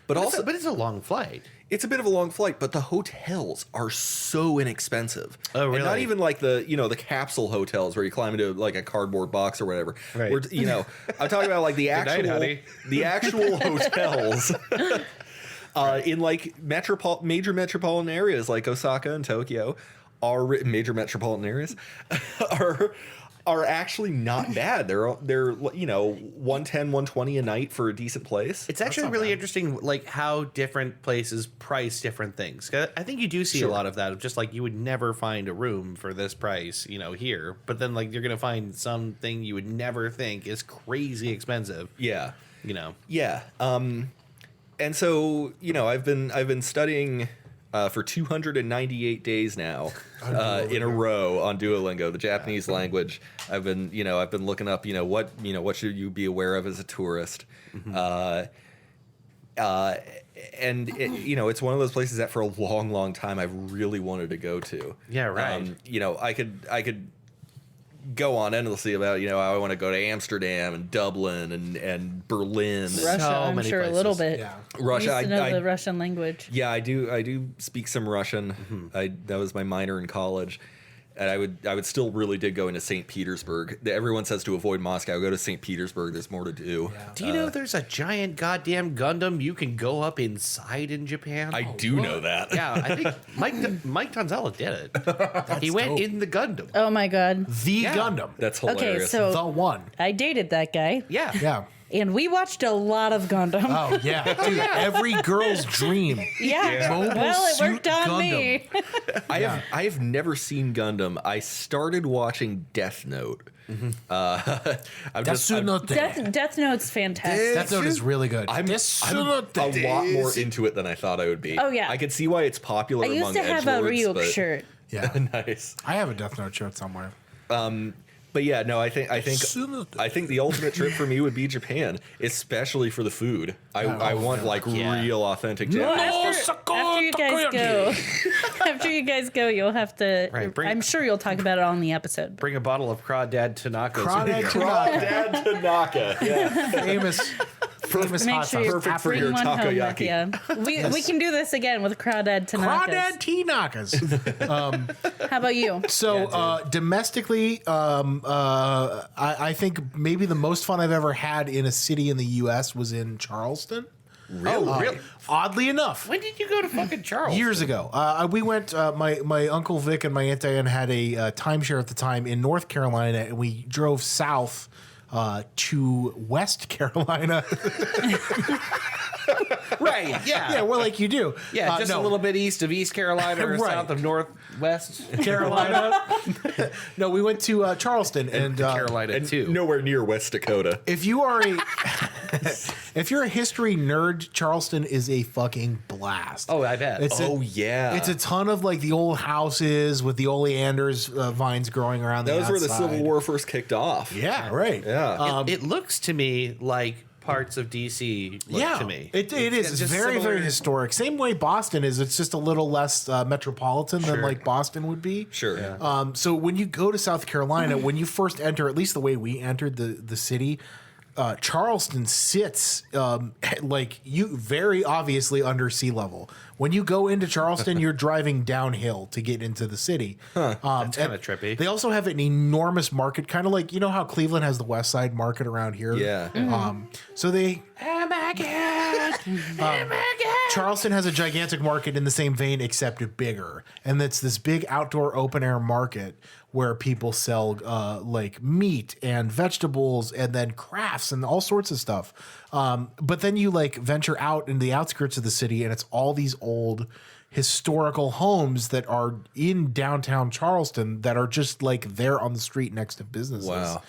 Speaker 2: But also,
Speaker 4: but it's a long flight.
Speaker 2: it's a bit of a long flight, but the hotels are so inexpensive.
Speaker 4: Oh, really?
Speaker 2: And not even like the capsule hotels where you climb into like a cardboard box or whatever.
Speaker 4: Right.
Speaker 2: I'm talking about like the
Speaker 4: night,
Speaker 2: actual
Speaker 4: honey.
Speaker 2: the actual hotels. In like major metropolitan areas like Osaka and Tokyo, major metropolitan areas are actually not bad. They're 110, 120 a night for a decent place.
Speaker 4: It's actually really interesting, like how different places price different things. 'Cause I think you do see a lot of that. Of just like you would never find a room for this price, here, but then like you're gonna find something you would never think is crazy expensive.
Speaker 2: Yeah.
Speaker 4: Yeah.
Speaker 2: And so, I've been studying for 298 days now in a row on Duolingo, the Japanese language. I've been looking up, what should you be aware of as a tourist? And it's one of those places that for a long, long time I've really wanted to go to.
Speaker 4: Yeah, right.
Speaker 2: I could go on endlessly about I want to go to Amsterdam and Dublin and Berlin.
Speaker 1: Russia,
Speaker 4: So
Speaker 1: I'm
Speaker 4: many
Speaker 1: sure a
Speaker 4: places.
Speaker 1: little bit.
Speaker 3: Yeah.
Speaker 2: Russia,
Speaker 1: I used to know the Russian language.
Speaker 2: Yeah, I do speak some Russian. That was my minor in college, and I would still really dig going to St. Petersburg. Everyone says to avoid Moscow, go to St. Petersburg. There's more to do.
Speaker 3: Yeah.
Speaker 4: Do you know there's a giant goddamn Gundam you can go up inside in Japan?
Speaker 2: I do know that.
Speaker 4: Yeah, I think Mike Tonzella did it. He went
Speaker 3: dope.
Speaker 4: in the Gundam.
Speaker 1: Oh my god.
Speaker 3: The Gundam.
Speaker 2: That's hilarious.
Speaker 1: so
Speaker 3: The one.
Speaker 1: I dated that guy,
Speaker 4: Yeah.
Speaker 3: Yeah.
Speaker 1: and we watched a lot of Gundam.
Speaker 3: Oh, yeah. Dude, every girl's dream.
Speaker 1: Yeah.
Speaker 3: Mobile
Speaker 1: Well, it
Speaker 3: suit
Speaker 1: worked on me.
Speaker 2: I have never seen Gundam. I started watching Death Note.
Speaker 3: Death Note.
Speaker 1: Death Note's fantastic.
Speaker 3: Death Note is really good.
Speaker 2: I'm
Speaker 3: Death
Speaker 2: a
Speaker 3: Note.
Speaker 2: lot more into it than I thought I would be.
Speaker 1: Oh, yeah.
Speaker 2: I could see why it's popular
Speaker 1: I
Speaker 2: among
Speaker 1: used to have a
Speaker 2: edgelords,
Speaker 1: Ryuk shirt.
Speaker 3: Yeah.
Speaker 2: Nice.
Speaker 3: I have a Death Note shirt somewhere.
Speaker 2: But yeah, no, I think
Speaker 3: Soon-
Speaker 2: the ultimate trip for me would be Japan, especially for the food. I want like real authentic Japanese.
Speaker 1: After you guys go, you'll have to.
Speaker 4: Right,
Speaker 1: I'm sure you'll talk about it on the episode.
Speaker 4: Bring a bottle of Crawdad Tanaka.
Speaker 3: Crawdad Tanaka.
Speaker 2: Dad Tanaka. Yeah.
Speaker 3: famous
Speaker 1: Make
Speaker 3: hot
Speaker 1: sure you
Speaker 3: sauce.
Speaker 2: Perfect for
Speaker 1: bring
Speaker 2: your
Speaker 1: one home with
Speaker 2: takoyaki.
Speaker 1: you. We can do this again with Crawdad Tanakas.
Speaker 3: Crawdad Tanakas.
Speaker 1: How about you?
Speaker 3: So domestically, I think maybe the most fun I've ever had in a city in the U.S. was in Charleston.
Speaker 2: Really?
Speaker 4: really?
Speaker 3: Oddly enough,
Speaker 4: When did you go to fucking Charles?
Speaker 3: years ago, we went. My uncle Vic and my aunt Diane had a timeshare at the time in North Carolina, and we drove south to West Carolina.
Speaker 4: Right, yeah.
Speaker 3: Yeah, well, like you do.
Speaker 4: Yeah, just a
Speaker 3: no.
Speaker 4: little bit east of East Carolina or
Speaker 3: Right.
Speaker 4: south of Northwest
Speaker 3: Carolina. No, we went to Charleston and
Speaker 4: Carolina
Speaker 2: And
Speaker 4: too.
Speaker 2: nowhere near West Dakota.
Speaker 3: if you are a If you're a history nerd, Charleston is a fucking blast.
Speaker 4: Oh, I bet.
Speaker 3: It's
Speaker 2: yeah.
Speaker 3: It's a ton of like the old houses with the oleanders vines growing around
Speaker 2: That
Speaker 3: the
Speaker 2: was where the
Speaker 3: outside.
Speaker 2: Civil War first kicked off.
Speaker 3: Yeah, right.
Speaker 2: Yeah.
Speaker 4: It looks to me like parts of DC look to me.
Speaker 3: It is. It's
Speaker 4: just
Speaker 3: very,
Speaker 4: similar.
Speaker 3: very historic. Same way Boston is. It's just a little less metropolitan than like Boston would be.
Speaker 2: Sure.
Speaker 4: Yeah.
Speaker 3: So when you go to South Carolina, when you first enter, at least the way we entered the city, Charleston sits like you very obviously under sea level. When you go into Charleston, you're driving downhill to get into the city.
Speaker 4: That's kind
Speaker 3: and
Speaker 4: of trippy.
Speaker 3: They also have an enormous market, kind of like, you know how Cleveland has the West Side Market around here?
Speaker 2: Yeah.
Speaker 3: So they... Oh my God. Charleston has a gigantic market in the same vein, except bigger. And it's this big outdoor open air market where people sell like meat and vegetables and then crafts and all sorts of stuff. But then you like venture out in the outskirts of the city and it's all these old historical homes that are in downtown Charleston that are just like there on the street next to businesses.
Speaker 2: Wow.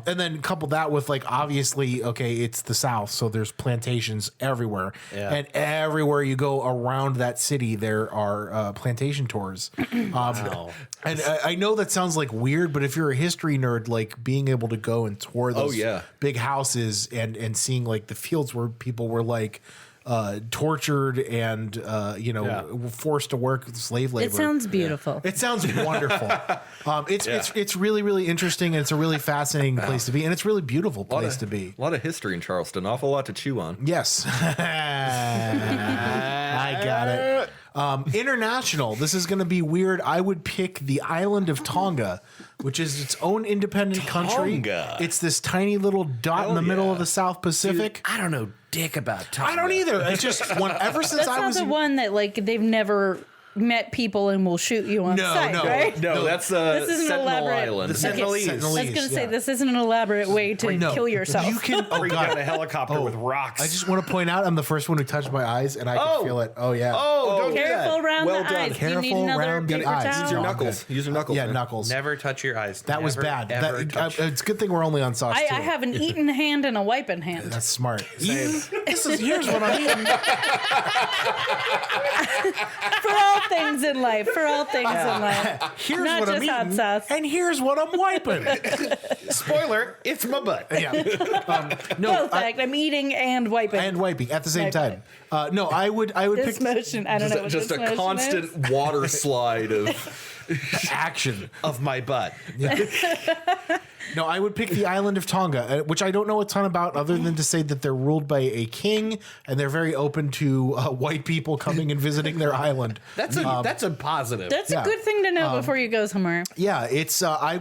Speaker 3: And then couple that with like, obviously, okay, it's the South, so there's plantations everywhere.
Speaker 4: Yeah.
Speaker 3: And everywhere you go around that city, there are plantation tours.
Speaker 4: Wow.
Speaker 3: And I know that sounds like weird, but if you're a history nerd, like being able to go and tour those big houses and seeing like the fields where people were like tortured and forced to work with slave labor.
Speaker 1: It sounds beautiful.
Speaker 3: It sounds wonderful. It's really, really interesting, and it's a really fascinating place to be, and it's a really beautiful place to be.
Speaker 2: A lot of history in Charleston. Awful lot to chew on.
Speaker 3: Yes. I got it. International. This is going to be weird. I would pick the island of Tonga, which is its own independent country.
Speaker 2: Tonga.
Speaker 3: It's this tiny little dot in the middle of the South Pacific.
Speaker 4: I don't know dick about Tonga.
Speaker 3: I don't either. It's just ever since
Speaker 1: That's
Speaker 3: I
Speaker 1: not
Speaker 3: was
Speaker 1: the one that like they've never met people and will shoot you on sight, right?
Speaker 2: No, that's
Speaker 1: This is an
Speaker 2: Sentinel
Speaker 1: elaborate.
Speaker 2: Island.
Speaker 4: The Sentinelese.
Speaker 1: I was going to say
Speaker 3: yeah.
Speaker 1: this isn't an elaborate way to
Speaker 3: No.
Speaker 1: kill yourself.
Speaker 3: You can. Oh
Speaker 4: Bring down
Speaker 3: God.
Speaker 4: a helicopter with rocks.
Speaker 3: I just want to point out I'm the first one who touched my eyes, and I can feel it. Oh yeah.
Speaker 4: don't do
Speaker 1: Careful
Speaker 4: that.
Speaker 1: around
Speaker 2: Well
Speaker 1: the
Speaker 2: done.
Speaker 1: eyes. Do you need
Speaker 3: Careful
Speaker 1: another
Speaker 3: around the
Speaker 1: paper
Speaker 3: eyes.
Speaker 1: towel?
Speaker 3: Use your
Speaker 2: Knuckles. Use your knuckles.
Speaker 3: Yeah,
Speaker 2: man.
Speaker 3: knuckles.
Speaker 4: Never touch your eyes.
Speaker 3: That was
Speaker 4: Never,
Speaker 3: bad.
Speaker 4: Ever touch.
Speaker 3: It's a good thing we're only on sauce.
Speaker 1: I
Speaker 3: too.
Speaker 1: have an eaten hand and a wiping hand.
Speaker 3: That's smart. Here's what I'm eating.
Speaker 1: For all things in life. For all things in life.
Speaker 3: Here's
Speaker 1: Not
Speaker 3: what I'm
Speaker 1: just hot
Speaker 3: eating.
Speaker 1: sauce.
Speaker 3: And here's what I'm wiping.
Speaker 4: Spoiler, it's my butt.
Speaker 3: Yeah.
Speaker 1: Both fact, I'm eating and wiping.
Speaker 3: And wiping at the same
Speaker 1: Wiping.
Speaker 3: time. No, I would
Speaker 1: this
Speaker 3: pick
Speaker 1: motion. I don't know what
Speaker 2: Just
Speaker 1: this
Speaker 2: a
Speaker 1: motion
Speaker 2: constant
Speaker 1: is.
Speaker 2: water slide of
Speaker 3: action.
Speaker 4: Of my butt.
Speaker 3: No, I would pick the island of Tonga, which I don't know a ton about other than to say that they're ruled by a king and they're very open to white people coming and visiting their island.
Speaker 4: That's a positive.
Speaker 1: That's
Speaker 3: Yeah.
Speaker 1: a good thing to know before you go somewhere.
Speaker 3: Yeah, it's I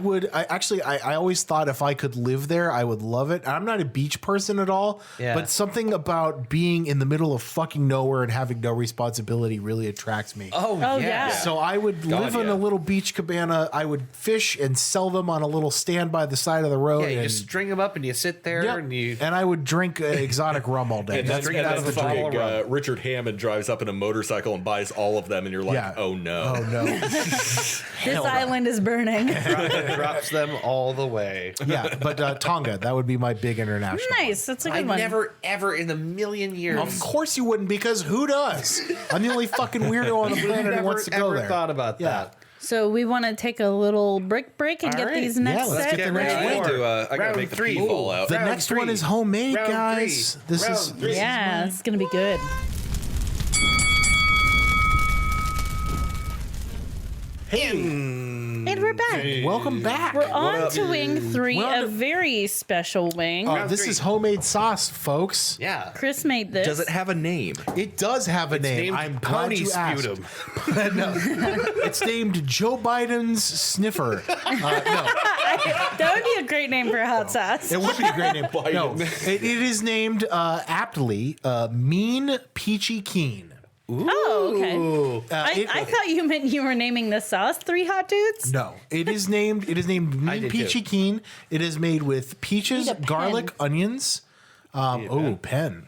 Speaker 3: always thought if I could live there, I would love it. I'm not a beach person at all,
Speaker 4: Yeah.
Speaker 3: but something about being in the middle of fucking nowhere and having no responsibility really attracts me.
Speaker 4: Oh,
Speaker 1: yeah.
Speaker 3: So I would live in
Speaker 2: yeah.
Speaker 3: a little beach cabana. I would fish and sell them on a little stand by the side of the road.
Speaker 4: Yeah, you
Speaker 3: and,
Speaker 4: just string them up and you sit there
Speaker 3: Yep.
Speaker 4: and you.
Speaker 3: and I would drink exotic rum all day.
Speaker 2: and
Speaker 3: That's
Speaker 4: drink it out of
Speaker 2: that's
Speaker 4: the bottle
Speaker 2: fucking,
Speaker 4: of rum.
Speaker 2: Richard Hammond drives up in a motorcycle and buys all of them, and you're like,
Speaker 3: Yeah.
Speaker 2: oh no.
Speaker 3: Oh no.
Speaker 1: This island is burning.
Speaker 4: drops them all the way.
Speaker 3: Yeah, but Tonga, that would be my big international.
Speaker 1: Nice. That's a
Speaker 4: I
Speaker 1: good one.
Speaker 4: never, ever in a million years.
Speaker 3: Of course you wouldn't, because who does? I'm the only fucking weirdo on the planet who
Speaker 4: never,
Speaker 3: wants to go
Speaker 4: ever
Speaker 3: there.
Speaker 4: thought about
Speaker 3: Yeah.
Speaker 4: that.
Speaker 1: So we want to take a little break and
Speaker 4: All
Speaker 1: get
Speaker 4: right.
Speaker 1: these next
Speaker 3: let's
Speaker 1: set
Speaker 3: get the next
Speaker 2: I
Speaker 1: ready.
Speaker 3: one.
Speaker 2: gotta
Speaker 4: Round
Speaker 2: make the
Speaker 4: three.
Speaker 2: pee fall out.
Speaker 3: The
Speaker 4: Round
Speaker 3: next
Speaker 4: three.
Speaker 3: one is homemade,
Speaker 4: Round
Speaker 3: guys.
Speaker 4: three.
Speaker 3: This
Speaker 4: Round
Speaker 3: is
Speaker 4: three.
Speaker 1: Yeah, it's gonna be good. And we're back.
Speaker 3: welcome back.
Speaker 1: We're on to wing 3,
Speaker 3: We're on
Speaker 1: a
Speaker 3: to-
Speaker 1: very special wing.
Speaker 3: Oh, this is homemade sauce, folks.
Speaker 4: Yeah.
Speaker 1: Chris made this.
Speaker 2: Does it have a name?
Speaker 3: It does have a name.
Speaker 4: named
Speaker 3: I'm glad
Speaker 4: Pony
Speaker 3: you asked.
Speaker 4: Sputum.
Speaker 3: No. It's named Joe Biden's Sniffer.
Speaker 1: That would be a great name for a hot sauce.
Speaker 3: It would be a great name.
Speaker 2: Biden.
Speaker 3: No, it is named aptly Mean Peachy Keen.
Speaker 1: Oh, okay.
Speaker 3: It-
Speaker 1: I thought you meant you were naming the sauce 3 Hot Dudes.
Speaker 3: No, it is named Mean
Speaker 4: did
Speaker 3: Peachy
Speaker 4: too.
Speaker 3: Keen. It is made with peaches,
Speaker 1: Need a pen.
Speaker 3: garlic, onions. Pen.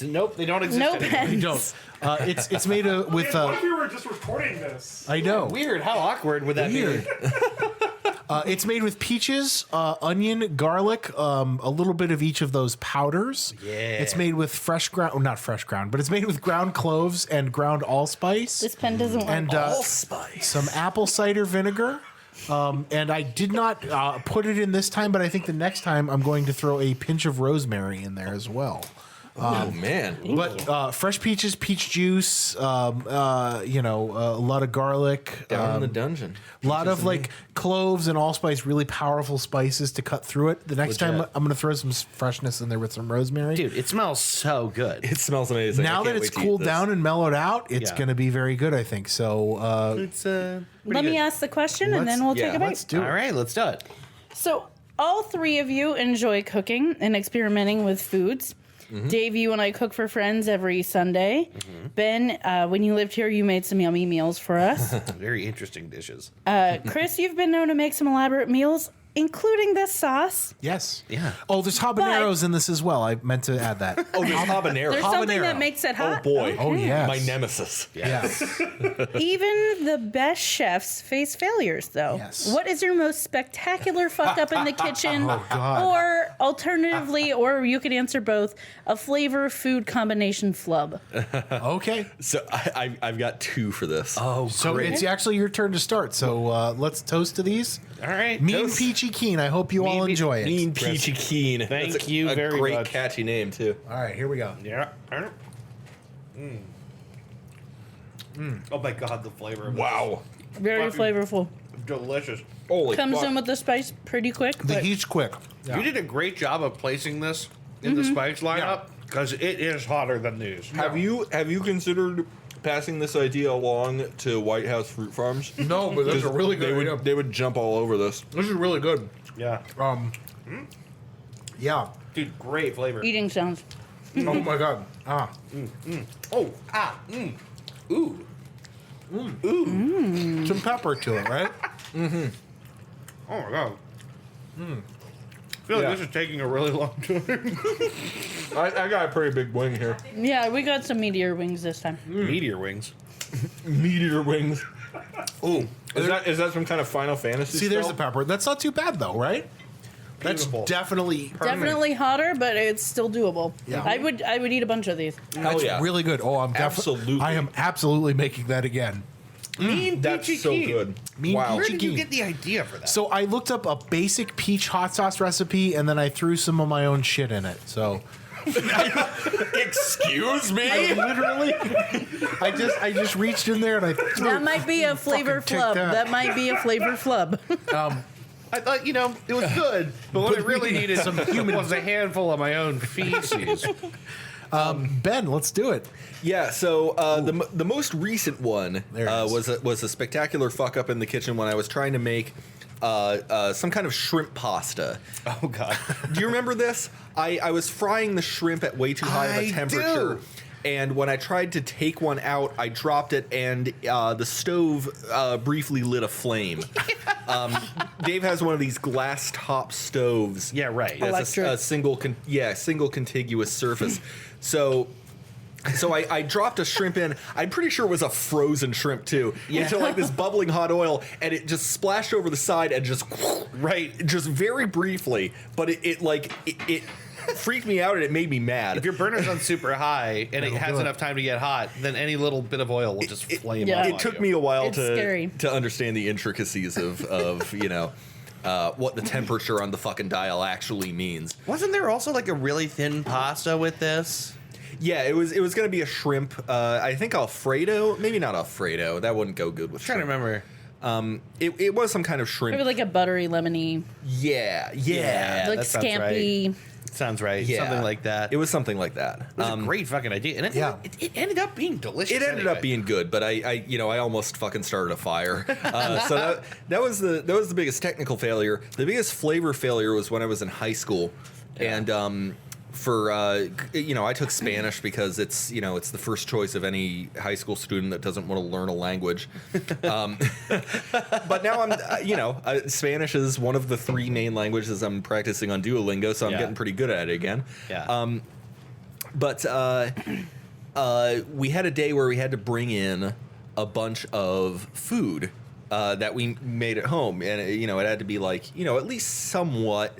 Speaker 4: Nope, they don't exist
Speaker 1: No
Speaker 4: anymore.
Speaker 1: pens.
Speaker 3: You don't. It's made with.
Speaker 6: What if we were just recording this?
Speaker 3: I know.
Speaker 4: Weird. How awkward would that
Speaker 3: Weird.
Speaker 4: be?
Speaker 3: It's made with peaches, onion, garlic, a little bit of each of those powders.
Speaker 4: Yeah.
Speaker 3: It's made with fresh ground, well, not fresh ground, but it's made with ground cloves and ground allspice.
Speaker 1: This pen doesn't work.
Speaker 3: And
Speaker 2: Allspice.
Speaker 3: some apple cider vinegar. And I did not put it in this time, but I think the next time I'm going to throw a pinch of rosemary in there as well.
Speaker 2: Oh man.
Speaker 3: But fresh peaches, peach juice, a lot of garlic,
Speaker 2: Down in the dungeon.
Speaker 3: a lot of like cloves and allspice, really powerful spices to cut through it. The next time
Speaker 4: Legit.
Speaker 3: I'm going to throw some freshness in there with some rosemary.
Speaker 4: Dude, it smells so good.
Speaker 2: It smells amazing.
Speaker 3: Now
Speaker 2: I
Speaker 3: that
Speaker 2: can't
Speaker 3: it's
Speaker 2: wait to eat
Speaker 3: cooled
Speaker 2: this.
Speaker 3: down and mellowed out, it's
Speaker 4: Yeah.
Speaker 3: going to be very good, I think. So
Speaker 4: It's
Speaker 1: Let me ask the question and then we'll take a bite.
Speaker 3: let's do
Speaker 4: All
Speaker 3: it.
Speaker 4: right, let's do it.
Speaker 1: So, all three of you enjoy cooking and experimenting with foods. Dave, you and I cook for friends every Sunday. Ben, when you lived here, you made some yummy meals for us.
Speaker 4: Very interesting dishes.
Speaker 1: Chris, you've been known to make some elaborate meals, including this sauce.
Speaker 3: Yes.
Speaker 4: Yeah.
Speaker 3: Oh, there's habaneros in this as well. I meant to add that.
Speaker 2: Oh, there's habanero.
Speaker 1: There's something
Speaker 3: Habanero.
Speaker 1: that makes it hot.
Speaker 2: Oh boy.
Speaker 3: Oh, yes.
Speaker 2: My nemesis.
Speaker 3: Yes.
Speaker 1: Even the best chefs face failures, though.
Speaker 3: Yes.
Speaker 1: What is your most spectacular fuck up in the kitchen?
Speaker 3: God.
Speaker 1: Or alternatively, or you could answer both, a flavor food combination flub.
Speaker 3: Okay.
Speaker 2: So I've got two for this.
Speaker 4: Oh,
Speaker 3: So it's actually your turn to start. So let's toast to these.
Speaker 4: all right.
Speaker 3: Mean
Speaker 4: Toast.
Speaker 3: Peachy Keen. I hope you all
Speaker 4: Mean Pe-
Speaker 3: enjoy it.
Speaker 2: Mean Peachy Keen.
Speaker 4: Thank
Speaker 2: That's
Speaker 4: you
Speaker 2: a
Speaker 4: very
Speaker 2: great
Speaker 4: much.
Speaker 2: catchy name too.
Speaker 3: All right, here we go.
Speaker 4: Yeah. Oh my god, the flavor of
Speaker 2: Wow.
Speaker 1: Very
Speaker 4: Fucking-
Speaker 1: flavorful.
Speaker 4: this is delicious.
Speaker 2: Holy
Speaker 1: Comes
Speaker 2: fuck.
Speaker 1: in with the spice pretty quick.
Speaker 3: The
Speaker 1: But
Speaker 3: heat's quick.
Speaker 4: You did a great job of placing this in the spice lineup because it is hotter than these.
Speaker 2: Have you considered passing this idea along to White House Fruit Farms?
Speaker 3: No, but that's a really good idea.
Speaker 2: They would jump all over this.
Speaker 3: This is really good.
Speaker 4: Yeah.
Speaker 3: Yeah.
Speaker 4: Dude, great flavor.
Speaker 1: eating sounds.
Speaker 3: Oh my god.
Speaker 4: Oh, ooh.
Speaker 3: Some pepper to it, right?
Speaker 4: Oh my god. I feel like
Speaker 2: Yeah.
Speaker 4: this is taking a really long time.
Speaker 2: I got a pretty big wing here.
Speaker 1: Yeah, we got some meteor wings this time.
Speaker 4: Meteor wings.
Speaker 2: Meteor wings.
Speaker 3: Ooh.
Speaker 2: Is that some kind of Final Fantasy?
Speaker 3: See, there's
Speaker 2: spell?
Speaker 3: the pepper. That's not too bad though, right? That's
Speaker 4: Beautiful.
Speaker 3: definitely
Speaker 1: Definitely hotter, but it's still doable.
Speaker 3: Yeah.
Speaker 1: I would eat a bunch of these.
Speaker 2: Hell
Speaker 3: that's
Speaker 2: yeah.
Speaker 3: really good. Oh, I'm
Speaker 2: Absolutely.
Speaker 3: I am absolutely making that again.
Speaker 4: Mean
Speaker 2: That's
Speaker 4: peachy
Speaker 2: so
Speaker 4: keen.
Speaker 2: good.
Speaker 3: Mean
Speaker 2: Wow.
Speaker 4: Where
Speaker 3: peachy
Speaker 4: did you
Speaker 3: keen.
Speaker 4: get the idea for that?
Speaker 3: So I looked up a basic peach hot sauce recipe, and then I threw some of my own shit in it. So
Speaker 2: Excuse me?
Speaker 3: literally, I just reached in there and I threw.
Speaker 1: That might be a flavor
Speaker 3: take
Speaker 1: flub.
Speaker 3: that.
Speaker 1: That might be a flavor flub.
Speaker 4: I thought, it was good, but what it really needed
Speaker 3: Some human-
Speaker 4: was a handful of my own feces.
Speaker 3: Ben, let's do it.
Speaker 2: Yeah, so the most recent one
Speaker 3: There it is.
Speaker 2: was a spectacular fuck up in the kitchen when I was trying to make some kind of shrimp pasta.
Speaker 4: Oh god.
Speaker 2: Do you remember this? I was frying the shrimp at way too high of
Speaker 4: I
Speaker 2: a temperature.
Speaker 4: do.
Speaker 2: And when I tried to take one out, I dropped it, and the stove briefly lit a flame. Dave has one of these glass top stoves.
Speaker 4: Yeah, right.
Speaker 2: That's
Speaker 1: Electric.
Speaker 2: a single contiguous surface. So I dropped a shrimp in. I'm pretty sure it was a frozen shrimp too. Into like this bubbling hot oil, and it just splashed over the side and just just very briefly. But it freaked me out and it made me mad.
Speaker 4: If your burner's on super high and it has enough time to get hot, then any little bit of oil will just flame
Speaker 1: yeah.
Speaker 4: up.
Speaker 2: It
Speaker 4: on
Speaker 2: took
Speaker 4: you.
Speaker 2: me a while
Speaker 1: It's scary.
Speaker 2: to understand the intricacies of what the temperature on the fucking dial actually means.
Speaker 4: Wasn't there also like a really thin pasta with this?
Speaker 2: Yeah, it was going to be a shrimp. I think Alfredo, maybe not Alfredo. That wouldn't go good with
Speaker 4: I'm trying to
Speaker 2: shrimp.
Speaker 4: remember.
Speaker 2: It was some kind of shrimp.
Speaker 1: Maybe like a buttery, lemony,
Speaker 2: Yeah,
Speaker 1: like
Speaker 4: that sounds
Speaker 1: scampi.
Speaker 4: Sounds right.
Speaker 2: yeah.
Speaker 4: Something like that.
Speaker 2: It was something like that.
Speaker 4: It was a great fucking idea, and
Speaker 3: Yeah.
Speaker 4: it ended up being delicious.
Speaker 2: It ended
Speaker 4: anyway.
Speaker 2: up being good, but I almost fucking started a fire. So that was the biggest technical failure. The biggest flavor failure was when I was in high school, and I took Spanish because it's the first choice of any high school student that doesn't want to learn a language. But now I'm Spanish is one of the 3 main languages I'm practicing on Duolingo, so I'm
Speaker 4: Yeah.
Speaker 2: getting pretty good at it again.
Speaker 4: Yeah.
Speaker 2: But we had a day where we had to bring in a bunch of food that we made at home, and it had to be like at least somewhat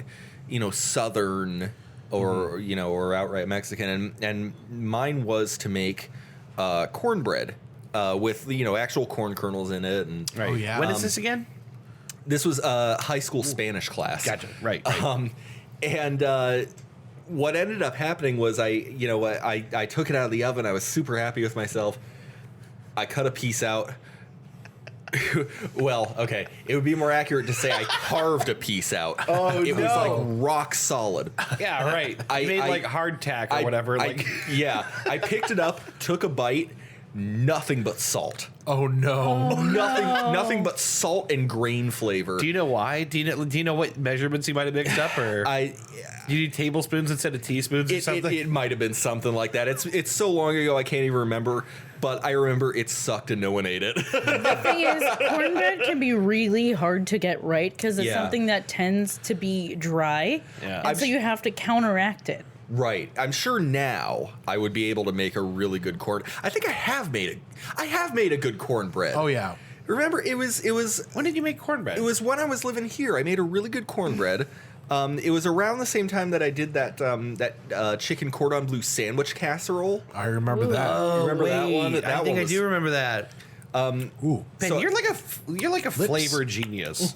Speaker 2: southern or or outright Mexican, and mine was to make cornbread with actual corn kernels in it. And
Speaker 4: Right.
Speaker 3: Oh, yeah.
Speaker 4: When is this again?
Speaker 2: this was a high school Spanish class.
Speaker 4: Gotcha. Right.
Speaker 2: And what ended up happening was I took it out of the oven. I was super happy with myself. I cut a piece out. Well, okay. It would be more accurate to say I carved a piece out.
Speaker 4: Oh,
Speaker 2: it was like
Speaker 4: no.
Speaker 2: rock solid.
Speaker 4: Yeah, right.
Speaker 2: I-
Speaker 4: You made
Speaker 2: I-
Speaker 4: like hardtack or whatever.
Speaker 2: Yeah. I picked it up, took a bite, nothing but salt.
Speaker 3: Oh no.
Speaker 2: Nothing but salt and grain flavor.
Speaker 4: do you know why? Do you know what measurements you might have mixed up, or
Speaker 2: I
Speaker 4: do you need tablespoons instead of teaspoons or something?
Speaker 2: it might have been something like that. It's so long ago I can't even remember, but I remember it sucked and no one ate it.
Speaker 1: The thing is, cornbread can be really hard to get right because it's
Speaker 2: Yeah.
Speaker 1: something that tends to be dry.
Speaker 4: Yeah.
Speaker 1: And so you have to counteract it.
Speaker 2: Right. I'm sure now I would be able to make a really good corn. I think I have made a good cornbread.
Speaker 3: Oh yeah.
Speaker 2: Remember it was
Speaker 4: When did you make cornbread?
Speaker 2: it was when I was living here. I made a really good cornbread. It was around the same time that I did that chicken cordon bleu sandwich casserole.
Speaker 3: I remember that.
Speaker 2: You remember that one? That
Speaker 4: I
Speaker 2: one
Speaker 4: think I
Speaker 2: was-
Speaker 4: do remember that.
Speaker 3: Ooh.
Speaker 4: Ben,
Speaker 2: So-
Speaker 4: you're like a flavor genius.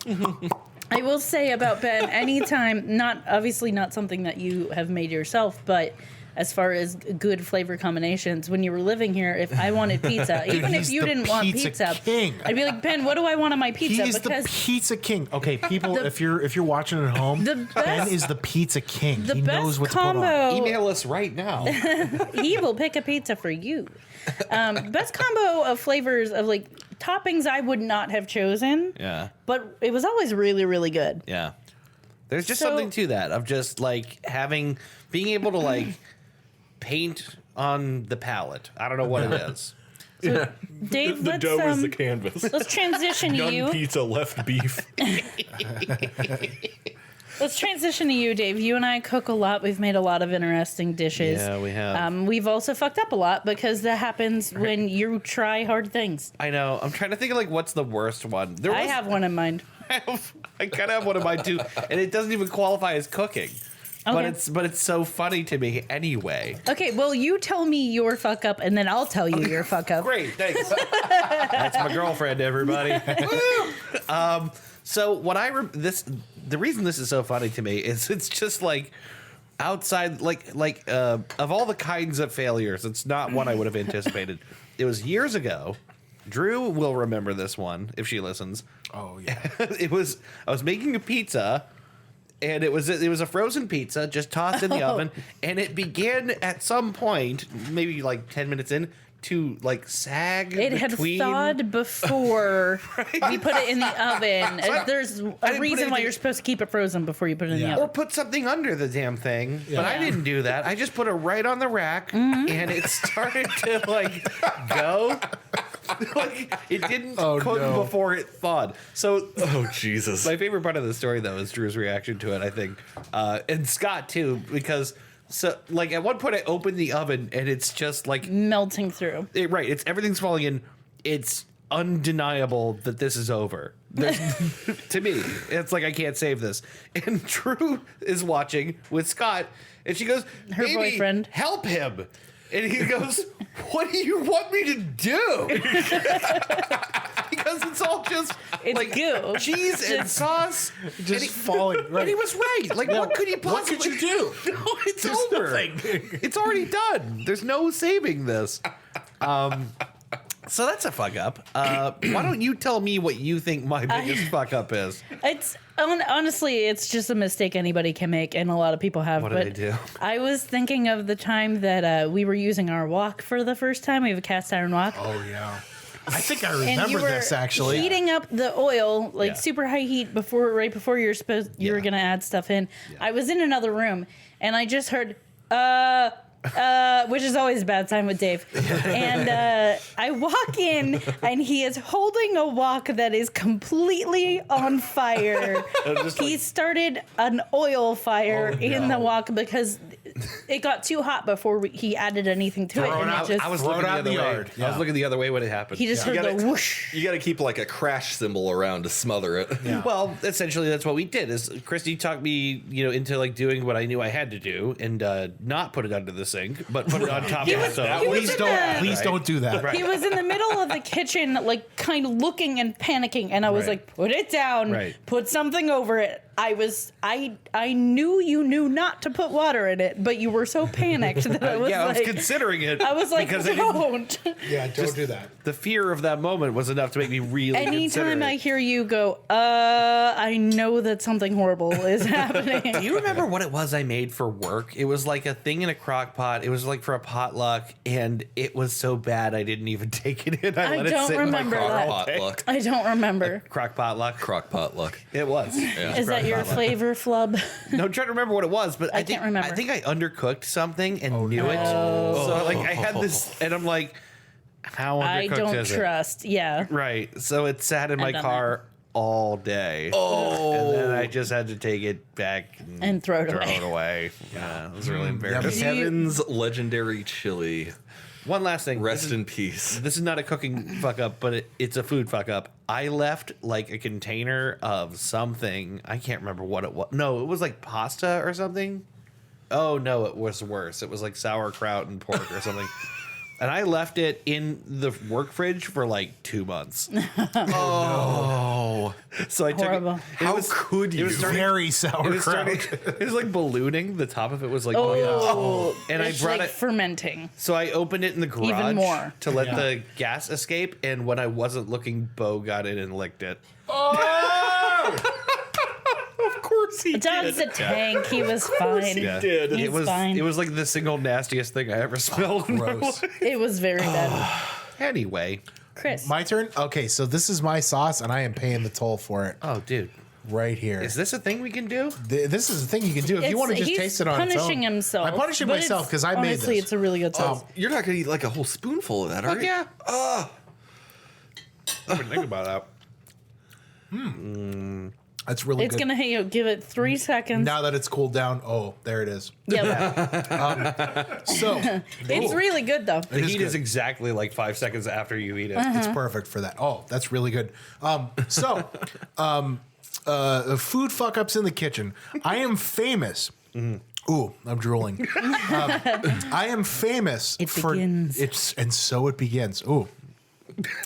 Speaker 1: I will say about Ben, anytime, obviously not something that you have made yourself, but as far as good flavor combinations, when you were living here, if I wanted pizza, even if
Speaker 3: he's
Speaker 1: you
Speaker 3: the
Speaker 1: didn't want
Speaker 3: pizza
Speaker 1: pizza,
Speaker 3: king.
Speaker 1: I'd be like, Ben, what do I want on my pizza?
Speaker 3: He's the pizza king. Okay, people, if you're watching at home,
Speaker 1: The
Speaker 3: Ben
Speaker 1: best-
Speaker 3: is the pizza king.
Speaker 1: the
Speaker 3: He knows
Speaker 1: best
Speaker 3: what to put on.
Speaker 1: combo,
Speaker 4: Email us right now.
Speaker 1: he will pick a pizza for you. Best combo of flavors of like toppings I would not have chosen,
Speaker 4: Yeah.
Speaker 1: but it was always really, really good.
Speaker 4: Yeah. There's just
Speaker 1: So-
Speaker 4: something to that of just like being able to like paint on the palette. I don't know what it is.
Speaker 1: Dave, let's
Speaker 2: canvas.
Speaker 1: let's transition to you.
Speaker 2: pizza, left beef.
Speaker 1: Let's transition to you, Dave. You and I cook a lot. We've made a lot of interesting dishes.
Speaker 4: Yeah, we have.
Speaker 1: We've also fucked up a lot because that happens when you try hard things.
Speaker 4: I know. I'm trying to think of like what's the worst one.
Speaker 1: I have one in mind.
Speaker 4: I kind of have one of mine too, and it doesn't even qualify as cooking. But
Speaker 1: Okay.
Speaker 4: it's so funny to me anyway.
Speaker 1: Okay, well, you tell me your fuck up, and then I'll tell you your fuck up.
Speaker 4: Great, thanks. That's my girlfriend, everybody. So what the reason this is so funny to me is it's just like outside, of all the kinds of failures, it's not one I would have anticipated. It was years ago. Drew will remember this one if she listens.
Speaker 3: Oh yeah.
Speaker 4: I was making a pizza, and it was a frozen pizza just tossed in the oven, and it began at some point, maybe like 10 minutes in, to like sag.
Speaker 1: It had
Speaker 4: between.
Speaker 1: thawed before we put it in the oven. There's
Speaker 4: put
Speaker 1: a
Speaker 4: it
Speaker 1: reason
Speaker 4: in
Speaker 1: why
Speaker 4: the-
Speaker 1: you're supposed to keep it frozen before you put it in the
Speaker 3: Yeah.
Speaker 4: Or
Speaker 1: oven.
Speaker 4: put something under the damn thing, but I
Speaker 1: Yeah.
Speaker 4: didn't do that. I just put it right on the rack, and it started to like go. Like it didn't
Speaker 3: Oh,
Speaker 4: cook
Speaker 3: no.
Speaker 4: before it thawed. So
Speaker 2: Oh Jesus.
Speaker 4: my favorite part of the story, though, is Drew's reaction to it. I think, and Scott too, because like at one point I opened the oven and it's just like
Speaker 1: Melting through.
Speaker 4: right, it's everything's falling in. It's undeniable that this is over. To me, it's like I can't save this. And Drew is watching with Scott, and she goes,
Speaker 1: Her
Speaker 4: "Baby,
Speaker 1: boyfriend.
Speaker 4: help him." And he goes, "What do you want me to do?" Because it's all just
Speaker 1: It's
Speaker 4: like
Speaker 1: goo.
Speaker 4: cheese and sauce.
Speaker 3: Just
Speaker 4: and he,
Speaker 3: falling. Right.
Speaker 4: And he was right. Like, what could he
Speaker 3: What
Speaker 4: possibly
Speaker 3: could you do?
Speaker 4: No, it's over. It's already done. There's no saving this. So that's a fuck up. Why don't you tell me what you think my biggest fuck up is?
Speaker 1: It's honestly, it's just a mistake anybody can make, and a lot of people have.
Speaker 4: What
Speaker 1: but
Speaker 4: did I do?
Speaker 1: I was thinking of the time that we were using our wok for the first time. We have a cast iron wok.
Speaker 3: Oh yeah. I think I
Speaker 1: And you
Speaker 3: remember
Speaker 1: were
Speaker 3: this actually.
Speaker 1: heating up the oil like
Speaker 4: Yeah.
Speaker 1: super high heat right before you were gonna add stuff in. I was in another room and I just heard which is always a bad sign with Dave. And I walk in and he is holding a wok that is completely on fire. He started an oil fire in the wok because it got too hot before he added anything to it. And it just,
Speaker 4: I was
Speaker 3: Throw it
Speaker 4: looking the
Speaker 3: out
Speaker 4: other
Speaker 3: in the
Speaker 4: way.
Speaker 3: yard.
Speaker 4: I was looking the other way when it happened.
Speaker 1: he just heard
Speaker 2: gotta-
Speaker 1: the whoosh.
Speaker 2: You got to keep like a crash symbol around to smother it.
Speaker 3: Yeah.
Speaker 4: Well, essentially, that's what we did. Is Christy talked me, into like doing what I knew I had to do, and not put it under the sink, but put it on top of the stove.
Speaker 1: he was
Speaker 3: Please
Speaker 1: in
Speaker 3: don't. Please
Speaker 4: Right.
Speaker 3: don't do that.
Speaker 1: He was in the middle of the kitchen, like kind of looking and panicking, and I was
Speaker 4: Right.
Speaker 1: like, "Put it down,
Speaker 4: Right.
Speaker 1: put something over it." I knew you knew not to put water in it, but you were so panicked that I was
Speaker 4: I
Speaker 1: like,
Speaker 4: was considering it.
Speaker 1: I was like,
Speaker 4: because I didn't-
Speaker 1: "Don't."
Speaker 3: Yeah, don't do that.
Speaker 4: the fear of that moment was enough to make me really.
Speaker 1: Anytime
Speaker 4: consider
Speaker 1: I
Speaker 4: it.
Speaker 1: hear you go, I know that something horrible is happening.
Speaker 4: Do you remember what it was I made for work? It was like a thing in a crock pot. It was like for a potluck, and it was so bad I didn't even take it in.
Speaker 1: I
Speaker 4: let it
Speaker 1: don't
Speaker 4: sit in my
Speaker 1: remember
Speaker 4: crock
Speaker 1: that.
Speaker 4: pot.
Speaker 2: Potluck.
Speaker 1: I don't remember.
Speaker 4: Crock potluck.
Speaker 2: Crock potluck.
Speaker 4: It was.
Speaker 1: Is that your flavor flub?
Speaker 4: No, I'm trying to remember what it was, but I
Speaker 1: can't remember.
Speaker 4: I think I undercooked something and knew it. So like I had this, and I'm like, how undercooked
Speaker 1: I don't
Speaker 4: is
Speaker 1: trust. Yeah.
Speaker 4: it? Right. So it sat in my
Speaker 1: I've done
Speaker 4: car all day. Oh. And then I just had to take it back
Speaker 1: And throw it away.
Speaker 4: away. Yeah, it was really
Speaker 3: but
Speaker 4: embarrassing.
Speaker 2: Heaven's legendary chili.
Speaker 4: One last thing.
Speaker 2: Rest in peace.
Speaker 4: This is not a cooking fuck up, but it's a food fuck up. I left like a container of something. I can't remember what it was. No, it was like pasta or something. Oh no, it was worse. It was like sauerkraut and pork or something. And I left it in the work fridge for like 2 months.
Speaker 2: Oh,
Speaker 4: So I
Speaker 1: Horrible.
Speaker 4: took it.
Speaker 2: how could you?
Speaker 4: It was starting,
Speaker 3: Very
Speaker 4: it
Speaker 3: sauerkraut.
Speaker 4: was starting. It was like ballooning. The top of it was like.
Speaker 1: Oh,
Speaker 4: And I
Speaker 1: it's
Speaker 4: brought
Speaker 1: like
Speaker 4: it.
Speaker 1: fermenting.
Speaker 4: So I opened it in the garage
Speaker 1: more.
Speaker 4: to let the gas escape, and when I wasn't looking, Bo got in and licked it.
Speaker 2: Of course he
Speaker 1: Dog's a tank. He was fine.
Speaker 2: did.
Speaker 1: He's
Speaker 4: It was
Speaker 1: fine.
Speaker 4: it was like the single nastiest thing I ever smelled.
Speaker 3: Gross.
Speaker 1: It was very bad.
Speaker 4: Anyway,
Speaker 1: Chris,
Speaker 3: My turn. Okay, so this is my sauce, and I am paying the toll for it
Speaker 4: oh dude,
Speaker 3: right here.
Speaker 4: is this a thing we can do?
Speaker 3: This is the thing you can do if you want to just
Speaker 1: he's
Speaker 3: taste it on its own.
Speaker 1: punishing himself.
Speaker 3: I'm punishing
Speaker 1: but
Speaker 3: myself
Speaker 1: it's-
Speaker 3: because I made
Speaker 1: honestly,
Speaker 3: this.
Speaker 1: it's a really good sauce.
Speaker 2: You're not gonna eat like a whole spoonful of that, are
Speaker 4: Fuck
Speaker 2: you?
Speaker 4: yeah. I didn't think about that.
Speaker 3: That's really
Speaker 1: It's
Speaker 3: good.
Speaker 1: gonna give it 3 seconds.
Speaker 3: Now that it's cooled down, oh, there it is.
Speaker 1: Yeah,
Speaker 3: So
Speaker 1: it's really good though.
Speaker 4: The
Speaker 3: It is
Speaker 4: heat
Speaker 3: good.
Speaker 4: is exactly like 5 seconds after you eat it.
Speaker 1: Uh-huh.
Speaker 3: It's perfect for that. Oh, that's really good. Food fuck ups in the kitchen. I am famous. Ooh, I'm drooling. I am famous
Speaker 1: It
Speaker 3: for
Speaker 1: begins.
Speaker 3: it's, and so it begins. Ooh,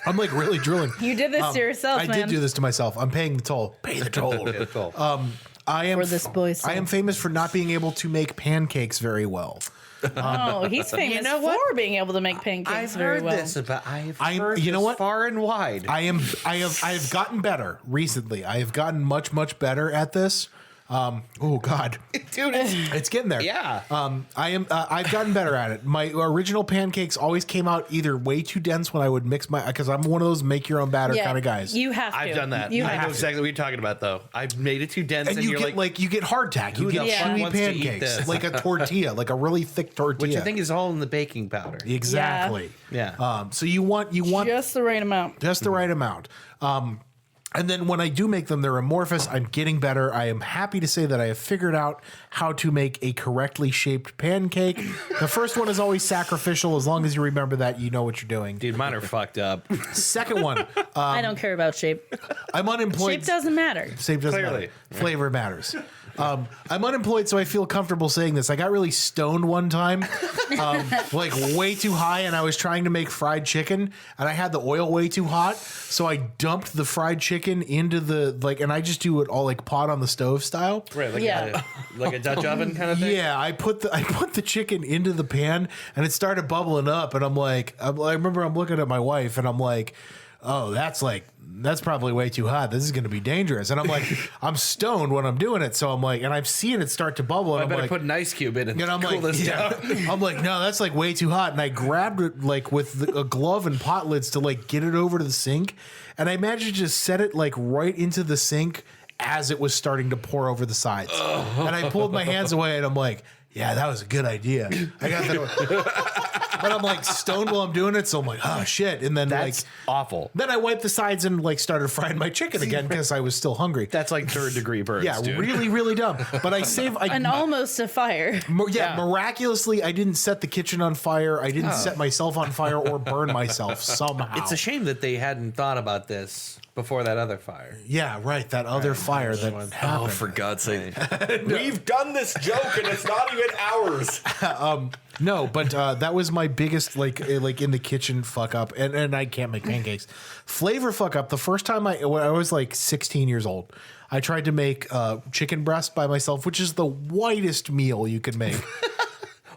Speaker 3: I'm like really drooling.
Speaker 1: You did this to yourself,
Speaker 3: I
Speaker 1: man.
Speaker 3: did do this to myself. I'm paying the toll. Pay the toll.
Speaker 4: It's all-
Speaker 3: I am
Speaker 1: For this boy's
Speaker 3: I am
Speaker 1: sake.
Speaker 3: famous for not being able to make pancakes very well.
Speaker 1: Oh, he's famous
Speaker 4: know what?
Speaker 1: for being able to make pancakes very well.
Speaker 4: but I've
Speaker 3: I'm-
Speaker 4: heard
Speaker 3: you know
Speaker 4: this
Speaker 3: what?
Speaker 4: far and wide.
Speaker 3: I have gotten better recently. I have gotten much better at this. Oh God,
Speaker 4: Dude,
Speaker 3: it's getting there.
Speaker 4: yeah.
Speaker 3: I've gotten better at it. My original pancakes always came out either way too dense when I would mix my, because I'm one of those make your own batter kind of guys.
Speaker 1: You have to.
Speaker 4: I've done that.
Speaker 1: You
Speaker 4: I
Speaker 1: have
Speaker 4: know
Speaker 1: to.
Speaker 4: exactly what you're talking about, though. I've made it too dense,
Speaker 3: and
Speaker 4: and
Speaker 3: you
Speaker 4: you're
Speaker 3: get like you get hardtack. You
Speaker 4: who
Speaker 3: get
Speaker 4: the
Speaker 1: fuck
Speaker 3: chewy
Speaker 4: wants to eat
Speaker 3: pancakes,
Speaker 4: this?
Speaker 3: like a tortilla, like a really thick tortilla.
Speaker 4: which I think is all in the baking powder.
Speaker 3: exactly.
Speaker 4: Yeah.
Speaker 3: So you want
Speaker 1: Just the right amount.
Speaker 3: just the right amount. And then when I do make them, they're amorphous. I'm getting better. I am happy to say that I have figured out how to make a correctly shaped pancake. The first one is always sacrificial. As long as you remember that, you know what you're doing.
Speaker 4: Dude, mine are fucked up.
Speaker 3: Second one,
Speaker 1: I don't care about shape.
Speaker 3: I'm unemployed.
Speaker 1: Shape doesn't matter.
Speaker 3: Shape doesn't
Speaker 4: Clearly.
Speaker 3: matter. Flavor matters. I'm unemployed, so I feel comfortable saying this. I got really stoned one time, like way too high, and I was trying to make fried chicken, and I had the oil way too hot, so I dumped the fried chicken into the and I just do it all like pot on the stove style.
Speaker 4: Right, like,
Speaker 1: Yeah.
Speaker 4: like a Dutch oven kind of thing?
Speaker 3: Yeah, I put the chicken into the pan, and it started bubbling up, and I remember I'm looking at my wife, and I'm like, oh, that's probably way too hot. This is going to be dangerous. And I'm like, I'm stoned when I'm doing it. So I'm like, and I've seen it start to bubble. And
Speaker 4: I
Speaker 3: I'm
Speaker 4: better
Speaker 3: like,
Speaker 4: put an ice cube in and
Speaker 3: and I'm
Speaker 4: cool
Speaker 3: like,
Speaker 4: this
Speaker 3: yeah.
Speaker 4: down.
Speaker 3: I'm like, no, that's like way too hot. And I grabbed it like with a glove and pot lids to like get it over to the sink. And I managed to just set it like right into the sink as it was starting to pour over the sides. And I pulled my hands away and I'm like, yeah, that was a good idea. I got that. but I'm like stoned while I'm doing it, so I'm like, oh shit, and then
Speaker 4: That's awful.
Speaker 3: then I wiped the sides and like started frying my chicken again because I was still hungry.
Speaker 4: That's like third-degree burns,
Speaker 3: Yeah,
Speaker 4: dude.
Speaker 3: really, really dumb. But
Speaker 1: And almost a fire.
Speaker 3: Miraculously, I didn't set the kitchen on fire. I didn't set myself on fire or burn myself somehow.
Speaker 4: It's a shame that they hadn't thought about this before that other fire.
Speaker 3: Yeah, right. That other fire that
Speaker 2: Oh,
Speaker 3: happened.
Speaker 2: for God's sake. We've done this joke and it's not even ours.
Speaker 3: No, but that was my biggest like in the kitchen fuck up, and I can't make pancakes. Flavor fuck up. The first time when I was like 16 years old, I tried to make chicken breast by myself, which is the whitest meal you could make.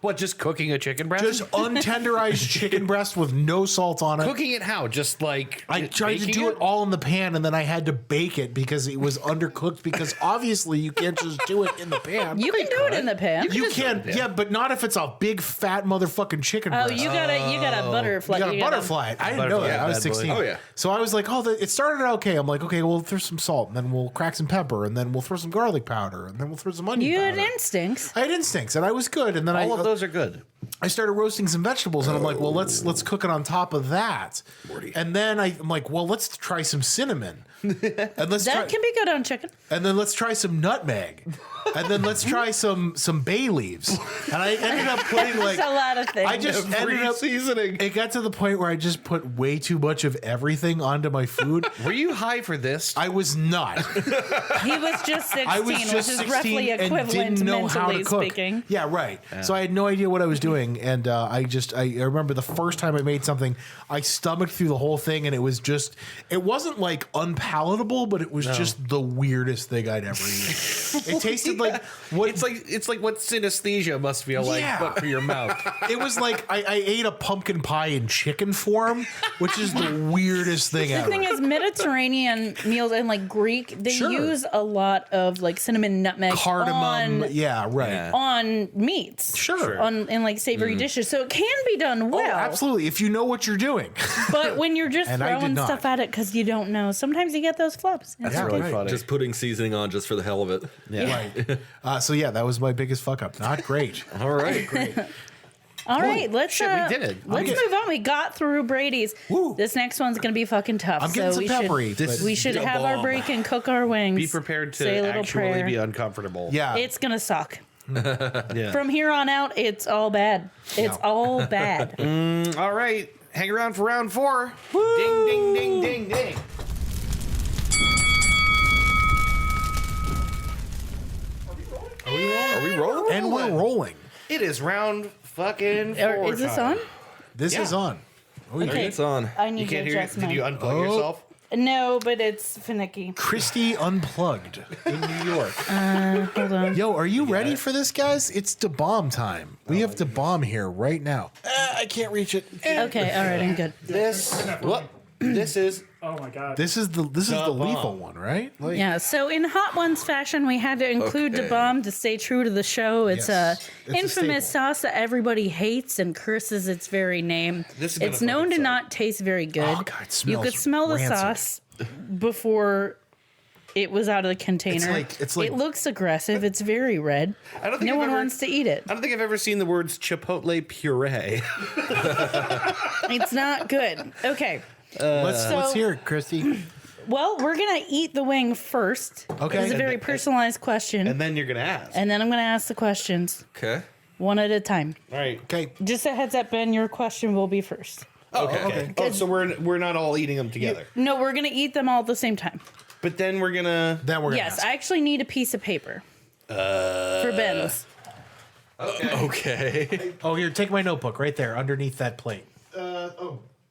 Speaker 4: What, just cooking a chicken breast?
Speaker 3: Just untenderized chicken breast with no salt on it.
Speaker 4: Cooking it how? Just like
Speaker 3: I tried to
Speaker 4: baking
Speaker 3: do it all in the pan, and then I had to bake it because it was undercooked. Because obviously you can't just do it in the pan.
Speaker 1: You can do it in the pan.
Speaker 3: You can, yeah, but not if it's a big fat motherfucking chicken
Speaker 1: Oh,
Speaker 3: breast.
Speaker 1: you gotta butterfly.
Speaker 3: You got a butterfly. I didn't know that. I was 16.
Speaker 2: Oh, yeah.
Speaker 3: So I was like, it started out okay. I'm like, okay, we'll throw some salt, and then we'll crack some pepper, and then we'll throw some garlic powder, and then we'll throw some onion
Speaker 1: You had
Speaker 3: powder.
Speaker 1: instincts.
Speaker 3: I had instincts, and I was good. And then
Speaker 4: all of those are good.
Speaker 3: I started roasting some vegetables, and I'm like, well, let's cook it on top of that. And then I'm like, well, let's try some cinnamon. And let's
Speaker 1: That can be good on chicken.
Speaker 3: and then let's try some nutmeg. And then let's try some bay leaves. And I ended up putting like
Speaker 1: It's a lot of things.
Speaker 3: I just ended up
Speaker 2: seasoning.
Speaker 3: It got to the point where I just put way too much of everything onto my food.
Speaker 4: Were you high for this?
Speaker 3: I was not.
Speaker 1: He was just 16,
Speaker 3: I was
Speaker 1: which
Speaker 3: just
Speaker 1: is
Speaker 3: 16
Speaker 1: roughly
Speaker 3: and
Speaker 1: equivalent
Speaker 3: didn't know how to
Speaker 1: mentally
Speaker 3: cook.
Speaker 1: speaking.
Speaker 3: Yeah, right. So I had no idea what I was doing, and I remember the first time I made something, I stomached through the whole thing, and it wasn't like unpalatable, but it was just the weirdest thing I'd ever eaten. It tasted like what
Speaker 4: It's like what synesthesia must feel like,
Speaker 3: Yeah.
Speaker 4: but for your mouth.
Speaker 3: it was like I ate a pumpkin pie in chicken form, which is the weirdest thing
Speaker 1: The
Speaker 3: ever.
Speaker 1: thing is, Mediterranean meals and like Greek, they
Speaker 3: Sure.
Speaker 1: use a lot of like cinnamon, nutmeg,
Speaker 3: Cardamom,
Speaker 2: Yeah.
Speaker 1: on meats.
Speaker 3: Sure.
Speaker 1: On in like savory dishes, so it can be done
Speaker 3: Oh,
Speaker 1: well.
Speaker 3: absolutely. If you know what you're doing.
Speaker 1: But when you're just
Speaker 3: And I did
Speaker 1: throwing
Speaker 3: not.
Speaker 1: stuff at it because you don't know, sometimes you get those flubs. It's
Speaker 3: Yeah,
Speaker 1: okay.
Speaker 3: right.
Speaker 4: funny.
Speaker 2: Just putting seasoning on just for the hell of it.
Speaker 3: Right. So yeah, that was my biggest fuck up. Not great.
Speaker 2: All right.
Speaker 1: All right, let's
Speaker 4: Shit, we did it.
Speaker 1: Let's move on. We got through Brady's.
Speaker 3: Woo.
Speaker 1: This next one's gonna be fucking tough.
Speaker 3: I'm getting
Speaker 1: so
Speaker 3: some
Speaker 1: we
Speaker 3: peppery.
Speaker 1: should
Speaker 3: but-
Speaker 1: we should
Speaker 2: the
Speaker 1: have our
Speaker 2: bomb.
Speaker 1: break and cook our wings.
Speaker 4: Be prepared to
Speaker 1: say a little
Speaker 4: actually
Speaker 1: prayer.
Speaker 4: be uncomfortable.
Speaker 3: yeah.
Speaker 1: It's gonna suck.
Speaker 4: Yeah.
Speaker 1: From here on out, it's all bad. It's all bad.
Speaker 4: All right. Hang around for round 4. Ding, ding, ding, ding, ding.
Speaker 2: Are we rolling?
Speaker 3: and we're rolling.
Speaker 4: It is round fucking 4.
Speaker 1: Is this on?
Speaker 3: This
Speaker 4: Yeah.
Speaker 3: is on. Oh, yeah.
Speaker 1: Okay.
Speaker 2: It's on.
Speaker 1: I
Speaker 4: You
Speaker 1: need to
Speaker 4: can't hear it.
Speaker 1: adjust
Speaker 4: Did you
Speaker 1: mine.
Speaker 4: unplug yourself?
Speaker 1: No, but it's finicky.
Speaker 3: Christie Unplugged in New York.
Speaker 1: Hold on.
Speaker 3: Yo, are you ready for this, guys? It's Da Bomb time. We have Da Bomb here right now. I can't reach it.
Speaker 1: Okay, all right, I'm good.
Speaker 4: This is
Speaker 6: Oh my god.
Speaker 3: This is the
Speaker 4: Da
Speaker 3: lethal
Speaker 4: Bomb.
Speaker 3: one, right? Like,
Speaker 1: Yeah, so in Hot Ones fashion, we had to include
Speaker 2: Okay.
Speaker 1: the bomb to stay true to the show. It's
Speaker 3: Yes.
Speaker 1: a
Speaker 3: It's a
Speaker 1: infamous
Speaker 3: staple.
Speaker 1: sauce that everybody hates and curses its very name.
Speaker 4: This is gonna
Speaker 1: It's known to
Speaker 4: fucking suck.
Speaker 1: not taste very good.
Speaker 3: Oh, God, it
Speaker 1: You
Speaker 3: smells
Speaker 1: could smell the
Speaker 3: rancid.
Speaker 1: sauce before it was out of the container.
Speaker 3: it's like-
Speaker 1: it looks aggressive. It's very red.
Speaker 4: I don't think
Speaker 1: No
Speaker 4: I've
Speaker 1: one
Speaker 4: ever-
Speaker 1: wants to eat it.
Speaker 4: I don't think I've ever seen the words chipotle puree.
Speaker 1: It's not good. Okay.
Speaker 3: let's hear it, Christy.
Speaker 1: Well, we're gonna eat the wing first.
Speaker 3: Okay.
Speaker 1: It's a very personalized question,
Speaker 4: And then you're going to ask.
Speaker 1: and then I'm gonna ask the questions
Speaker 2: Okay.
Speaker 1: one at a time.
Speaker 4: All right.
Speaker 3: Okay.
Speaker 1: Just a heads up, Ben. Your question will be first.
Speaker 4: Okay. Oh, so we're not all eating them together.
Speaker 1: No, we're gonna eat them all at the same time.
Speaker 4: But then we're going to
Speaker 3: Then we're gonna
Speaker 1: Yes,
Speaker 3: ask.
Speaker 1: I actually need a piece of paper for Ben's.
Speaker 2: Okay.
Speaker 3: Oh, here, take my notebook right there underneath that plate.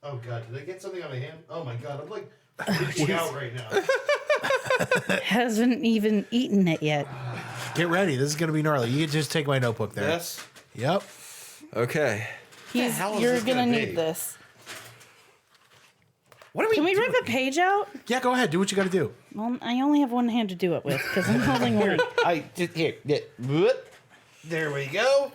Speaker 4: oh god, did I get something on my hand? Oh my god, I'm like freaking out right now.
Speaker 1: Hasn't even eaten it yet.
Speaker 3: Get ready. This is going to be gnarly. You can just take my notebook there.
Speaker 4: Yes.
Speaker 3: Yep.
Speaker 2: Okay.
Speaker 4: hell is
Speaker 1: You're
Speaker 4: this
Speaker 1: gonna
Speaker 4: gonna
Speaker 1: need
Speaker 4: be?
Speaker 1: this.
Speaker 4: What are we
Speaker 1: Can we
Speaker 4: doing?
Speaker 1: rip a page out?
Speaker 3: Yeah, go ahead. Do what you got to do.
Speaker 1: Well, I only have one hand to do it with because I'm holding one.
Speaker 4: I just here. Yeah. Whoop. There we go.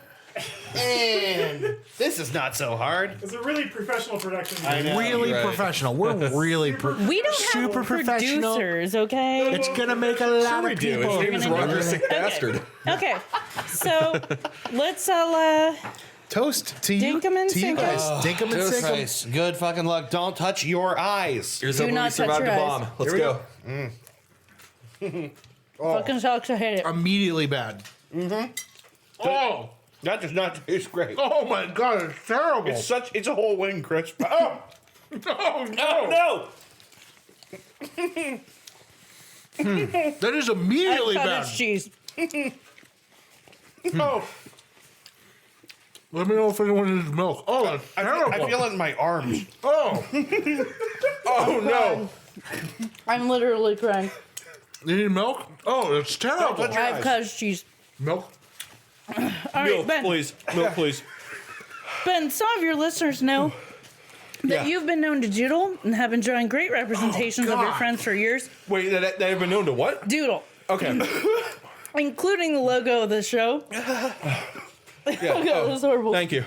Speaker 4: And this is not so hard.
Speaker 6: It's a really professional production.
Speaker 4: I know.
Speaker 3: Really
Speaker 2: Right.
Speaker 3: professional. We're really
Speaker 1: We don't have
Speaker 3: Super professional.
Speaker 1: producers, okay?
Speaker 3: It's going to make a lot of
Speaker 2: His
Speaker 3: people.
Speaker 2: name is Roger Sick Bastard.
Speaker 1: Okay, so let's all
Speaker 3: Toast to you.
Speaker 1: Dink 'em and
Speaker 3: to you
Speaker 1: sink 'em.
Speaker 3: guys. Dink 'em and
Speaker 4: Toast
Speaker 3: sink 'em.
Speaker 4: rice. Good fucking luck. Don't touch your eyes.
Speaker 2: Here's
Speaker 1: Do
Speaker 2: how we
Speaker 1: not touch
Speaker 2: survived
Speaker 1: your
Speaker 2: the
Speaker 1: eyes.
Speaker 2: bomb. Let's
Speaker 3: Here we
Speaker 2: go.
Speaker 1: Fucking sucks. I hate it.
Speaker 3: Immediately bad.
Speaker 4: Oh, that does not taste great.
Speaker 3: Oh my god, it's terrible.
Speaker 4: It's a whole wing crisp. Oh,
Speaker 3: no. That is immediately bad.
Speaker 1: Cottage cheese.
Speaker 4: no.
Speaker 3: Let me know if anyone needs milk. Oh, that's terrible.
Speaker 4: I feel it in my arms.
Speaker 3: Oh. Oh no.
Speaker 1: I'm literally crying.
Speaker 3: You need milk? Oh, it's terrible.
Speaker 1: I have cottage cheese.
Speaker 3: Milk?
Speaker 1: All right, Ben.
Speaker 2: Please. Milk, please.
Speaker 1: Ben, some of your listeners know that
Speaker 2: Yeah.
Speaker 1: you've been known to doodle and have been drawing great representations of your
Speaker 3: God.
Speaker 1: friends for years.
Speaker 2: Wait, that have been known to what?
Speaker 1: Doodle,
Speaker 2: Okay.
Speaker 1: including the logo of the show.
Speaker 2: Yeah.
Speaker 1: That was horrible.
Speaker 2: Thank you.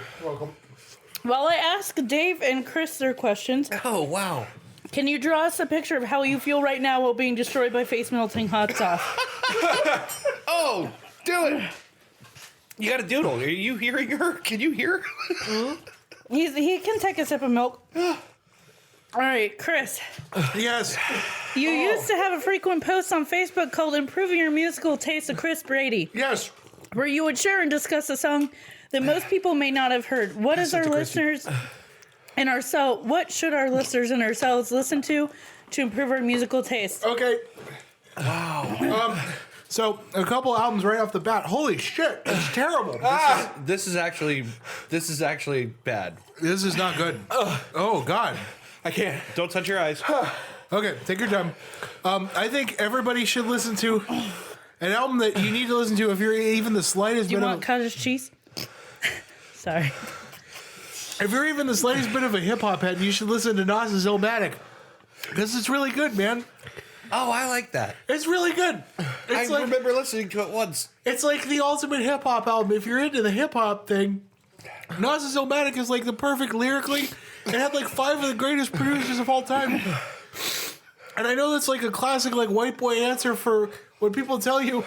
Speaker 1: While I ask Dave and Chris their questions,
Speaker 2: Oh, wow.
Speaker 1: can you draw us a picture of how you feel right now while being destroyed by face melting hot sauce?
Speaker 4: Oh, do it. You got a doodle. Are you hearing her? Can you hear?
Speaker 1: He can take a sip of milk. All right, Chris.
Speaker 3: Yes.
Speaker 1: You used to have a frequent post on Facebook called "Improving Your Musical Taste" of Chris Brady,
Speaker 3: Yes.
Speaker 1: where you would share and discuss a song that most people may not have heard. What is our listeners and ourselves? What should our listeners and ourselves listen to improve our musical taste?
Speaker 3: Okay. Wow. So a couple albums right off the bat. Holy shit, it's terrible.
Speaker 4: This is actually bad.
Speaker 3: This is not good. Oh god.
Speaker 2: I can't.
Speaker 4: Don't touch your eyes.
Speaker 3: Okay, take your time. I think everybody should listen to an album that you need to listen to if you're even the slightest
Speaker 1: You
Speaker 3: bit
Speaker 1: want
Speaker 3: of
Speaker 1: cottage cheese? Sorry.
Speaker 3: if you're even the slightest bit of a hip hop head, you should listen to Nas's Illmatic. Because it's really good, man.
Speaker 4: Oh, I like that.
Speaker 3: It's really good. It's
Speaker 4: I remember listening to it once.
Speaker 3: It's like the ultimate hip hop album. If you're into the hip hop thing, Nas's Illmatic is like the perfect lyrically. It had like 5 of the greatest producers of all time. And I know that's like a classic like white boy answer for when people tell you,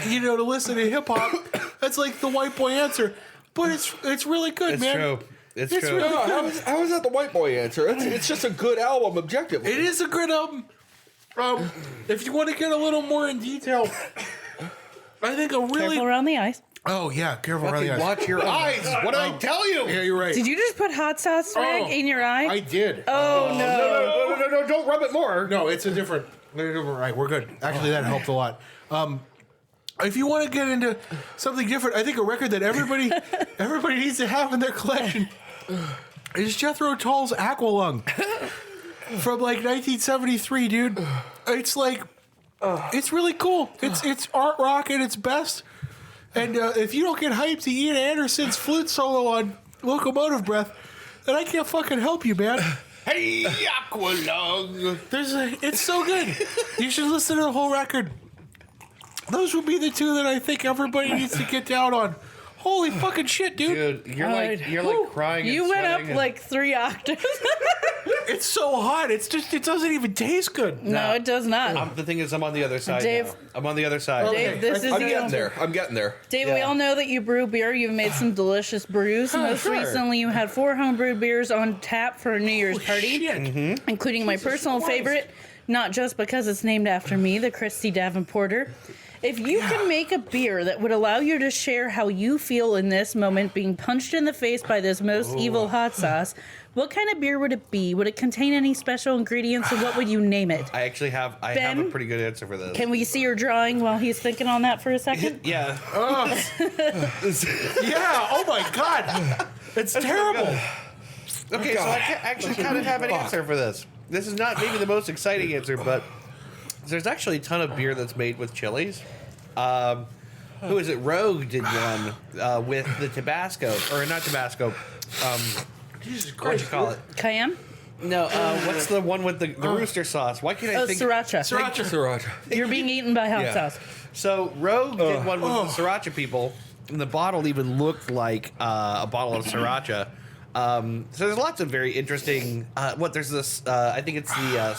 Speaker 3: you know, to listen to hip hop. That's like the white boy answer. But it's really good,
Speaker 4: It's
Speaker 3: man.
Speaker 4: true. It's
Speaker 1: It's
Speaker 4: true.
Speaker 1: really
Speaker 2: No, how is that the white boy answer? It's just a good album, objectively.
Speaker 3: It is a good album. If you want to get a little more in detail, I think a really
Speaker 1: Careful around the eyes.
Speaker 3: oh yeah, careful around the eyes.
Speaker 4: Watch your eyes. What did I tell you?
Speaker 3: Yeah, you're right.
Speaker 1: Did you just put hot sauce rag in your eye?
Speaker 3: I did.
Speaker 1: Oh, no.
Speaker 4: No, don't rub it more.
Speaker 3: No, it's a different. Right, we're good. Actually, that helped a lot. If you want to get into something different, I think a record that everybody needs to have in their collection is Jethro Tull's Aqualung from like 1973, dude. It's like it's really cool. It's art rock at its best. And if you don't get hyped to Ian Anderson's flute solo on Locomotive Breath, then I can't fucking help you, man.
Speaker 4: Hey, Aqualung.
Speaker 3: It's so good. You should listen to the whole record. Those would be the two that I think everybody needs to get down on. Holy fucking shit, dude.
Speaker 4: Dude, you're like crying.
Speaker 1: You
Speaker 4: and
Speaker 1: went up
Speaker 4: sweating and-
Speaker 1: like 3 octaves.
Speaker 3: It's so hot. It doesn't even taste good.
Speaker 1: No, it does not.
Speaker 4: The thing is, I'm on the other side.
Speaker 1: Dave-
Speaker 4: now. I'm on the other side.
Speaker 1: Dave, this is
Speaker 2: I'm
Speaker 1: you.
Speaker 2: getting there. I'm getting there.
Speaker 1: Dave, we
Speaker 4: Yeah.
Speaker 1: all know that you brew beer. You've made some delicious brews. Most
Speaker 4: sure.
Speaker 1: recently, you had 4 homebrewed beers on tap for a New Year's party,
Speaker 3: Shit.
Speaker 1: including my personal favorite, not just because it's named after me, the Christy Davenporter. If you could make a beer that would allow you to share how you feel in this moment being punched in the face by this most evil hot sauce, what kind of beer would it be? Would it contain any special ingredients, and what would you name it?
Speaker 4: I actually have a
Speaker 1: Ben?
Speaker 4: pretty good answer for this.
Speaker 1: Can we see your drawing while he's thinking on that for a second?
Speaker 4: Yeah.
Speaker 3: Yeah. Oh my god. It's terrible.
Speaker 4: Okay, so I actually kind of have an answer for this. This is not maybe the most exciting answer, but there's actually a ton of beer that's made with chilies. Who is it? Rogue did one with the Tabasco, or not Tabasco.
Speaker 3: Jesus
Speaker 4: What'd you call it?
Speaker 1: Cayenne?
Speaker 4: No, what's the one with the rooster sauce? Why can't I
Speaker 1: Oh,
Speaker 4: think?
Speaker 1: sriracha.
Speaker 2: Sriracha.
Speaker 1: You're being eaten by hot
Speaker 2: Yeah.
Speaker 1: sauce.
Speaker 4: So Rogue did one with the sriracha people, and the bottle even looked like a bottle of sriracha. So there's lots of very interesting. There's this? I think it's the.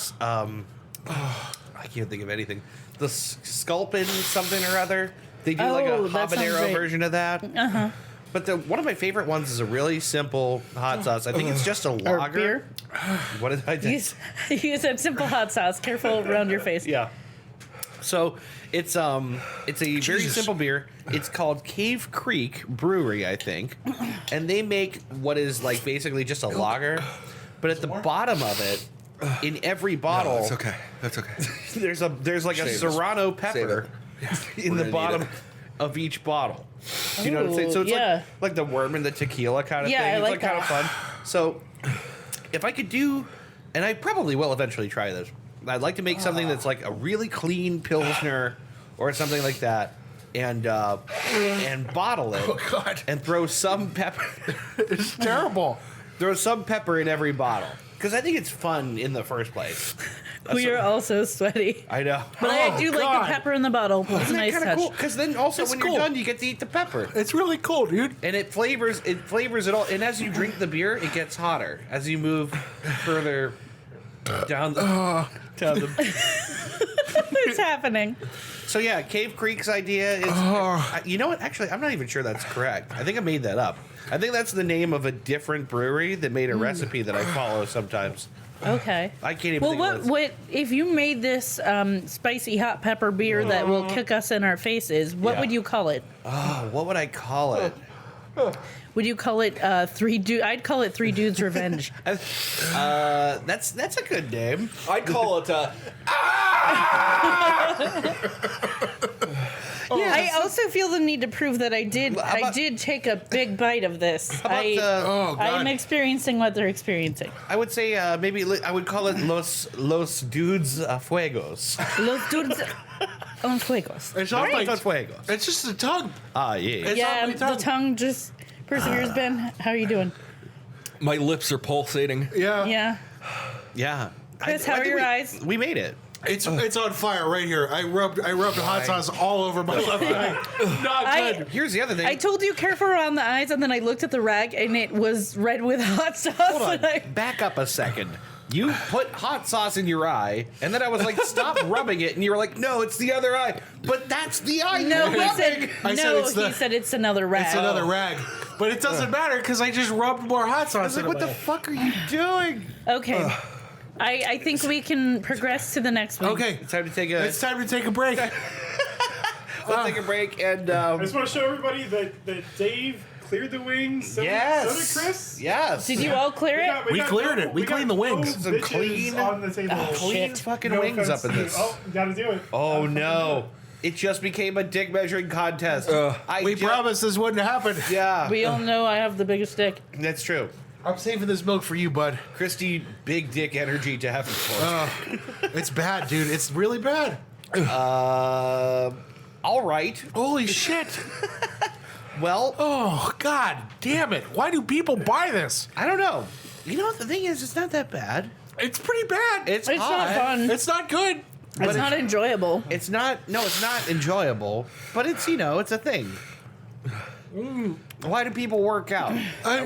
Speaker 4: I can't think of anything. The Sculpin something or other. They do like a
Speaker 1: Oh, that sounds
Speaker 4: habanero
Speaker 1: great.
Speaker 4: version of that. But one of my favorite ones is a really simple hot sauce. I think it's just a
Speaker 1: Or
Speaker 4: lager.
Speaker 1: beer.
Speaker 4: What did I do?
Speaker 1: You said simple hot sauce. Careful around your face.
Speaker 4: Yeah. So it's a very
Speaker 3: Jesus.
Speaker 4: simple beer. It's called Cave Creek Brewery, I think, and they make what is like basically just a lager, but at the bottom of it, in every bottle,
Speaker 2: No, that's okay. That's okay.
Speaker 4: there's like a
Speaker 2: Save it.
Speaker 4: serrano pepper in
Speaker 2: We're
Speaker 4: the
Speaker 2: gonna need
Speaker 4: bottom of each bottle. Do you know what I'm saying? So it's
Speaker 1: yeah.
Speaker 4: like the worm and the tequila kind of
Speaker 1: Yeah,
Speaker 4: thing.
Speaker 1: I
Speaker 4: It's
Speaker 1: like
Speaker 4: like kind of
Speaker 1: that.
Speaker 4: fun. So if I could do, and I probably will eventually try this, I'd like to make something that's like a really clean Pilsner or something like that, and bottle it.
Speaker 3: Oh, God.
Speaker 4: And throw some pepper.
Speaker 3: It's terrible.
Speaker 4: Throw some pepper in every bottle because I think it's fun in the first place.
Speaker 1: We are also sweaty.
Speaker 4: I know.
Speaker 1: But I do like
Speaker 3: God.
Speaker 1: the pepper in the bottle. It's a nice
Speaker 4: Kind of
Speaker 1: touch.
Speaker 4: cool because then also
Speaker 3: It's
Speaker 4: when
Speaker 3: cool.
Speaker 4: you're done, you get to eat the pepper.
Speaker 3: It's really cool, dude.
Speaker 4: And it flavors it all. And as you drink the beer, it gets hotter as you move further down the down the.
Speaker 1: It's happening.
Speaker 4: So yeah, Cave Creek's idea is. You know what? Actually, I'm not even sure that's correct. I think I made that up. I think that's the name of a different brewery that made a recipe that I follow sometimes.
Speaker 1: Okay.
Speaker 4: I can't even.
Speaker 1: Well,
Speaker 4: think of
Speaker 1: what if you made this spicy hot pepper beer that will kick us in our faces? What
Speaker 4: Yeah.
Speaker 1: would you call it?
Speaker 4: Oh, what would I call it?
Speaker 1: Would you call it I'd call it Three Dudes Revenge.
Speaker 4: That's a good name.
Speaker 2: I'd call it.
Speaker 1: I also feel the need to prove that I
Speaker 4: about-
Speaker 1: did take a big bite of this.
Speaker 4: How about
Speaker 3: Oh, God.
Speaker 1: I'm experiencing what they're experiencing.
Speaker 4: I would say maybe I would call it Los Dudes Fuegos.
Speaker 1: Los Dudes on Fuegos.
Speaker 3: It's not like
Speaker 4: Los Fuegos.
Speaker 3: it's just the tongue.
Speaker 4: Ah, yeah.
Speaker 3: It's
Speaker 1: Yeah,
Speaker 3: on my
Speaker 1: the
Speaker 3: tongue.
Speaker 1: tongue just perseveres. Ben, how are you doing?
Speaker 2: My lips are pulsating.
Speaker 3: Yeah.
Speaker 1: Yeah.
Speaker 4: Yeah.
Speaker 1: Chris, how are
Speaker 4: think
Speaker 1: your
Speaker 4: we-
Speaker 1: eyes?
Speaker 4: We made it.
Speaker 3: It's on fire right here. I rubbed hot sauce all over my left eye. Not good.
Speaker 4: Here's the other thing.
Speaker 1: I told you careful around the eyes, and then I looked at the rag, and it was red with hot sauce.
Speaker 4: Hold on.
Speaker 1: and I-
Speaker 4: Back up a second. You put hot sauce in your eye, and then I was like, stop rubbing it. And you were like, no, it's the other eye. But that's the eye
Speaker 1: No,
Speaker 4: you're
Speaker 1: he
Speaker 4: rubbing.
Speaker 1: said
Speaker 3: I said
Speaker 1: no.
Speaker 3: it's the-
Speaker 1: He said it's another rag.
Speaker 3: It's another rag. But it doesn't matter because I just rubbed more hot
Speaker 4: I
Speaker 3: sauce.
Speaker 4: was like,
Speaker 3: in
Speaker 4: what the
Speaker 3: my-
Speaker 4: fuck are you doing?
Speaker 1: Okay. I think we can progress to the next one.
Speaker 3: Okay.
Speaker 4: It's time to take a,
Speaker 3: It's time to take a break.
Speaker 4: let's take a break. And
Speaker 6: I just want to show everybody that Dave cleared the wings. So
Speaker 4: yes.
Speaker 6: So did Chris.
Speaker 4: Yes.
Speaker 1: Did you all clear it?
Speaker 3: We cleared it. We cleaned the wings.
Speaker 6: Some
Speaker 4: Some clean-
Speaker 6: on the table.
Speaker 4: clean
Speaker 1: Shit.
Speaker 4: fucking
Speaker 6: No
Speaker 4: wings
Speaker 6: offense
Speaker 4: up in
Speaker 6: to-
Speaker 4: this?
Speaker 6: Oh, you gotta do it.
Speaker 4: Oh no. It just became a dick measuring contest.
Speaker 3: We promised this wouldn't happen.
Speaker 4: Yeah.
Speaker 1: We all know I have the biggest dick.
Speaker 4: That's true.
Speaker 3: I'm saving this milk for you, bud.
Speaker 4: Christy, big dick energy to have for.
Speaker 3: It's bad, dude. It's really bad.
Speaker 4: All right.
Speaker 3: Holy shit.
Speaker 4: Well,
Speaker 3: Oh, God damn it. Why do people buy this?
Speaker 4: I don't know. You know, the thing is, it's not that bad.
Speaker 3: It's pretty bad.
Speaker 4: It's
Speaker 1: It's
Speaker 4: hot.
Speaker 1: not fun.
Speaker 3: It's not good.
Speaker 1: It's not enjoyable.
Speaker 4: It's not. No, it's not enjoyable. But it's it's a thing. Why do people work out?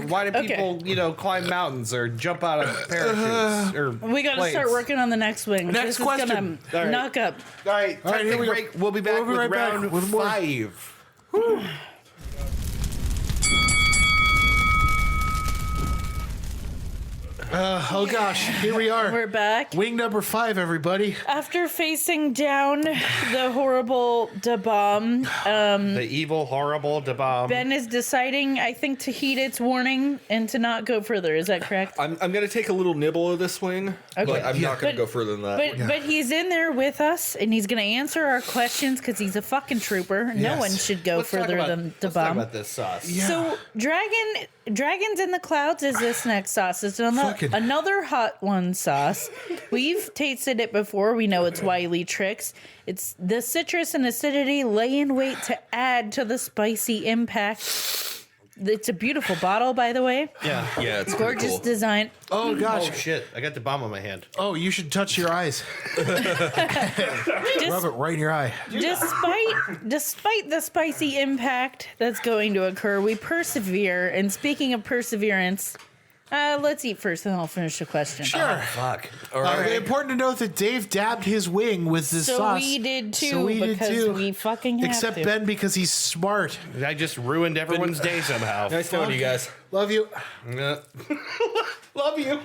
Speaker 4: Why do people climb mountains or jump out of parachutes or?
Speaker 1: We got to
Speaker 4: planes?
Speaker 1: start working on the next wing.
Speaker 3: Next
Speaker 1: this is
Speaker 3: question.
Speaker 1: gonna
Speaker 4: All right.
Speaker 1: knock up.
Speaker 4: All right.
Speaker 3: All right, here we go.
Speaker 4: break. We'll be back
Speaker 3: We'll be
Speaker 4: with
Speaker 3: right back
Speaker 4: round
Speaker 3: with more.
Speaker 4: 5.
Speaker 3: Oh, gosh. Here we are.
Speaker 1: We're back.
Speaker 3: Wing number 5, everybody.
Speaker 1: After facing down the horrible da bomb,
Speaker 4: The evil, horrible, the bomb.
Speaker 1: Ben is deciding, I think, to heed its warning and to not go further. Is that correct?
Speaker 2: I'm gonna take a little nibble of this wing,
Speaker 1: Okay.
Speaker 2: but I'm not gonna
Speaker 1: But-
Speaker 2: go further than that.
Speaker 1: But he's in there with us, and he's going to answer our questions because he's a fucking trooper. No
Speaker 3: Yes.
Speaker 1: one should go
Speaker 4: Let's talk
Speaker 1: further
Speaker 4: about-
Speaker 1: than the
Speaker 4: let's talk
Speaker 1: bomb.
Speaker 4: about this sauce.
Speaker 3: Yeah.
Speaker 1: So, Dragons in the Clouds is this next sauce. It's
Speaker 3: Fucking-
Speaker 1: another Hot One sauce. We've tasted it before. We know it's Wiley Tricks. It's the citrus and acidity lay in wait to add to the spicy impact. It's a beautiful bottle, by the way.
Speaker 4: Yeah.
Speaker 2: Yeah, it's pretty
Speaker 1: Gorgeous
Speaker 2: cool.
Speaker 1: design.
Speaker 3: Oh, gosh.
Speaker 4: Oh shit! I got the bomb on my hand.
Speaker 3: Oh, you should touch your eyes. Rub it right in your eye.
Speaker 1: Despite the spicy impact that's going to occur, we persevere. And speaking of perseverance, Let's eat first, and then I'll finish the question.
Speaker 3: Sure.
Speaker 4: Fuck.
Speaker 2: All right.
Speaker 3: Important to note that Dave dabbed his wing with this
Speaker 1: So
Speaker 3: sauce.
Speaker 1: we did too,
Speaker 3: So we did
Speaker 1: because
Speaker 3: too.
Speaker 1: we fucking have
Speaker 3: Except
Speaker 1: to.
Speaker 3: Ben because he's smart.
Speaker 4: I just ruined everyone's day somehow.
Speaker 2: Nice knowing you guys.
Speaker 3: Love you.
Speaker 4: Love you.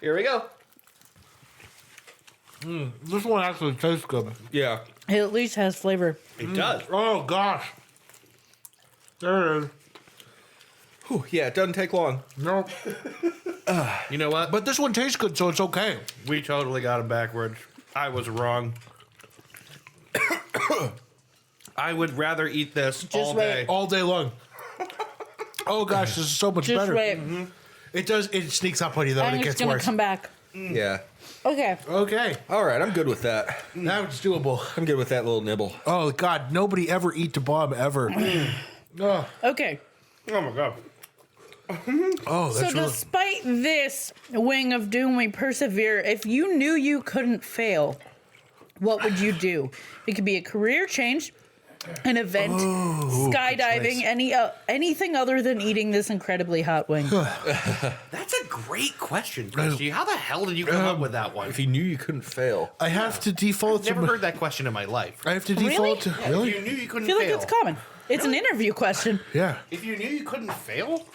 Speaker 4: Here we go.
Speaker 3: This one actually tastes good.
Speaker 2: Yeah.
Speaker 1: It at least has flavor.
Speaker 4: It does.
Speaker 3: Oh gosh. There it is.
Speaker 2: Whew, yeah, it doesn't take long.
Speaker 3: No.
Speaker 4: You know what?
Speaker 3: But this one tastes good, so it's okay.
Speaker 4: We totally got it backwards. I was wrong. I would rather eat this all
Speaker 1: wait.
Speaker 4: day.
Speaker 3: All day long. Oh gosh, this is so much
Speaker 1: Just
Speaker 3: better.
Speaker 1: wait.
Speaker 3: It does. It sneaks up on you though, and
Speaker 1: I'm
Speaker 3: it
Speaker 1: just
Speaker 3: gets
Speaker 1: gonna
Speaker 3: worse.
Speaker 1: come back.
Speaker 2: Yeah.
Speaker 1: Okay.
Speaker 3: Okay,
Speaker 2: All right, I'm good with that.
Speaker 3: now it's doable.
Speaker 2: I'm good with that little nibble.
Speaker 3: Oh God, nobody ever eat the bomb ever. Oh,
Speaker 1: Okay.
Speaker 4: Oh my god.
Speaker 3: oh,
Speaker 1: So
Speaker 3: that's really.
Speaker 1: despite this wing of doom, we persevere. If you knew you couldn't fail, what would you do? It could be a career change, an event, skydiving,
Speaker 3: nice.
Speaker 1: anything other than eating this incredibly hot wing.
Speaker 4: That's a great question, Christy. How the hell did you come up with that one?
Speaker 2: If you knew you couldn't fail.
Speaker 3: I have to default to.
Speaker 4: Never heard that question in my life.
Speaker 3: I have to
Speaker 1: Really?
Speaker 3: default to.
Speaker 4: If
Speaker 3: Really?
Speaker 4: you knew you couldn't
Speaker 1: I feel like
Speaker 4: fail.
Speaker 1: it's common. It's an interview question.
Speaker 3: Yeah.
Speaker 4: If you knew you couldn't fail,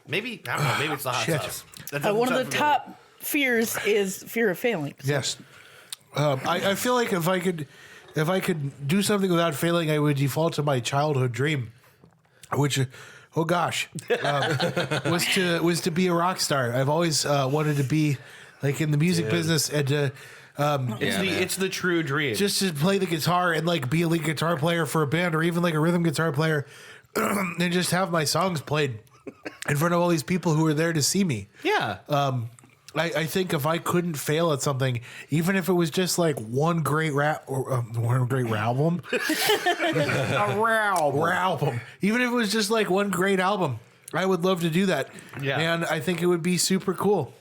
Speaker 4: maybe I don't know. Maybe it's the hot
Speaker 3: Shit.
Speaker 4: sauce. That doesn't
Speaker 1: One of
Speaker 4: sound
Speaker 1: the
Speaker 4: familiar.
Speaker 1: top fears is fear of failing.
Speaker 3: Yes. I feel like if I could do something without failing, I would default to my childhood dream, which, oh gosh, was to be a rock star. I've always wanted to be like in the music business and to
Speaker 4: It's the true dream.
Speaker 3: just to play the guitar and like be a lead guitar player for a band or even like a rhythm guitar player and just have my songs played in front of all these people who are there to see me.
Speaker 4: yeah.
Speaker 3: I think if I couldn't fail at something, even if it was just like one great rap or one great album, album, even if it was just like one great album, I would love to do that.
Speaker 4: Yeah.
Speaker 3: And I think it would be super cool.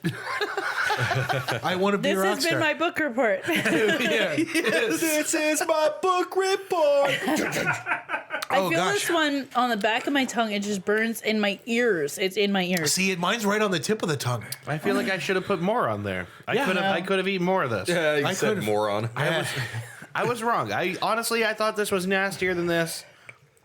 Speaker 3: I want to be
Speaker 1: This
Speaker 3: a rock
Speaker 1: has
Speaker 3: star.
Speaker 1: been my book report.
Speaker 2: This is my book report.
Speaker 1: I
Speaker 3: Oh,
Speaker 1: feel
Speaker 3: gosh.
Speaker 1: this one on the back of my tongue. It just burns in my ears. It's in my ears.
Speaker 3: See, mine's right on the tip of the tongue.
Speaker 4: I feel like I should have put more on there. I
Speaker 3: Yeah.
Speaker 4: could have eaten more of this.
Speaker 2: Yeah, you
Speaker 3: I
Speaker 2: said
Speaker 3: could've-
Speaker 2: moron.
Speaker 4: I was wrong. I honestly thought this was nastier than this.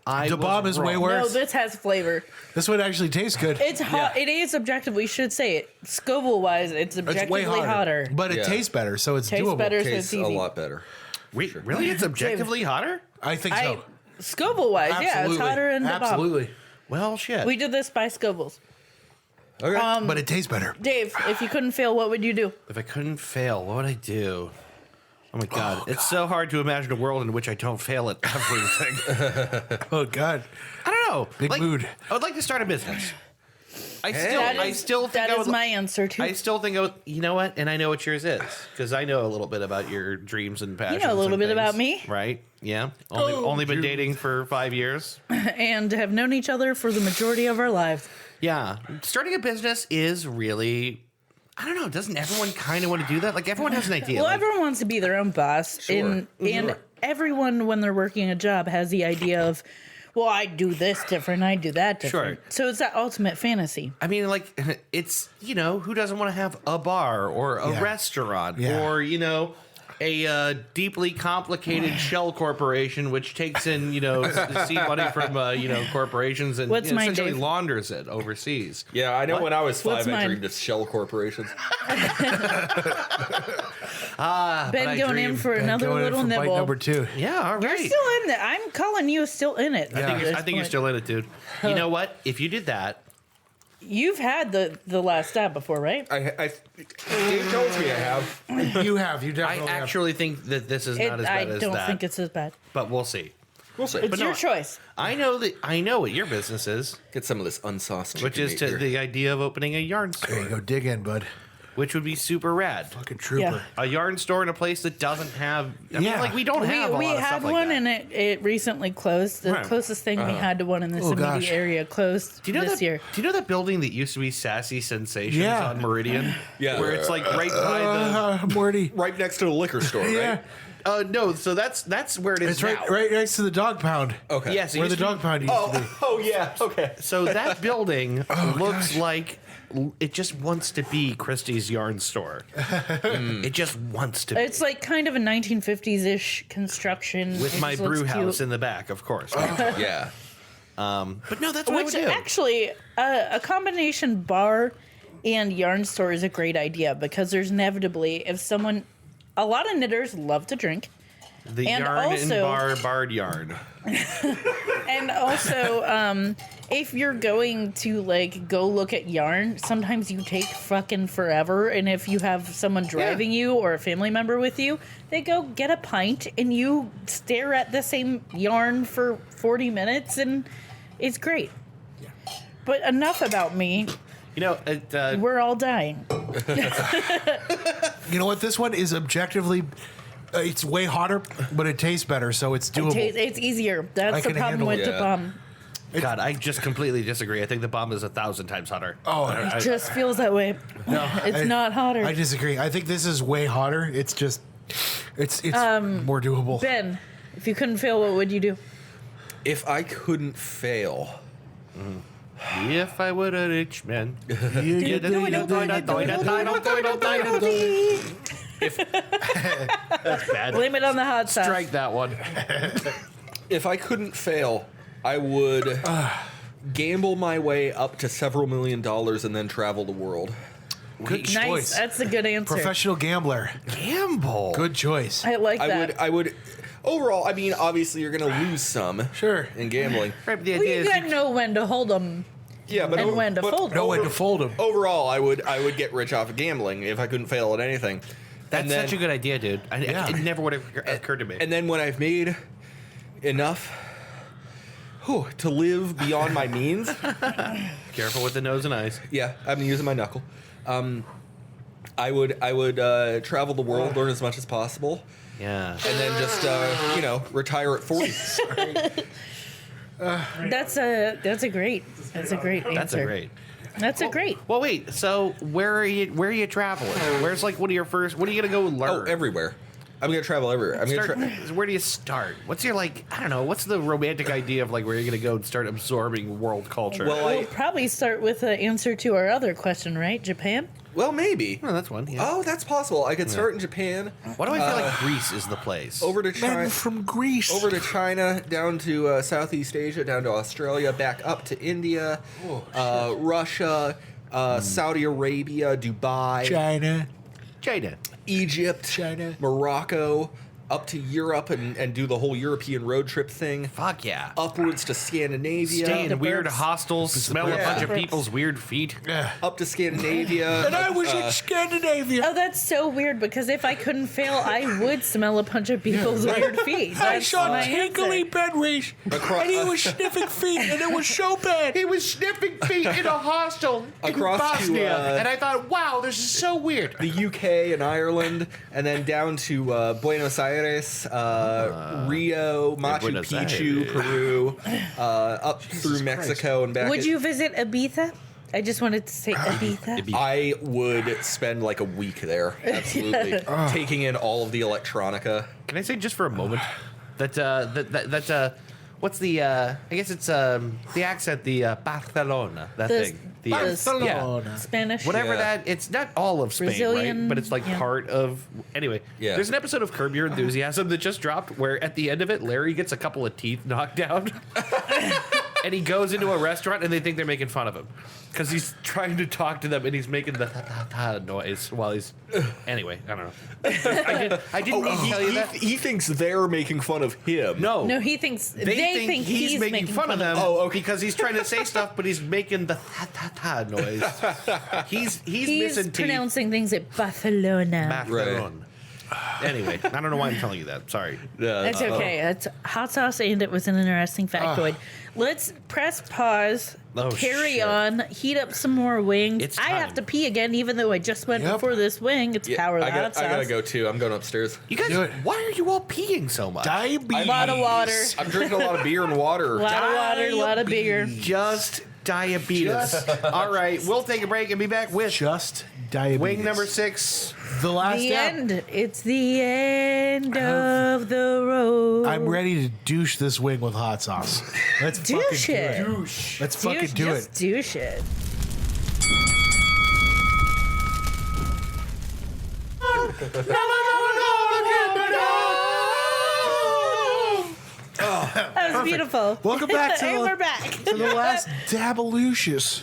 Speaker 3: The bomb is way
Speaker 1: No,
Speaker 3: worse.
Speaker 1: this has flavor.
Speaker 3: This one actually tastes good.
Speaker 1: It's hot. It is objective. We should say it. Scoville wise, it's
Speaker 3: It's
Speaker 1: objectively
Speaker 3: way hotter, but it
Speaker 2: Yeah.
Speaker 3: tastes better, so it's
Speaker 1: Tastes
Speaker 3: doable.
Speaker 1: better.
Speaker 2: Tastes
Speaker 1: So
Speaker 2: a
Speaker 1: it's easy.
Speaker 2: lot better.
Speaker 4: Wait, really? It's objectively hotter?
Speaker 3: I think so.
Speaker 1: Scoville wise, yeah, it's hotter than the bomb.
Speaker 3: Absolutely.
Speaker 4: Well, shit.
Speaker 1: We did this by Scovilles.
Speaker 2: Okay.
Speaker 3: But it tastes better.
Speaker 1: Dave, if you couldn't fail, what would you do?
Speaker 4: If I couldn't fail, what would I do? Oh my god. It's so hard to imagine a world in which I don't fail at everything.
Speaker 3: Oh God.
Speaker 4: I don't know.
Speaker 3: Big mood.
Speaker 4: I would like to start a business. I
Speaker 1: That
Speaker 4: still think
Speaker 1: that
Speaker 4: I
Speaker 1: is
Speaker 4: would,
Speaker 1: my answer too.
Speaker 4: I still think I would, you know what? And I know what yours is because I know a little bit about your dreams and passions.
Speaker 1: know a little
Speaker 4: and
Speaker 1: bit
Speaker 4: things,
Speaker 1: about me.
Speaker 4: right? Yeah. Only been dating for 5 years.
Speaker 1: And have known each other for the majority of our lives.
Speaker 4: Yeah. Starting a business is really, I don't know. Doesn't everyone kind of want to do that? Like everyone has an idea.
Speaker 1: Well,
Speaker 4: like,
Speaker 1: everyone wants to be their own boss, and everyone, when they're working a job, has the idea of, well, I do this different, I do that different.
Speaker 4: Sure.
Speaker 1: So it's that ultimate fantasy.
Speaker 4: I mean, like, it's, who doesn't want to have a bar or a
Speaker 3: Yeah.
Speaker 4: restaurant
Speaker 3: Yeah.
Speaker 4: or, a deeply complicated shell corporation which takes in, seed money from, corporations and
Speaker 1: What's mine,
Speaker 4: essentially
Speaker 1: Dave?
Speaker 4: launders it overseas.
Speaker 2: Yeah, I know
Speaker 4: What?
Speaker 2: when I was 5,
Speaker 1: What's
Speaker 2: I
Speaker 1: mine?
Speaker 2: dreamed of shell corporations.
Speaker 1: Ben
Speaker 4: I
Speaker 1: going in
Speaker 4: dream.
Speaker 1: for
Speaker 3: And
Speaker 1: another
Speaker 3: going in
Speaker 1: little
Speaker 3: for bite
Speaker 1: nibble.
Speaker 3: number 2.
Speaker 4: Yeah, all
Speaker 1: You're
Speaker 4: right.
Speaker 1: still in it. I'm calling you still in it.
Speaker 4: I think you're still in it, dude. You know what? If you did that,
Speaker 1: You've had the last stab before, right?
Speaker 2: Dave tells me I have.
Speaker 3: You have. You
Speaker 4: I
Speaker 3: definitely have.
Speaker 4: actually think that this is not as
Speaker 1: I
Speaker 4: bad as
Speaker 1: don't
Speaker 4: that.
Speaker 1: think it's as bad.
Speaker 4: But we'll see.
Speaker 2: We'll see.
Speaker 1: It's your choice.
Speaker 4: I know what your business is,
Speaker 2: Get some of this unsauced chicken
Speaker 4: which is
Speaker 2: meat
Speaker 4: to
Speaker 2: here.
Speaker 4: the idea of opening a yarn
Speaker 3: There you
Speaker 4: store,
Speaker 3: go. Dig in, bud.
Speaker 4: which would be super rad.
Speaker 3: Fucking trooper.
Speaker 1: Yeah.
Speaker 4: A yarn store in a place that doesn't have. I mean,
Speaker 3: Yeah.
Speaker 4: like we don't have.
Speaker 1: We
Speaker 4: a lot of
Speaker 1: had
Speaker 4: stuff like
Speaker 1: one,
Speaker 4: that.
Speaker 1: and it recently closed. The
Speaker 4: Right.
Speaker 1: closest thing we had to one in this
Speaker 3: Oh,
Speaker 1: immediate
Speaker 3: gosh.
Speaker 1: area closed
Speaker 4: Do you know
Speaker 1: this
Speaker 4: that?
Speaker 1: year.
Speaker 4: Do you know that building that used to be Sassy Sensations
Speaker 3: Yeah.
Speaker 4: on Meridian?
Speaker 2: Yeah.
Speaker 4: where it's like right by the.
Speaker 3: Morty.
Speaker 2: right next to the liquor store,
Speaker 3: Yeah.
Speaker 2: right?
Speaker 4: No, so that's where it is
Speaker 3: It's
Speaker 4: now.
Speaker 3: right next to the dog pound.
Speaker 2: Okay.
Speaker 4: Yes, it
Speaker 3: Where the
Speaker 4: used to be-
Speaker 3: dog pound used to be.
Speaker 2: Oh yeah. Okay.
Speaker 4: So that building looks like it just wants to be Christie's yarn store. It just wants to be.
Speaker 1: It's like kind of a 1950s-ish construction.
Speaker 4: With
Speaker 1: It
Speaker 4: my
Speaker 1: just looks
Speaker 4: brew house
Speaker 1: cute.
Speaker 4: in the back, of course.
Speaker 2: Yeah.
Speaker 4: But no, that's what I would
Speaker 1: Which
Speaker 4: do.
Speaker 1: actually, a combination bar and yarn store is a great idea because there's inevitably, if someone, a lot of knitters love to drink.
Speaker 4: The
Speaker 1: and
Speaker 4: yarn
Speaker 1: also-
Speaker 4: and barred yarn.
Speaker 1: And also, if you're going to like go look at yarn, sometimes you take fucking forever. And if you have someone driving you or a family member with you, they go get a pint and you stare at the same yarn for 40 minutes and it's great. But enough about me.
Speaker 4: You know,
Speaker 1: We're all dying.
Speaker 3: You know what? This one is objectively, it's way hotter, but it tastes better, so it's doable.
Speaker 1: It's easier.
Speaker 3: I
Speaker 1: That's the
Speaker 3: can
Speaker 1: problem
Speaker 3: handle
Speaker 1: with
Speaker 2: it.
Speaker 1: the
Speaker 2: Yeah.
Speaker 1: bomb.
Speaker 4: God, I just completely disagree. I think the bomb is 1,000 times hotter.
Speaker 3: Oh,
Speaker 1: It just feels that way. It's not hotter.
Speaker 3: I disagree. I think this is way hotter. It's just, it's more doable.
Speaker 1: Ben, if you couldn't fail, what would you do?
Speaker 2: If I couldn't fail,
Speaker 4: If I were a rich man. That's bad.
Speaker 1: Blame it on the hot sauce.
Speaker 4: Strike that one.
Speaker 2: if I couldn't fail, I would gamble my way up to several $1 million and then travel the world.
Speaker 3: Good
Speaker 1: Nice.
Speaker 3: choice.
Speaker 1: That's a good answer.
Speaker 3: Professional gambler.
Speaker 4: Gamble.
Speaker 3: Good choice.
Speaker 1: I like that.
Speaker 2: I would. Overall, I mean, obviously, you're going to lose some.
Speaker 3: Sure.
Speaker 2: In gambling.
Speaker 4: Right, but the
Speaker 1: Well,
Speaker 4: idea
Speaker 1: you
Speaker 4: is
Speaker 1: gotta know when to hold them
Speaker 2: Yeah, but
Speaker 1: and when to fold them.
Speaker 3: No way to fold them.
Speaker 2: Overall, I would get rich off of gambling if I couldn't fail at anything.
Speaker 4: that's
Speaker 2: And then-
Speaker 4: such a good idea, dude.
Speaker 3: Yeah.
Speaker 4: It never would have occurred to me.
Speaker 2: And then when I've made enough to live beyond my means,
Speaker 4: Careful with the nose and eyes.
Speaker 2: yeah, I'm using my knuckle. I would travel the world, learn as much as possible,
Speaker 4: Yeah.
Speaker 2: and then just retire at 40.
Speaker 1: That's a great answer.
Speaker 4: That's a great.
Speaker 1: That's a great.
Speaker 4: Well, wait. So where are you traveling? Where's like one of your first? What are you gonna go learn?
Speaker 2: Oh, everywhere. I'm gonna travel everywhere. I'm
Speaker 4: Start,
Speaker 2: gonna
Speaker 4: where do you start? What's your like? I don't know. What's the romantic idea of like where you're gonna go and start absorbing world culture?
Speaker 2: Well,
Speaker 1: We'll probably start with the answer to our other question, right? Japan?
Speaker 2: maybe.
Speaker 4: oh, that's one. Yeah.
Speaker 2: Oh, that's possible. I could start in Japan,
Speaker 4: Why do I feel like Greece is the place?
Speaker 2: over to
Speaker 3: Men
Speaker 2: China,
Speaker 3: from Greece.
Speaker 2: over to China, down to Southeast Asia, down to Australia, back up to India, Russia, Saudi Arabia, Dubai,
Speaker 3: China.
Speaker 4: China.
Speaker 2: Egypt,
Speaker 3: China.
Speaker 2: Morocco, up to Europe and do the whole European road trip thing.
Speaker 4: Fuck yeah.
Speaker 2: Upwards to Scandinavia.
Speaker 4: Stay in
Speaker 1: The
Speaker 4: weird
Speaker 1: burps.
Speaker 4: hostels, smell a
Speaker 2: burps.
Speaker 4: bunch of
Speaker 1: Yeah.
Speaker 4: people's weird feet.
Speaker 3: Yeah.
Speaker 2: Up to Scandinavia.
Speaker 3: And I was in Scandinavia.
Speaker 1: Oh, that's so weird because if I couldn't fail, I would smell a bunch of people's weird feet.
Speaker 3: I
Speaker 1: That's
Speaker 3: saw
Speaker 1: my
Speaker 3: Tinkly
Speaker 1: answer.
Speaker 3: Ben Reese, and he was sniffing feet, and it was so bad.
Speaker 4: He was sniffing feet in a hostel
Speaker 2: Across to,
Speaker 4: Bosnia, and I thought, wow, this is so weird.
Speaker 2: the UK and Ireland, and then down to Buenos Aires, Rio, Machu
Speaker 4: Buenos
Speaker 2: Picchu,
Speaker 4: Aires.
Speaker 2: Peru, up through Mexico and back.
Speaker 1: Would you visit Ibiza? I just wanted to say Ibiza.
Speaker 2: I would spend like a week there. Absolutely, taking in all of the electronica.
Speaker 4: Can I say just for a moment that what's the I guess it's the accent, the Barcelona, that
Speaker 1: The-
Speaker 4: thing.
Speaker 3: Barcelona.
Speaker 1: Spanish.
Speaker 4: Whatever
Speaker 2: Yeah.
Speaker 4: that, it's not all of Spain,
Speaker 1: Brazilian,
Speaker 4: right? But it's like
Speaker 1: yeah.
Speaker 4: part of. Anyway,
Speaker 2: Yeah.
Speaker 4: there's an episode of Curb Your Enthusiasm that just dropped where at the end of it, Larry gets a couple of teeth knocked out, and he goes into a restaurant and they think they're making fun of him because he's trying to talk to them and he's making the noise while he's. Anyway, I don't know. I didn't need to tell you that.
Speaker 2: He thinks they're making fun of him.
Speaker 4: No,
Speaker 1: No, he thinks
Speaker 4: they
Speaker 1: think
Speaker 4: he's making fun of them.
Speaker 2: Oh, okay.
Speaker 4: Because he's trying to say stuff, but he's making the noise. He's
Speaker 1: He's
Speaker 4: missing teeth.
Speaker 1: pronouncing things at Barcelona.
Speaker 4: Macaron. Anyway, I don't know why I'm telling you that. Sorry.
Speaker 1: That's okay. That's hot sauce, and it was an interesting factoid. Let's press pause.
Speaker 4: Oh,
Speaker 1: carry
Speaker 4: shit.
Speaker 1: on. Heat up some more wings.
Speaker 4: It's
Speaker 1: I have
Speaker 4: time.
Speaker 1: to pee again, even though I just went
Speaker 3: Yep.
Speaker 1: before this wing. It's power of the hot sauce.
Speaker 2: I gotta go too. I'm going upstairs.
Speaker 4: You guys,
Speaker 3: Do it.
Speaker 4: why are you all peeing so much?
Speaker 3: Diabetes.
Speaker 1: A lot of water.
Speaker 2: I'm drinking a lot of beer and water.
Speaker 1: A lot of water. A lot of beer.
Speaker 4: Just diabetes. All right, we'll take a break and be back with
Speaker 3: Just diabetes.
Speaker 4: wing number 6.
Speaker 3: The last
Speaker 1: The
Speaker 3: step.
Speaker 1: end. It's the end of the road.
Speaker 3: I'm ready to douche this wing with hot sauce. Let's
Speaker 1: Douche
Speaker 3: fucking
Speaker 1: it.
Speaker 3: do it. Let's fucking do
Speaker 1: Just
Speaker 3: it.
Speaker 1: douche it. That was beautiful.
Speaker 3: Welcome back to
Speaker 1: and
Speaker 3: the-
Speaker 1: we're back.
Speaker 3: To the last Dabalucious.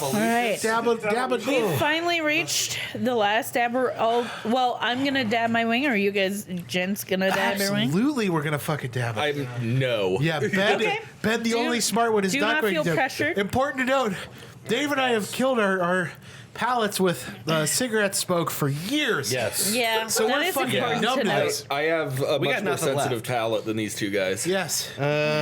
Speaker 1: All right. We
Speaker 3: Dabba.
Speaker 1: finally reached the last dab. Well, I'm gonna dab my wing, or are you guys, gents, gonna dab your wing?
Speaker 3: Absolutely, we're gonna fucking dab it.
Speaker 2: No.
Speaker 3: Yeah, Ben.
Speaker 1: Okay.
Speaker 3: Ben, the
Speaker 1: Do-
Speaker 3: only smart one, is
Speaker 1: do
Speaker 3: not
Speaker 1: not
Speaker 3: going
Speaker 1: feel
Speaker 3: to.
Speaker 1: pressured.
Speaker 3: Important to note, Dave and I have killed our palates with cigarette smoke for years.
Speaker 4: Yes.
Speaker 1: Yeah,
Speaker 3: So
Speaker 1: that
Speaker 3: we're
Speaker 1: is
Speaker 3: fucking
Speaker 1: important
Speaker 3: numb
Speaker 1: to
Speaker 3: to
Speaker 1: note.
Speaker 3: this.
Speaker 2: I have a
Speaker 4: We
Speaker 2: much
Speaker 4: got
Speaker 2: more
Speaker 4: nothing
Speaker 2: sensitive
Speaker 4: left.
Speaker 2: palate than these two guys.
Speaker 3: Yes.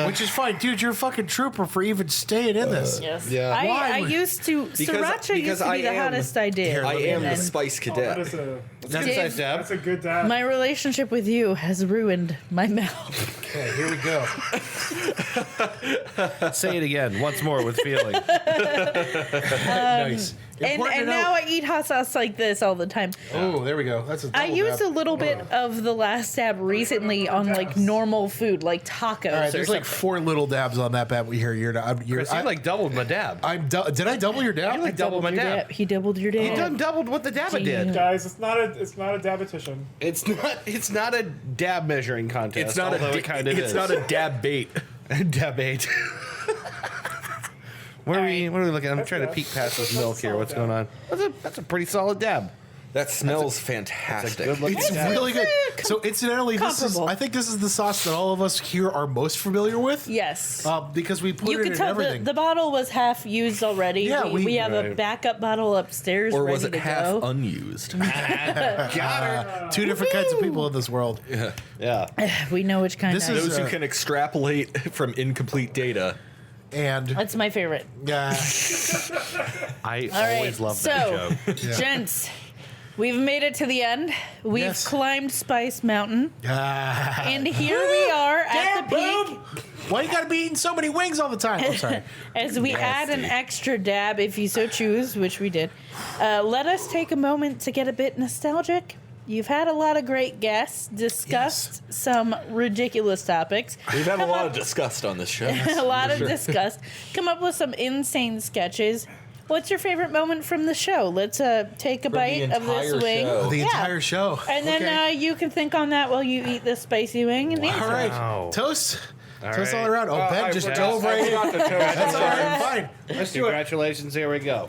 Speaker 3: Which is fine, dude. You're a fucking trooper for even staying in this.
Speaker 1: Yes.
Speaker 2: Yeah.
Speaker 3: Why
Speaker 1: I
Speaker 3: would-
Speaker 1: used to. Sriracha used
Speaker 2: because
Speaker 1: to be
Speaker 2: I
Speaker 1: the
Speaker 2: am-
Speaker 1: hottest I did.
Speaker 2: I am
Speaker 1: and
Speaker 2: the
Speaker 1: then
Speaker 2: spice
Speaker 6: That
Speaker 2: cadet.
Speaker 6: is a
Speaker 4: That's a
Speaker 1: Dave-
Speaker 4: nice dab.
Speaker 6: that's a good dab.
Speaker 1: My relationship with you has ruined my mouth.
Speaker 3: Okay, here we go.
Speaker 4: Say it again, once more with feeling.
Speaker 3: Nice.
Speaker 1: And
Speaker 3: Important to
Speaker 1: now
Speaker 3: note-
Speaker 1: I eat hot sauce like this all the time.
Speaker 3: Oh, there we go. That's a
Speaker 1: I
Speaker 3: double
Speaker 1: used
Speaker 3: dab.
Speaker 1: a little bit of the last dab recently on like normal food, like tacos
Speaker 3: All right,
Speaker 1: or
Speaker 3: there's
Speaker 1: something.
Speaker 3: like 4 little dabs on that bad. We hear you're not. You're,
Speaker 4: Chris, you like doubled my dab.
Speaker 3: did I double your dab?
Speaker 4: You like doubled my
Speaker 1: your
Speaker 4: dab.
Speaker 1: He doubled your
Speaker 4: He
Speaker 1: dab.
Speaker 4: done doubled what the dabba did.
Speaker 6: Guys, it's not a dabetition.
Speaker 4: It's not a dab measuring contest.
Speaker 2: It's not
Speaker 4: although
Speaker 2: a
Speaker 4: it kind of
Speaker 2: it's
Speaker 4: is.
Speaker 2: not a dab bait.
Speaker 4: dab bait. What are we looking at? I'm
Speaker 6: That's
Speaker 4: trying to
Speaker 6: good.
Speaker 4: peek past this
Speaker 6: That's a
Speaker 4: milk here.
Speaker 6: solid
Speaker 4: What's
Speaker 6: dab.
Speaker 4: going on? That's a pretty solid dab.
Speaker 2: That smells fantastic.
Speaker 4: good looking
Speaker 3: It's
Speaker 4: dab.
Speaker 3: really good. So incidentally,
Speaker 1: comparable.
Speaker 3: I think this is the sauce that all of us here are most familiar with.
Speaker 1: Yes.
Speaker 3: Because we put
Speaker 1: You
Speaker 3: it
Speaker 1: could
Speaker 3: in
Speaker 1: tell
Speaker 3: everything.
Speaker 1: the bottle was half used already.
Speaker 3: Yeah,
Speaker 1: we have a
Speaker 4: right.
Speaker 1: backup bottle upstairs
Speaker 2: Or
Speaker 1: ready
Speaker 2: was it
Speaker 1: to
Speaker 2: half
Speaker 1: go.
Speaker 2: unused?
Speaker 4: Got her.
Speaker 3: 2 different kinds of people in this world.
Speaker 4: Yeah.
Speaker 1: We know which kind.
Speaker 3: This
Speaker 1: I
Speaker 3: is-
Speaker 2: Those who can extrapolate from incomplete data.
Speaker 3: And
Speaker 1: That's my favorite.
Speaker 4: I
Speaker 1: All right,
Speaker 4: always love that
Speaker 1: so,
Speaker 4: joke.
Speaker 1: gents, we've made it to the end. We've
Speaker 3: Yes.
Speaker 1: climbed Spice Mountain,
Speaker 3: Ah.
Speaker 1: and here we are at the peak.
Speaker 3: Why you gotta be eating so many wings all the time? I'm sorry.
Speaker 1: As we add an extra dab, if you so choose, which we did, let us take a moment to get a bit nostalgic. You've had a lot of great guests, discussed some ridiculous topics,
Speaker 2: We've had a lot of disgust on this show.
Speaker 1: a lot of disgust, come up with some insane sketches. What's your favorite moment from the show? Let's take a bite of this
Speaker 2: entire
Speaker 1: wing.
Speaker 2: show.
Speaker 3: The
Speaker 1: Yeah.
Speaker 3: entire show.
Speaker 1: And then
Speaker 3: Okay.
Speaker 1: you can think on that while you eat this spicy wing and answer.
Speaker 3: All right.
Speaker 4: Wow.
Speaker 3: Toast. Toast all
Speaker 4: right.
Speaker 3: around. Oh, Ben just dove right in. That's all right. Fine. Let's do it.
Speaker 4: Congratulations. Here we go.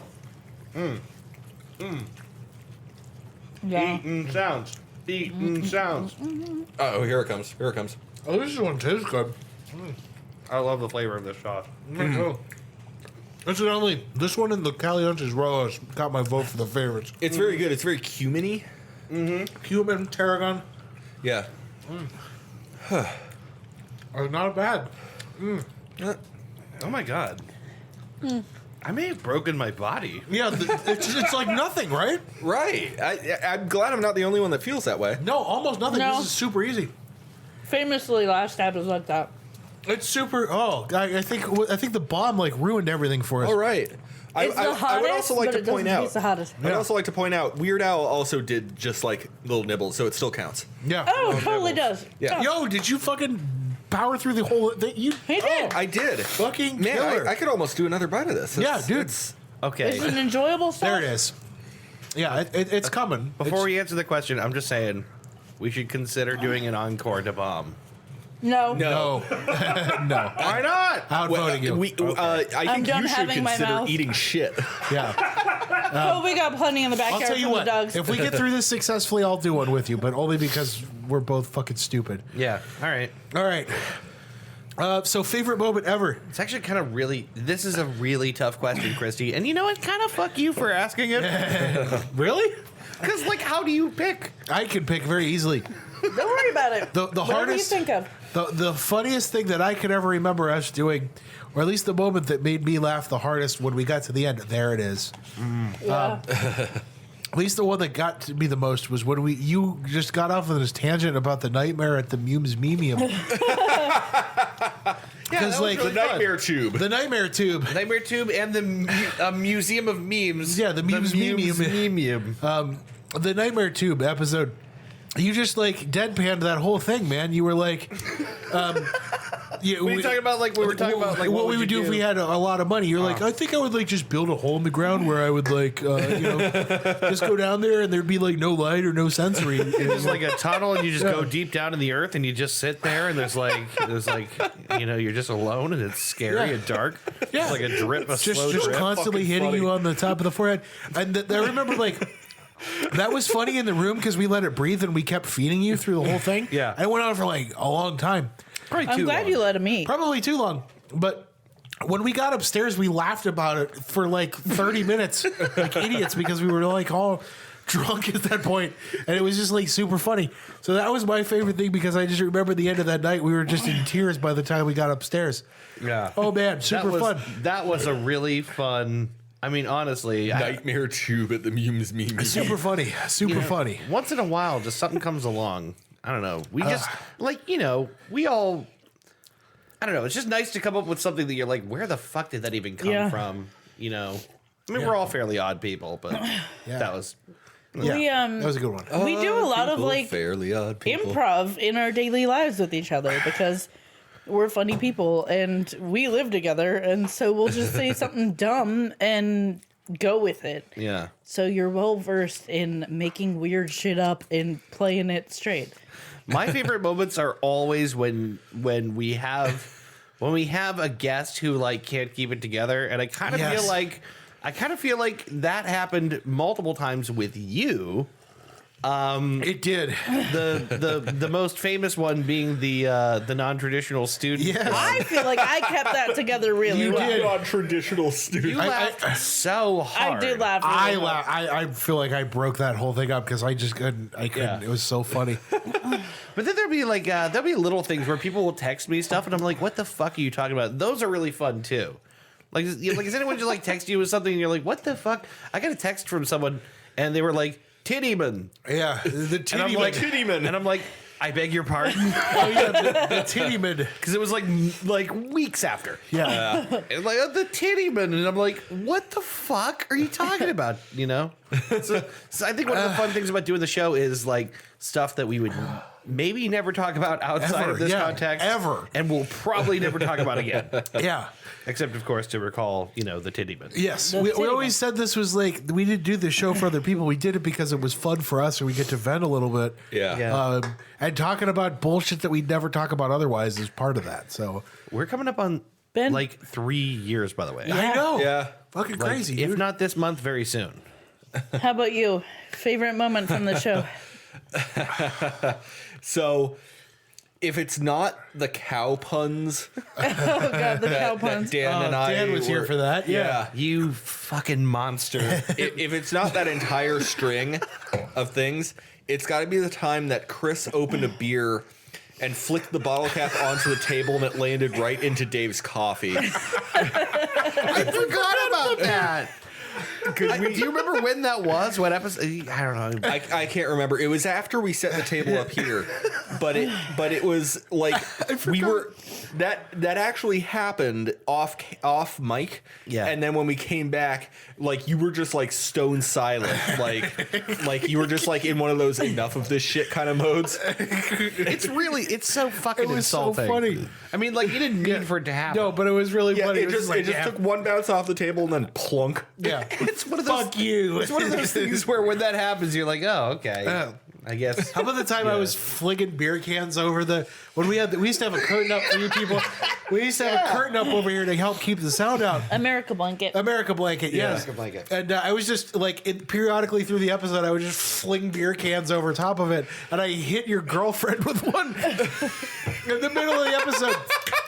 Speaker 1: Yeah.
Speaker 4: Eating sounds. Eating sounds.
Speaker 2: Oh, here it comes. Here it comes.
Speaker 3: Oh, this one tastes good.
Speaker 4: I love the flavor of this sauce.
Speaker 3: Incidentally, this one and the Calientes Rojas got my vote for the favorites.
Speaker 2: It's very good. It's very cuminy.
Speaker 3: Cumin, tarragon,
Speaker 2: Yeah.
Speaker 3: are not bad.
Speaker 4: Oh my god. I may have broken my body.
Speaker 3: Yeah, it's like nothing, right?
Speaker 2: Right. I'm glad I'm not the only one that feels that way.
Speaker 3: No, almost nothing.
Speaker 1: No.
Speaker 3: This is super easy.
Speaker 1: Famously, last dab was like that.
Speaker 3: It's super. Oh, I think the bomb like ruined everything for us.
Speaker 2: All right.
Speaker 1: It's the hottest,
Speaker 2: I would also like
Speaker 1: but
Speaker 2: to
Speaker 1: it doesn't
Speaker 2: point out.
Speaker 1: taste the hottest.
Speaker 2: I'd also like to point out. Weird Al also did just like little nibbles, so it still counts.
Speaker 3: Yeah.
Speaker 1: Oh, it totally does.
Speaker 2: Yeah.
Speaker 3: Yo, did you fucking power through the whole thing? You
Speaker 1: He did.
Speaker 2: I did.
Speaker 3: fucking
Speaker 2: Man,
Speaker 3: killer.
Speaker 2: I could almost do another bite of this.
Speaker 3: Yeah, dude.
Speaker 2: It's,
Speaker 4: Okay.
Speaker 1: It's an enjoyable sauce.
Speaker 3: There it is. Yeah, it's coming.
Speaker 4: Before we answer the question, I'm just saying we should consider doing an encore to bomb.
Speaker 1: No.
Speaker 2: no.
Speaker 3: No.
Speaker 4: Why not?
Speaker 3: Outvoting you.
Speaker 2: I think
Speaker 1: done
Speaker 2: you should
Speaker 1: having my
Speaker 2: consider
Speaker 1: mouth.
Speaker 2: eating shit.
Speaker 3: Yeah.
Speaker 1: Oh, we got plenty in the
Speaker 3: I'll
Speaker 1: backyard
Speaker 3: tell you
Speaker 1: from
Speaker 3: what.
Speaker 1: the dogs.
Speaker 3: If we get through this successfully, I'll do one with you, but only because we're both fucking stupid.
Speaker 4: Yeah. All right.
Speaker 3: All right. So favorite moment ever?
Speaker 4: It's actually kind of really. This is a really tough question, Christy. And you know what? Kind of fuck you for asking it.
Speaker 3: Really?
Speaker 4: Because like, how do you pick?
Speaker 3: I can pick very easily.
Speaker 1: Don't worry about it.
Speaker 3: The
Speaker 1: Whatever
Speaker 3: hardest.
Speaker 1: you think of.
Speaker 3: The funniest thing that I can ever remember us doing, or at least the moment that made me laugh the hardest when we got to the end. There it is.
Speaker 1: Yeah.
Speaker 3: At least the one that got to me the most was when you just got off of this tangent about the nightmare at the Mumes Memium. Because like
Speaker 2: The nightmare tube.
Speaker 3: the nightmare tube.
Speaker 4: Nightmare Tube and the Museum of Memes.
Speaker 3: Yeah, the memes
Speaker 4: meme.
Speaker 3: The nightmare tube episode. You just like deadpanned that whole thing, man. You were like, yeah,
Speaker 4: What are you talking about? Like we were talking about, like
Speaker 3: what we would do if we had a lot of money. You're like, I think I would like just build a hole in the ground where I would like, just go down there and there'd be like no light or no sensory.
Speaker 4: It's like a tunnel, and you just go deep down in the earth, and you just sit there, and there's like, you're just alone, and it's scary and dark.
Speaker 3: Yeah.
Speaker 4: It's like a drip, a slow
Speaker 3: just
Speaker 4: drip.
Speaker 3: constantly
Speaker 2: Fucking
Speaker 3: hitting
Speaker 2: funny.
Speaker 3: you on the top of the forehead. And I remember like that was funny in the room because we let it breathe and we kept feeding you through the whole thing.
Speaker 4: Yeah.
Speaker 3: And it went on for like a long time.
Speaker 4: Probably
Speaker 1: I'm
Speaker 4: too
Speaker 1: glad
Speaker 4: long.
Speaker 1: you let him eat.
Speaker 3: Probably too long. But when we got upstairs, we laughed about it for like 30 minutes like idiots because we were like all drunk at that point, and it was just like super funny. So that was my favorite thing because I just remember the end of that night we were just in tears by the time we got upstairs.
Speaker 4: Yeah.
Speaker 3: Oh man, super fun.
Speaker 4: That was a really fun. I mean, honestly,
Speaker 2: Nightmare tube at the memes meme.
Speaker 3: Super funny. Super funny.
Speaker 4: once in a while, just something comes along. I don't know. We just we all. I don't know. It's just nice to come up with something that you're like, where the fuck did that even come
Speaker 1: Yeah.
Speaker 4: from? You know. I mean, we're all fairly odd people, but that was.
Speaker 3: Yeah,
Speaker 1: We,
Speaker 3: that was a good one.
Speaker 1: We do a lot of like
Speaker 2: fairly odd people.
Speaker 1: improv in our daily lives with each other because we're funny people and we live together, and so we'll just say something dumb and go with it.
Speaker 4: Yeah.
Speaker 1: So you're well versed in making weird shit up and playing it straight.
Speaker 4: My favorite moments are always when we have a guest who like can't keep it together, and I kind of feel like that happened multiple times with you.
Speaker 3: It did.
Speaker 4: The most famous one being the non-traditional student.
Speaker 3: Yes.
Speaker 1: I feel like I kept that together really
Speaker 3: You
Speaker 1: well.
Speaker 3: did.
Speaker 2: Non-traditional student.
Speaker 4: You laughed so hard.
Speaker 1: I did laugh. Really hard.
Speaker 3: I feel like I broke that whole thing up because I just couldn't. I couldn't.
Speaker 4: Yeah.
Speaker 3: It was so funny.
Speaker 4: But then there'll be little things where people will text me stuff, and I'm like, "What the fuck are you talking about?" Those are really fun too. Like is anyone just like text you with something, and you're like, "What the fuck?" I got a text from someone, and they were like, "Tittyman,"
Speaker 3: Yeah, the
Speaker 4: and I'm
Speaker 3: titty
Speaker 4: like,
Speaker 3: man.
Speaker 4: and I'm like, "I beg your pardon,"
Speaker 3: Oh yeah, the titty man.
Speaker 4: because it was like weeks after.
Speaker 3: Yeah.
Speaker 4: And like the Tittyman, and I'm like, "What the fuck are you talking about?" You know. So I think one of the fun things about doing the show is like stuff that we would maybe never talk about outside
Speaker 3: Ever,
Speaker 4: of this
Speaker 3: yeah,
Speaker 4: context,
Speaker 3: ever.
Speaker 4: and we'll probably never talk about again.
Speaker 3: Yeah.
Speaker 4: Except, of course, to recall, the Tittyman.
Speaker 3: Yes,
Speaker 1: The
Speaker 3: we
Speaker 1: titty
Speaker 3: always
Speaker 1: man.
Speaker 3: said this was like we didn't do the show for other people. We did it because it was fun for us, and we get to vent a little bit.
Speaker 2: Yeah.
Speaker 4: Yeah.
Speaker 3: And talking about bullshit that we'd never talk about otherwise is part of that. So
Speaker 4: We're coming up on
Speaker 1: Ben?
Speaker 4: like 3 years, by the way.
Speaker 3: I know,
Speaker 2: Yeah.
Speaker 3: fucking
Speaker 4: Like,
Speaker 3: crazy.
Speaker 4: if
Speaker 3: dude.
Speaker 4: not this month, very soon.
Speaker 1: How about you? Favorite moment from the show?
Speaker 2: So, if it's not the cow puns,
Speaker 1: Oh god, the cow puns.
Speaker 2: Dan and I
Speaker 3: Dan was here
Speaker 2: were-
Speaker 3: for that.
Speaker 2: Yeah.
Speaker 4: You fucking monster.
Speaker 2: If it's not that entire string of things, it's got to be the time that Chris opened a beer and flicked the bottle cap onto the table and it landed right into Dave's coffee.
Speaker 4: I forgot about that. Do you remember when that was? What episode? I don't know.
Speaker 2: I can't remember. It was after we set the table up here, but it was like we were that actually happened off mic.
Speaker 4: Yeah.
Speaker 2: And then when we came back, like you were just like stone silent, like you were just like in one of those enough of this shit kind of modes.
Speaker 4: It's so fucking
Speaker 3: It was so
Speaker 4: insulting.
Speaker 3: funny.
Speaker 4: I mean, like you didn't mean for it to happen.
Speaker 3: No, but it was really
Speaker 2: Yeah,
Speaker 3: funny.
Speaker 2: it just
Speaker 3: yeah.
Speaker 2: took one bounce off the table and then plunk.
Speaker 3: Yeah.
Speaker 4: It's one of those.
Speaker 3: Fuck you.
Speaker 4: It's one of those things where when that happens, you're like, oh, okay. I guess.
Speaker 3: How about the time I was flinging beer cans over when we used to have a curtain up for you people. We used to have a curtain up over here to help keep the sound out.
Speaker 1: America blanket.
Speaker 3: America blanket, yes.
Speaker 4: America blanket.
Speaker 3: And I was just like, periodically through the episode, I would just fling beer cans over top of it, and I hit your girlfriend with one in the middle of the episode.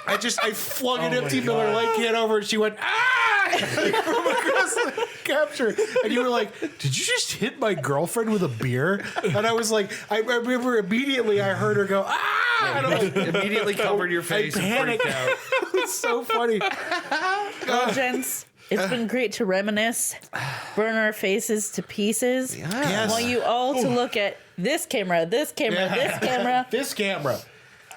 Speaker 3: I flung an empty Miller Lite can over, and she went like, from across the capture, and you were like, "Did you just hit my girlfriend with a beer?" And I was like, I remember immediately I heard her go and I was
Speaker 4: Immediately covered your face and
Speaker 3: panicked.
Speaker 4: freaked out.
Speaker 3: It was so funny.
Speaker 1: Well, gents, it's been great to reminisce, burn our faces to pieces.
Speaker 3: Yes.
Speaker 1: Want you all to look at this camera, this camera, this camera.
Speaker 3: This camera.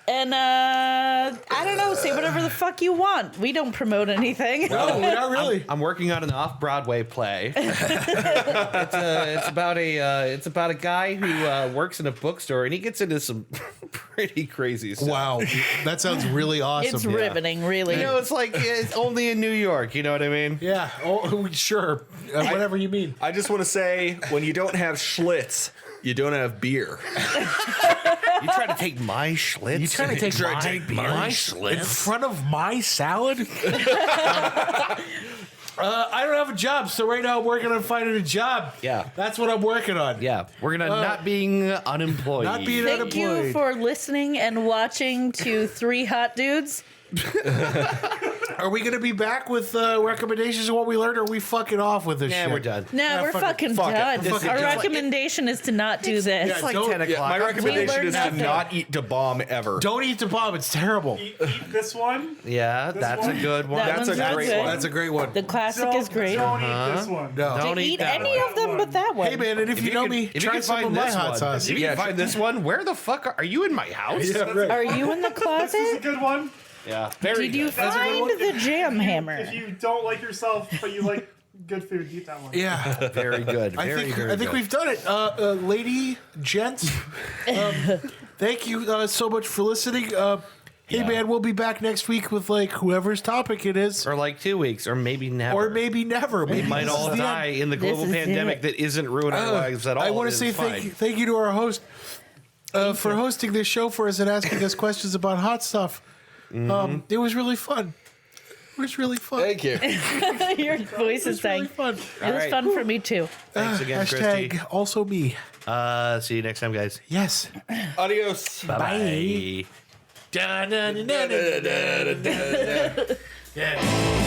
Speaker 1: And I don't know, say whatever the fuck you want. We don't promote anything.
Speaker 3: No, not really.
Speaker 4: I'm working on an off-Broadway play. It's about a guy who works in a bookstore, and he gets into some pretty crazy stuff.
Speaker 3: Wow, that sounds really awesome.
Speaker 1: It's riveting, really.
Speaker 4: You know, it's like it's only in New York. You know what I mean?
Speaker 3: Yeah. Oh, sure. Whatever you mean.
Speaker 2: I just want to say, when you don't have Schlitz, you don't have beer.
Speaker 4: You trying to take my Schlitz?
Speaker 3: You trying to take my
Speaker 4: Schlitz
Speaker 3: in front of my salad? I don't have a job, so right now I'm working on finding a job.
Speaker 4: Yeah.
Speaker 3: That's what I'm working on.
Speaker 4: Yeah, we're gonna not being unemployed.
Speaker 3: Not being
Speaker 1: Thank you
Speaker 3: unemployed.
Speaker 1: for listening and watching to Three Hot Dudes.
Speaker 3: Are we going to be back with recommendations of what we learned, or are we fucking off with this
Speaker 4: Yeah,
Speaker 3: shit?
Speaker 4: we're done.
Speaker 1: No,
Speaker 3: Yeah,
Speaker 1: we're fucking
Speaker 3: fuck it.
Speaker 1: done.
Speaker 3: Fuck it.
Speaker 1: Our
Speaker 3: Just-
Speaker 1: recommendation is to not do this.
Speaker 3: Yeah,
Speaker 4: It's like
Speaker 3: don't-
Speaker 4: 10 o'clock.
Speaker 2: My recommendation
Speaker 1: learned
Speaker 2: is to
Speaker 1: nothing.
Speaker 2: not eat the bomb ever.
Speaker 3: Don't eat the bomb. It's terrible.
Speaker 6: Eat this one.
Speaker 4: Yeah, that's a
Speaker 6: one?
Speaker 4: good one.
Speaker 1: That
Speaker 2: That's
Speaker 1: one's
Speaker 2: a
Speaker 1: real
Speaker 2: great
Speaker 1: good.
Speaker 2: one.
Speaker 3: That's a great one.
Speaker 1: The classic
Speaker 6: Don't,
Speaker 1: is great.
Speaker 6: Don't eat this one.
Speaker 3: No.
Speaker 4: Don't
Speaker 1: Eat
Speaker 4: that
Speaker 1: any
Speaker 4: one.
Speaker 1: of them but that one.
Speaker 3: Hey, man, and if you know me,
Speaker 4: If you
Speaker 3: try
Speaker 4: can
Speaker 3: some of
Speaker 4: find
Speaker 3: my
Speaker 4: this
Speaker 3: hot
Speaker 4: one,
Speaker 3: sauce.
Speaker 4: if you can find this one, where the fuck are you in my house?
Speaker 3: Yeah, right.
Speaker 1: Are you in the
Speaker 6: This is a
Speaker 1: closet?
Speaker 6: good one.
Speaker 4: Yeah, very
Speaker 1: Did you
Speaker 4: good.
Speaker 1: find the jam hammer?
Speaker 6: If you don't like yourself, but you like good food, eat that one.
Speaker 3: Yeah.
Speaker 4: Very good.
Speaker 3: I
Speaker 4: Very,
Speaker 3: think
Speaker 4: very
Speaker 3: I think
Speaker 4: good.
Speaker 3: we've done it, lady, gents. Thank you so much for listening. Hey
Speaker 4: Yeah.
Speaker 3: man, we'll be back next week with like whoever's topic it is,
Speaker 4: Or like 2 weeks, or maybe never.
Speaker 3: or maybe never. Maybe
Speaker 4: we might
Speaker 3: this is
Speaker 4: all
Speaker 3: the
Speaker 4: die
Speaker 3: end.
Speaker 4: in the global
Speaker 1: This is
Speaker 4: pandemic
Speaker 1: it.
Speaker 4: that isn't ruining our lives at all.
Speaker 3: I want to
Speaker 4: It's
Speaker 3: say
Speaker 4: fine.
Speaker 3: thank you to our host for hosting this show for us and asking us questions about hot stuff. It was really fun. It was really fun.
Speaker 2: Thank you.
Speaker 1: Your voice is
Speaker 3: Really
Speaker 1: saying.
Speaker 3: fun.
Speaker 1: It was
Speaker 4: right.
Speaker 1: fun for me too.
Speaker 4: Thanks again,
Speaker 3: Hashtag
Speaker 4: Christy.
Speaker 3: also me.
Speaker 4: See you next time, guys.
Speaker 3: Yes.
Speaker 2: Adios.
Speaker 4: Bye-bye.
Speaker 3: Yeah.